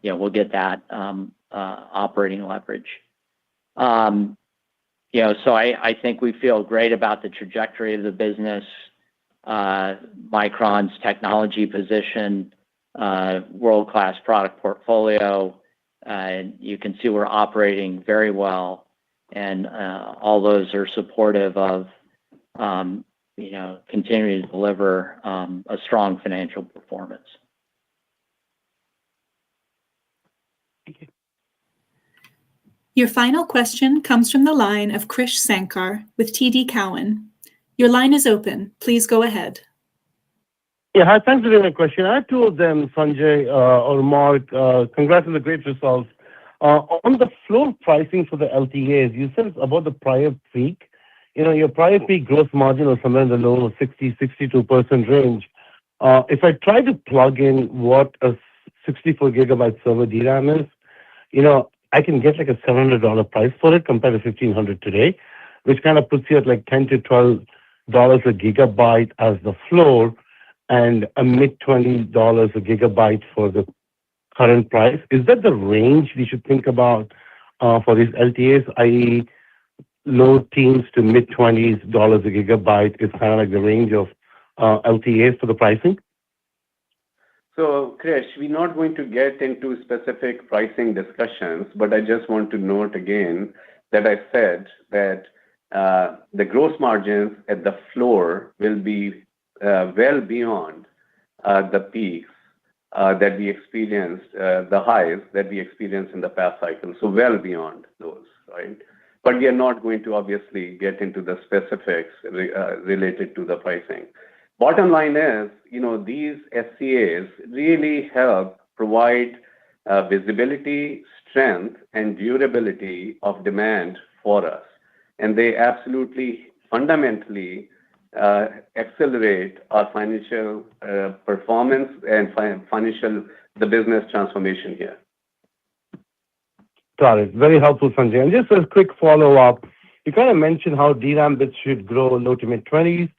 Speaker 5: we'll get that operating leverage. So I think we feel great about the trajectory of the business, Micron's technology position, world-class product portfolio. You can see we're operating very well, and all those are supportive of continuing to deliver a strong financial performance.
Speaker 9: Thank you.
Speaker 2: Your final question comes from the line of Krish Sankar with TD Cowen. Your line is open. Please go ahead.
Speaker 10: Yeah, hi, thanks for taking my question. I have two of them, Sanjay or Mark. Congrats on the great results. On the floor pricing for the LTAs, you said it's about the prior peak. Your prior peak gross margin was somewhere in the low 60-62% range. If I try to plug in what a 64 gigabyte server DRAM is, I can get like a $700 price for it compared to $1,500 today, which kind of puts you at like $10 to $12 a gigabyte as the floor and a mid-$20 a gigabyte for the current price. Is that the range we should think about for these LTAs, i.e., low teens to mid-20s dollars a gigabyte is kind of like the range of LTAs for the pricing?
Speaker 4: So, Krish, we're not going to get into specific pricing discussions, but I just want to note again that I said that the gross margins at the floor will be well beyond the peaks that we experienced, the highs that we experienced in the past cycle. So well beyond those, right? But we are not going to obviously get into the specifics related to the pricing. Bottom line is, these SCAs really help provide visibility, strength, and durability of demand for us. And they absolutely fundamentally accelerate our financial performance and the business transformation here.
Speaker 10: Got it. Very helpful, Sanjay. And just a quick follow-up. You kind of mentioned how DRAM bits should grow low to mid-20s,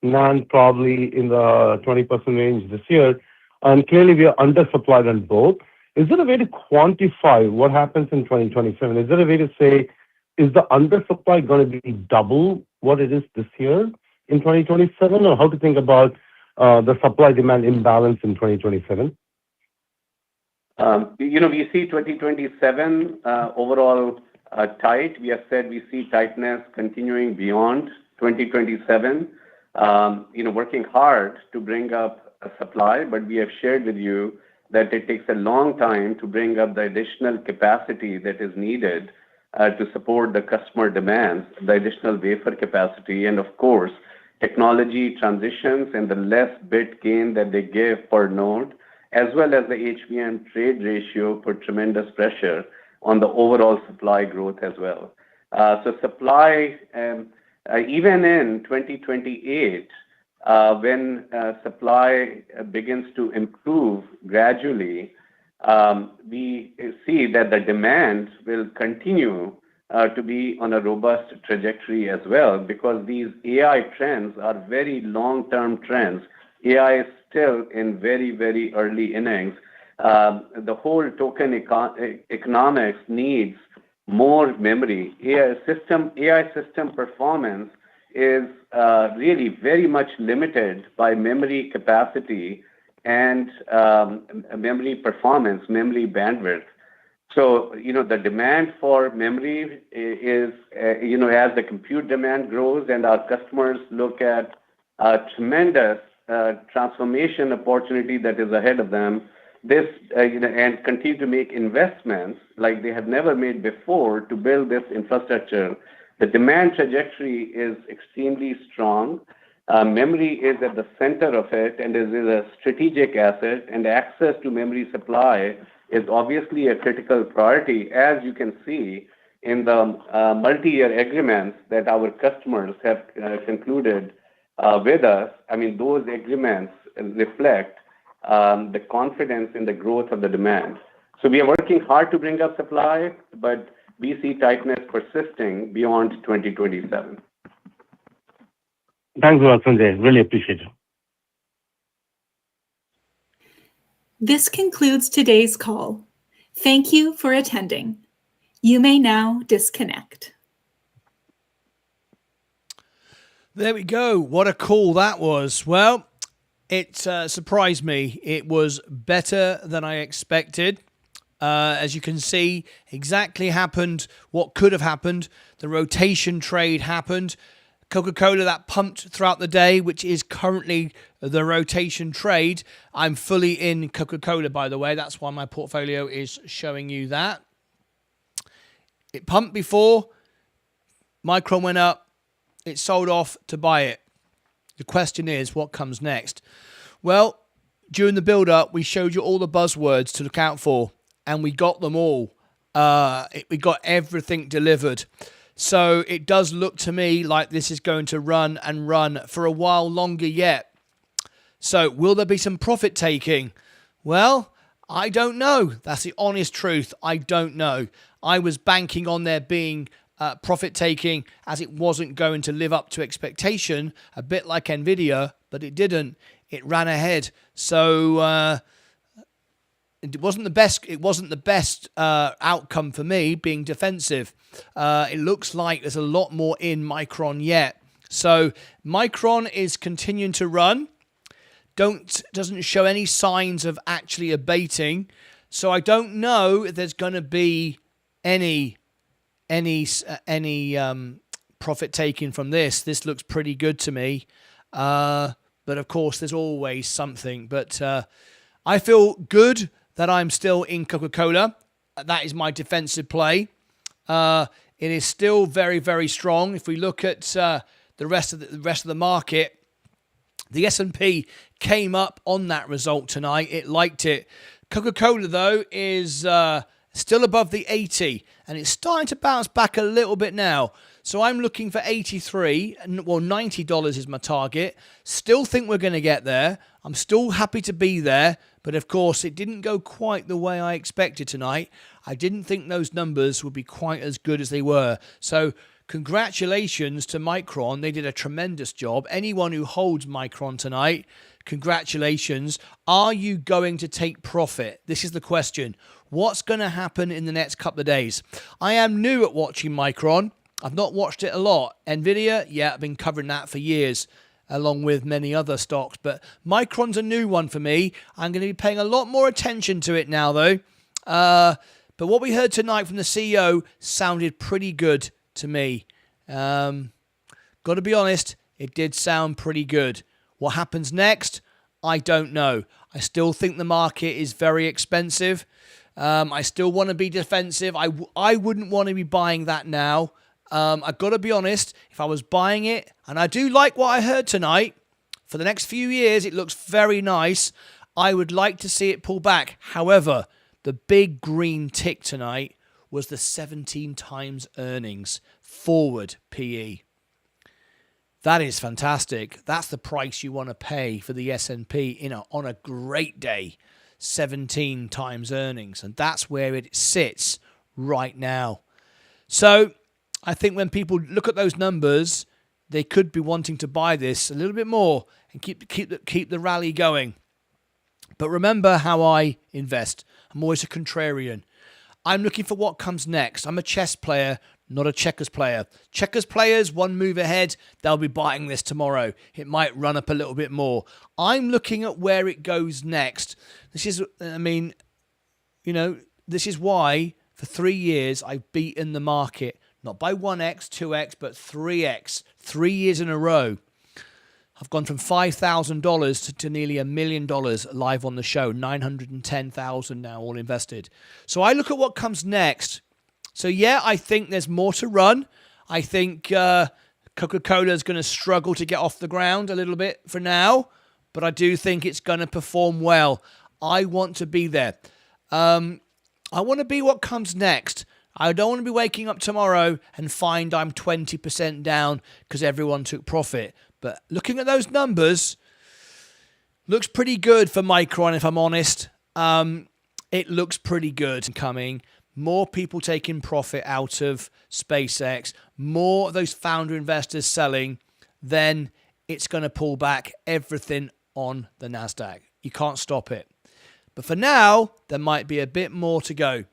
Speaker 10: NAND probably in the 20% range this year. And clearly, we are undersupplied on both. Is there a way to quantify what happens in 2027? Is there a way to say, is the undersupply going to be double what it is this year in 2027? Or how to think about the supply-demand imbalance in 2027?
Speaker 4: We see 2027 overall tight. We have said we see tightness continuing beyond 2027. Working hard to bring up a supply, but we have shared with you that it takes a long time to bring up the additional capacity that is needed to support the customer demands, the additional wafer capacity, and of course, technology transitions and the less bit gain that they give per node, as well as the HBM trade ratio put tremendous pressure on the overall supply growth as well. So supply, even in 2028, when supply begins to improve gradually, we see that the demand will continue to be on a robust trajectory as well, because these AI trends are very long-term trends. AI is still in very, very early innings. The whole token economics needs more memory. AI system performance is really very much limited by memory capacity and memory performance, memory bandwidth. So, the demand for memory is, as the compute demand grows and our customers look at a tremendous transformation opportunity that is ahead of them, and continue to make investments like they have never made before to build this infrastructure. The demand trajectory is extremely strong. Memory is at the center of it and is a strategic asset, and access to memory supply is obviously a critical priority, as you can see in the multi-year agreements that our customers have concluded with us. I mean, those agreements reflect the confidence in the growth of the demand. So we are working hard to bring up supply, but we see tightness persisting beyond 2027.
Speaker 10: Thanks a lot, Sanjay. Really appreciate it.
Speaker 2: This concludes today's call. Thank you for attending. You may now disconnect.
Speaker 1: There we go. What a call that was. Well, it surprised me. It was better than I expected. As you can see, exactly happened what could have happened. The rotation trade happened. Coca-Cola that pumped throughout the day, which is currently the rotation trade. I'm fully in Coca-Cola, by the way. That's why my portfolio is showing you that. It pumped before. Micron went up. It sold off to buy it. The question is, what comes next? Well, during the build-up, we showed you all the buzzwords to look out for, and we got them all. We got everything delivered. So it does look to me like this is going to run and run for a while longer yet. So will there be some profit taking? Well, I don't know. That's the honest truth. I don't know. I was banking on there being profit taking, as it wasn't going to live up to expectation, a bit like Nvidia, but it didn't. It ran ahead. So it wasn't the best. It wasn't the best outcome for me, being defensive. It looks like there's a lot more in Micron yet. So Micron is continuing to run. Doesn't show any signs of actually abating. So I don't know if there's going to be any profit taking from this. This looks pretty good to me. But of course, there's always something. But I feel good that I'm still in Coca-Cola. That is my defensive play. It is still very, very strong. If we look at the rest of the market, the S&P came up on that result tonight. It liked it. Coca-Cola, though, is still above the 80, and it's starting to bounce back a little bit now. So I'm looking for 83, well, $90 is my target. Still think we're going to get there. I'm still happy to be there, but of course it didn't go quite the way I expected tonight. I didn't think those numbers would be quite as good as they were. So congratulations to Micron. They did a tremendous job. Anyone who holds Micron tonight, congratulations. Are you going to take profit? This is the question. What's going to happen in the next couple of days? I am new at watching Micron. I've not watched it a lot. Nvidia, yeah, I've been covering that for years, along with many other stocks. But Micron's a new one for me. I'm going to be paying a lot more attention to it now, though. But what we heard tonight from the CEO sounded pretty good to me. Got to be honest, it did sound pretty good. What happens next? I don't know. I still think the market is very expensive. I still want to be defensive. I wouldn't want to be buying that now. I've got to be honest, if I was buying it, and I do like what I heard tonight, for the next few years, it looks very nice. I would like to see it pull back. However, the big green tick tonight was the 17 times earnings forward PE. That is fantastic. That's the price you want to pay for the S&P on a great day. 17 times earnings. And that's where it sits right now. So I think when people look at those numbers, they could be wanting to buy this a little bit more and keep the rally going. But remember how I invest. I'm always a contrarian. I'm looking for what comes next. I'm a chess player, not a checkers player. Checkers players, one move ahead, they'll be buying this tomorrow. It might run up a little bit more. I'm looking at where it goes next. This is why for 3 years, I've beaten the market. Not by 1x, 2x, but 3x. 3 years in a row. I've gone from $5,000 to nearly $1 million live on the show. 910,000 now all invested. So I look at what comes next. So yeah, I think there's more to run. I think Coca-Cola is going to struggle to get off the ground a little bit for now, but I do think it's going to perform well. I want to be there. I want to be what comes next. I don't want to be waking up tomorrow and find I'm 20% down because everyone took profit. But looking at those numbers, looks pretty good for Micron, if I'm honest. It looks pretty good coming. More people taking profit out of SpaceX, more of those founder investors selling, then it's going to pull back everything on the Nasdaq. You can't stop it. But for now, there might be a bit more to go.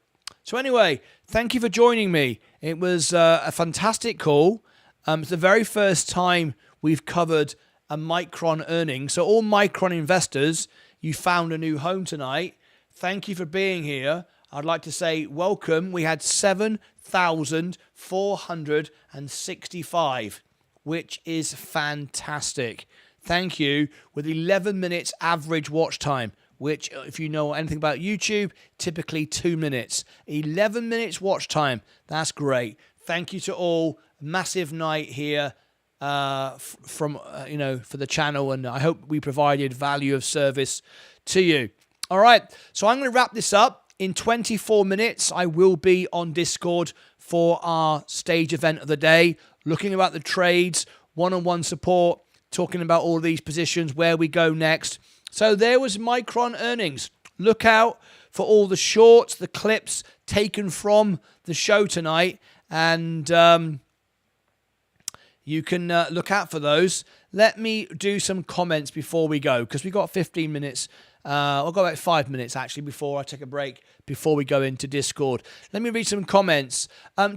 Speaker 1: So anyway, thank you for joining me. It was a fantastic call. It's the very first time we've covered a Micron earnings. So all Micron investors, you found a new home tonight. Thank you for being here. I'd like to say welcome. We had 7,465, which is fantastic. Thank you. With 11 minutes average watch time, which, if you know anything about YouTube, typically 2 minutes. 11 minutes watch time. That's great. Thank you to all. Massive night here for the channel, and I hope we provided value of service to you. All right, so I'm going to wrap this up. In 24 minutes, I will be on Discord for our stage event of the day, looking about the trades, one-on-one support, talking about all these positions, where we go next. So there was Micron earnings. Look out for all the shorts, the clips taken from the show tonight, and you can look out for those. Let me do some comments before we go, because we've got 15 minutes. I'll go about 5 minutes, actually, before I take a break, before we go into Discord. Let me read some comments.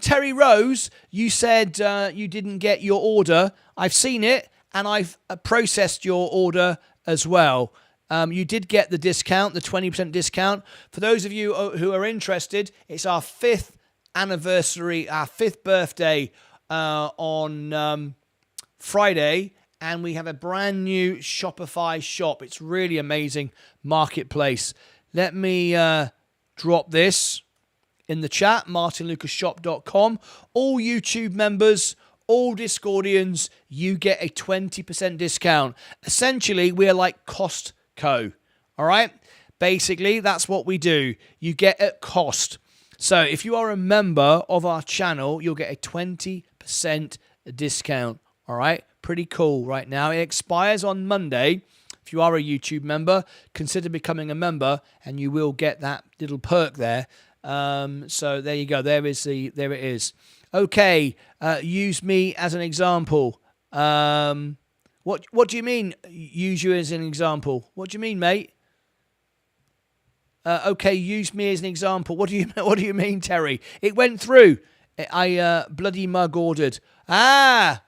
Speaker 1: Terry Rose, you said you didn't get your order. I've seen it, and I've processed your order as well. You did get the discount, the 20% discount. For those of you who are interested, it's our 5th anniversary, our 5th birthday on Friday, and we have a brand new Shopify shop. It's really amazing marketplace. Let me drop this in the chat, martynlucasshop.com. All YouTube members, all Discordians, you get a 20% discount. Essentially, we're like Costco, all right? Basically, that's what we do. You get at cost. So if you are a member of our channel, you'll get a 20% discount, all right? Pretty cool right now. It expires on Monday. If you are a YouTube member, consider becoming a member, and you will get that little perk there. So there you go. There it is. Okay, use me as an example. What do you mean? Use you as an example? What do you mean, mate? Okay, use me as an example. What do you mean, Terry? It went through. I bloody mug ordered. Ah,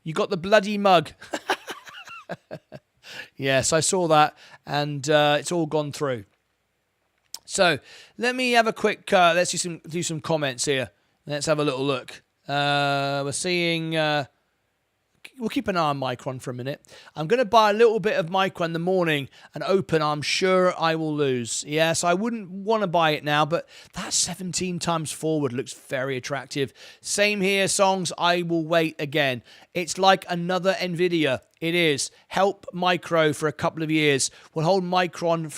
Speaker 1: you got the bloody mug. Yes, I saw that, and it's all gone through. So let me have a quick. Let's do some comments here. Let's have a little look. We're seeing. We'll keep an eye on Micron for a minute. I'm going to buy a little bit of Micron in the morning and open. I'm sure I will lose. Yes, I wouldn't want to buy it now, but that 17 times forward looks very attractive. Same here, Songs. I will wait again. It's like another Nvidia. It is. Help Micro for a couple of years. We'll hold Micron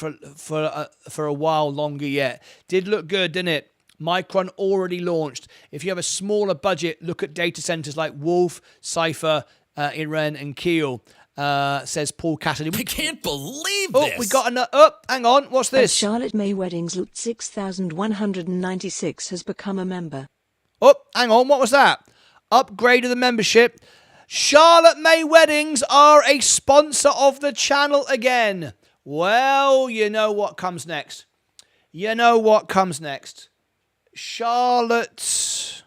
Speaker 1: for a while longer yet. Did look good, didn't it? Micron already launched. If you have a smaller budget, look at data centers like Wolf, Cypher, Iran, and Keel, says Paul Cassidy.
Speaker 11: I can't believe this.
Speaker 1: Oh, we got another. Oh, hang on. What's this?
Speaker 12: Charlotte May Weddings Loot 6196 has become a member.
Speaker 1: Oh, hang on. What was that? Upgrade of the membership. Charlotte May Weddings are a sponsor of the channel again. Well, you know what comes next. Charlotte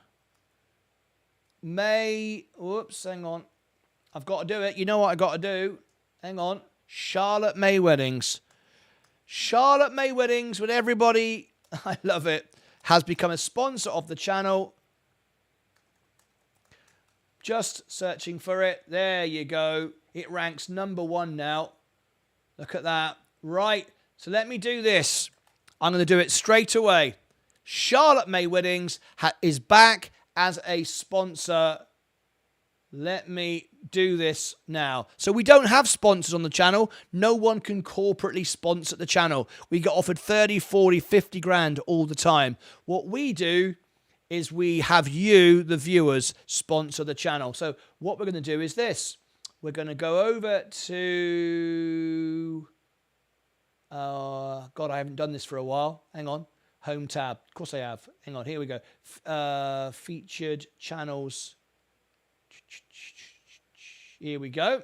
Speaker 1: May. Whoops, hang on. I've got to do it. You know what I got to do? Hang on. Charlotte May Weddings. Charlotte May Weddings with everybody. I love it. has become a sponsor of the channel. Just searching for it. There you go. It ranks number 1 now. Look at that. Right. So let me do this. I'm going to do it straight away. Charlotte May Weddings is back as a sponsor. Let me do this now. So we don't have sponsors on the channel. No one can corporately sponsor the channel. We get offered 30, 40, 50 grand all the time. What we do is we have you, the viewers, sponsor the channel. So what we're going to do is this. We're going to go over to... God, I haven't done this for a while. Hang on. Home tab. Of course I have. Hang on. Here we go. Featured channels. Here we go.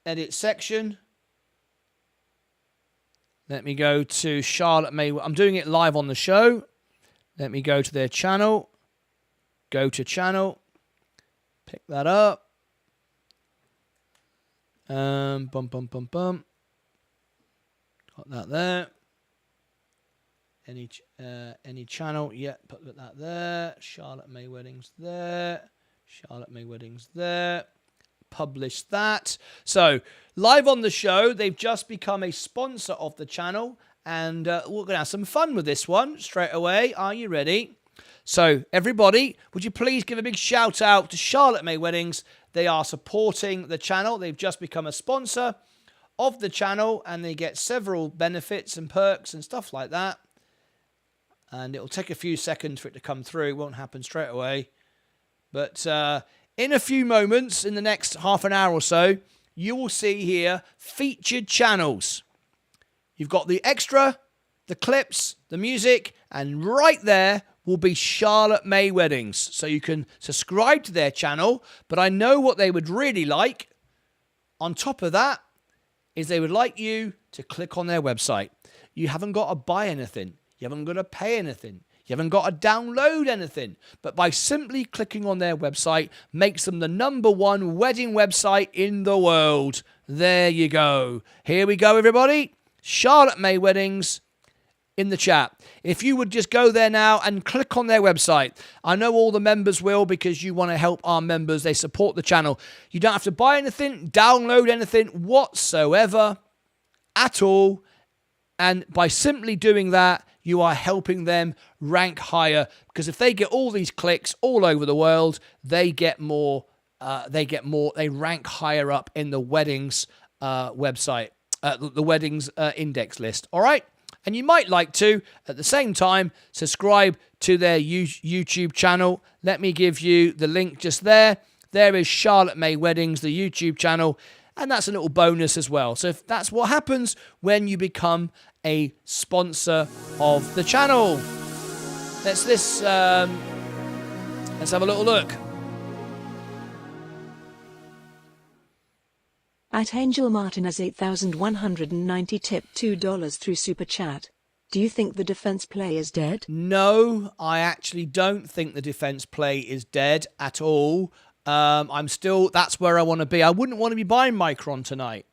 Speaker 1: Edit section. Let me go to Charlotte May. I'm doing it live on the show. Let me go to their channel. Go to channel. Pick that up. Bum. Got that there. Any channel. Yeah, put that there. Charlotte May Weddings there. Charlotte May Weddings there. Publish that. So, live on the show, they've just become a sponsor of the channel. And we're going to have some fun with this one straight away. Are you ready? So, everybody, would you please give a big shout out to Charlotte May Weddings? They are supporting the channel. They've just become a sponsor of the channel. And they get several benefits and perks and stuff like that. And it'll take a few seconds for it to come through. It won't happen straight away. But in a few moments, in the next half an hour or so, you will see here featured channels. You've got the extra, the clips, the music, and right there will be Charlotte May Weddings. So you can subscribe to their channel. But I know what they would really like. On top of that, is they would like you to click on their website. You haven't got to buy anything. You haven't got to pay anything. You haven't got to download anything. But by simply clicking on their website, makes them the #1 wedding website in the world. There you go. Here we go, everybody. Charlotte May Weddings in the chat. If you would just go there now and click on their website. I know all the members will because you want to help our members. They support the channel. You don't have to buy anything, download anything whatsoever at all. And by simply doing that, you are helping them rank higher, because if they get all these clicks all over the world, they get more. They rank higher up in the weddings website, the weddings index list. All right, and you might like to at the same time subscribe to their YouTube channel. Let me give you the link just there. There is Charlotte May Weddings, the YouTube channel. And that's a little bonus as well. So if that's what happens when you become a sponsor of the channel. Let's have a little look.
Speaker 12: At Angel Martin has 8,190 tipped $2 through Super Chat. Do you think the defense play is dead?
Speaker 1: No, I actually don't think the defense play is dead at all. That's where I want to be. I wouldn't want to be buying Micron tonight.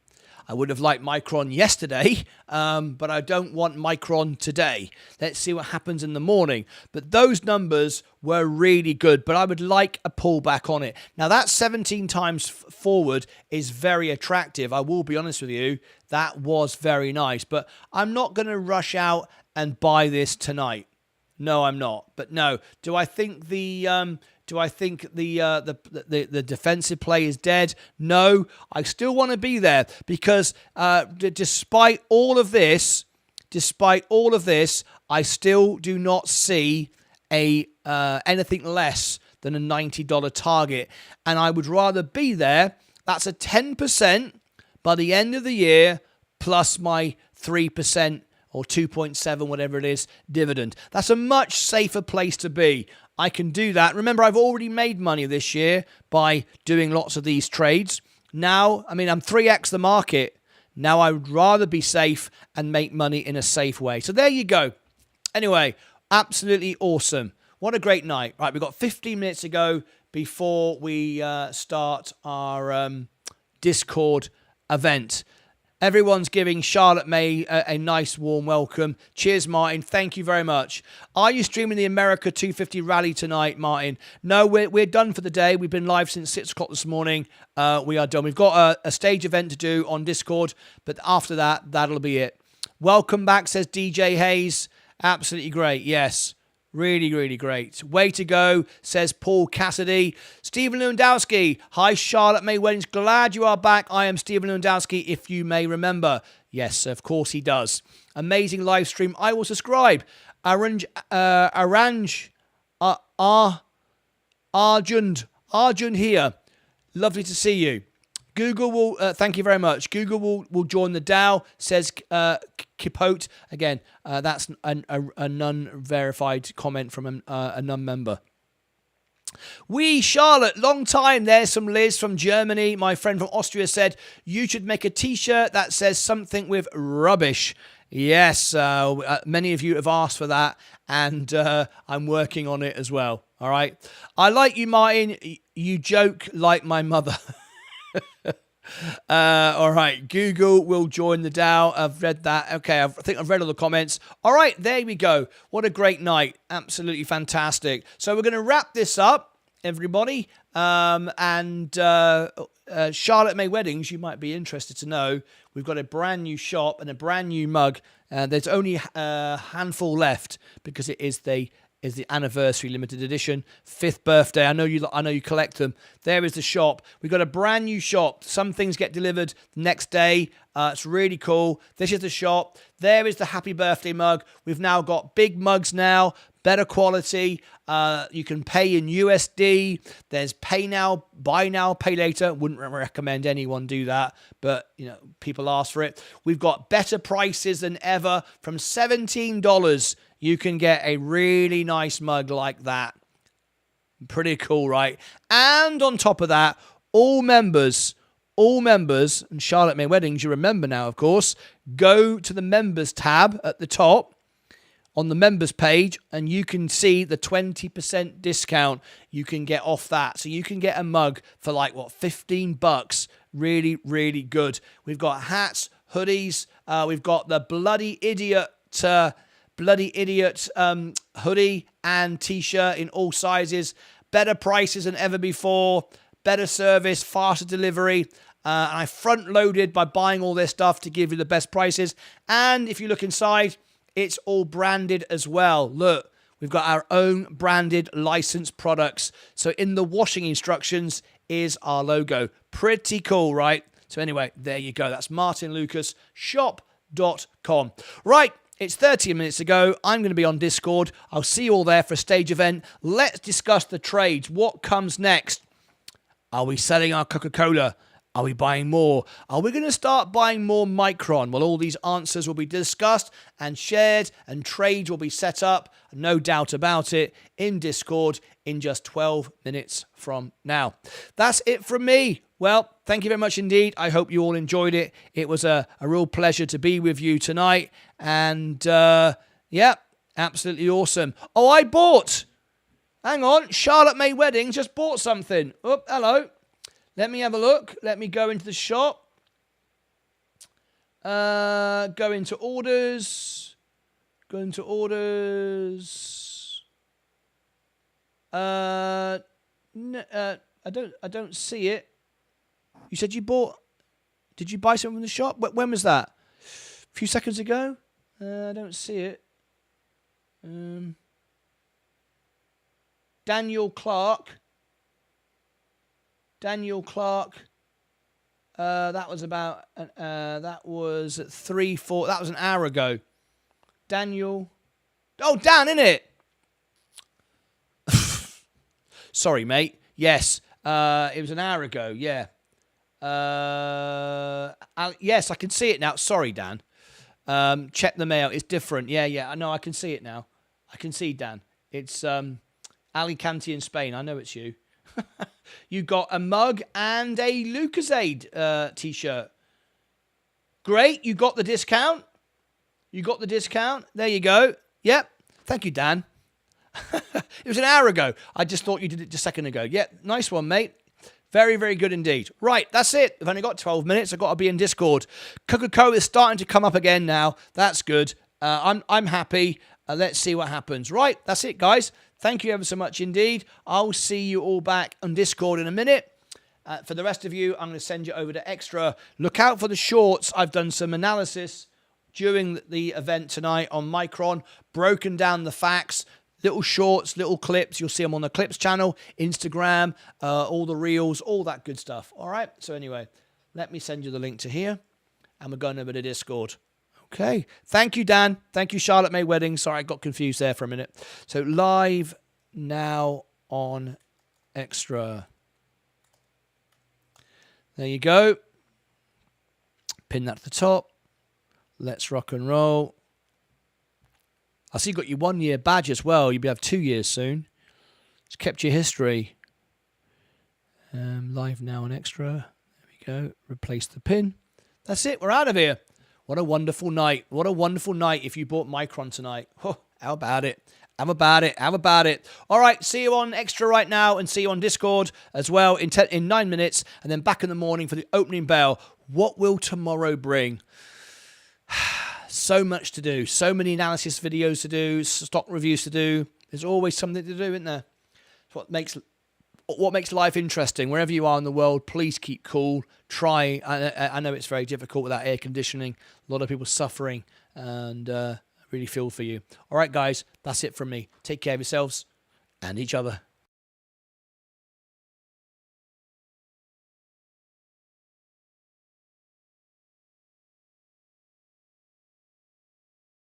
Speaker 1: I would have liked Micron yesterday, but I don't want Micron today. Let's see what happens in the morning. But those numbers were really good, but I would like a pullback on it. Now, that 17 times forward is very attractive. I will be honest with you. That was very nice, but I'm not going to rush out and buy this tonight. No, I'm not. But no, do I think the defensive play is dead? No, I still want to be there because despite all of this, I still do not see anything less than a $90 target, and I would rather be there. That's a 10% by the end of the year plus my 3% or 2.7, whatever it is, dividend. That's a much safer place to be. I can do that. Remember, I've already made money this year by doing lots of these trades. Now, I'm 3x the market. Now I would rather be safe and make money in a safe way. So there you go. Anyway, absolutely awesome. What a great night. Right, we've got 15 minutes to go before we start our Discord event. Everyone's giving Charlotte May a nice warm welcome. Cheers, Martyn. Thank you very much. Are you streaming the America 250 rally tonight, Martyn? No, we're done for the day. We've been live since 6 o'clock this morning. We are done. We've got a stage event to do on Discord, but after that, that'll be it. Welcome back, says DJ Hayes. Absolutely great. Yes. Really, really great. Way to go, says Paul Cassidy. Stephen Lewandowski. Hi, Charlotte May Weddings. Glad you are back. I am Stephen Lewandowski, if you may remember. Yes, of course he does. Amazing live stream. I will subscribe. Arjun here. Lovely to see you. Google will, thank you very much. Google will join the DAO, says Kipote. Again, that's a non-verified comment from a non-member. Charlotte, long time. There's some Liz from Germany. My friend from Austria said, you should make a t-shirt that says something with rubbish. Yes, many of you have asked for that, and I'm working on it as well. All right. I like you, Martyn. You joke like my mother. All right, Google will join the DAO. I've read that. Okay, I think I've read all the comments. All right, there we go. What a great night. Absolutely fantastic. So we're going to wrap this up, everybody. And Charlotte May Weddings, you might be interested to know, we've got a brand new shop and a brand new mug. There's only a handful left because it is the anniversary limited edition, 5th birthday. I know you collect them. There is the shop. We've got a brand new shop. Some things get delivered the next day. It's really cool. This is the shop. There is the happy birthday mug. We've now got big mugs now, better quality. You can pay in USD. There's pay now, buy now, pay later. Wouldn't recommend anyone do that, but people ask for it. We've got better prices than ever. From $17, you can get a really nice mug like that. Pretty cool, right? And on top of that, all members, and Charlotte May Weddings, you remember now, of course, go to the members tab at the top on the members page, and you can see the 20% discount you can get off that. So you can get a mug for $15. Really, really good. We've got hats, hoodies. We've got the Bloody Idiot hoodie and t-shirt in all sizes. Better prices than ever before. Better service, faster delivery. And I front loaded by buying all this stuff to give you the best prices. And if you look inside, it's all branded as well. Look, we've got our own branded licensed products. So in the washing instructions is our logo. Pretty cool, right? So anyway, there you go. That's martynlucasshop.com. Right. It's 30 minutes ago. I'm going to be on Discord. I'll see you all there for a stage event. Let's discuss the trades. What comes next? Are we selling our Coca-Cola? Are we buying more? Are we going to start buying more Micron? Well, all these answers will be discussed and shared, and trades will be set up, no doubt about it, in Discord in just 12 minutes from now. That's it from me. Well, thank you very much indeed. I hope you all enjoyed it. It was a real pleasure to be with you tonight. And, absolutely awesome. Oh, hang on, Charlotte May Weddings just bought something. Oh, hello. Let me have a look. Let me go into the shop. Go into orders. I don't see it. You said you bought. Did you buy something from the shop? When was that? A few seconds ago? I don't see it. Daniel Clark. That was about. That was at 3-4. That was an hour ago. Daniel. Oh, Dan, innit? Sorry, mate. Yes. It was an hour ago. Yeah. Yes, I can see it now. Sorry, Dan. Check the mail. It's different. Yeah. I know. I can see it now. I can see Dan. It's Alicante in Spain. I know it's you. You got a mug and a Lucasade t-shirt. Great. You got the discount. There you go. Yep. Thank you, Dan. It was an hour ago. I just thought you did it just a second ago. Yep. Nice one, mate. Very, very good indeed. Right, that's it. I've only got 12 minutes. I've got to be in Discord. Coca-Cola is starting to come up again now. That's good. I'm happy. Let's see what happens. Right, that's it, guys. Thank you ever so much indeed. I'll see you all back on Discord in a minute. For the rest of you, I'm going to send you over to Extra. Look out for the shorts. I've done some analysis during the event tonight on Micron, broken down the facts, little shorts, little clips. You'll see them on the Clips channel, Instagram, all the reels, all that good stuff. All right? So anyway, let me send you the link to here, and we're going over to Discord. Okay. Thank you, Dan. Thank you, Charlotte May Wedding. Sorry, I got confused there for a minute. So live now on Extra. There you go. Pin that to the top. Let's rock and roll. I see you got your 1 year badge as well. You'll have 2 years soon. It's kept your history. Live now on Extra. There we go. Replace the pin. That's it. We're out of here. What a wonderful night. What a wonderful night if you bought Micron tonight. Oh, how about it? How about it? How about it? All right, see you on Extra right now and see you on Discord as well in 9 minutes, and then back in the morning for the opening bell. What will tomorrow bring? So much to do. So many analysis videos to do, stock reviews to do. There's always something to do, isn't there? It's what makes life interesting. Wherever you are in the world, please keep cool. Try. I know it's very difficult without air conditioning. A lot of people suffering, and really feel for you. All right, guys, that's it from me. Take care of yourselves and each other.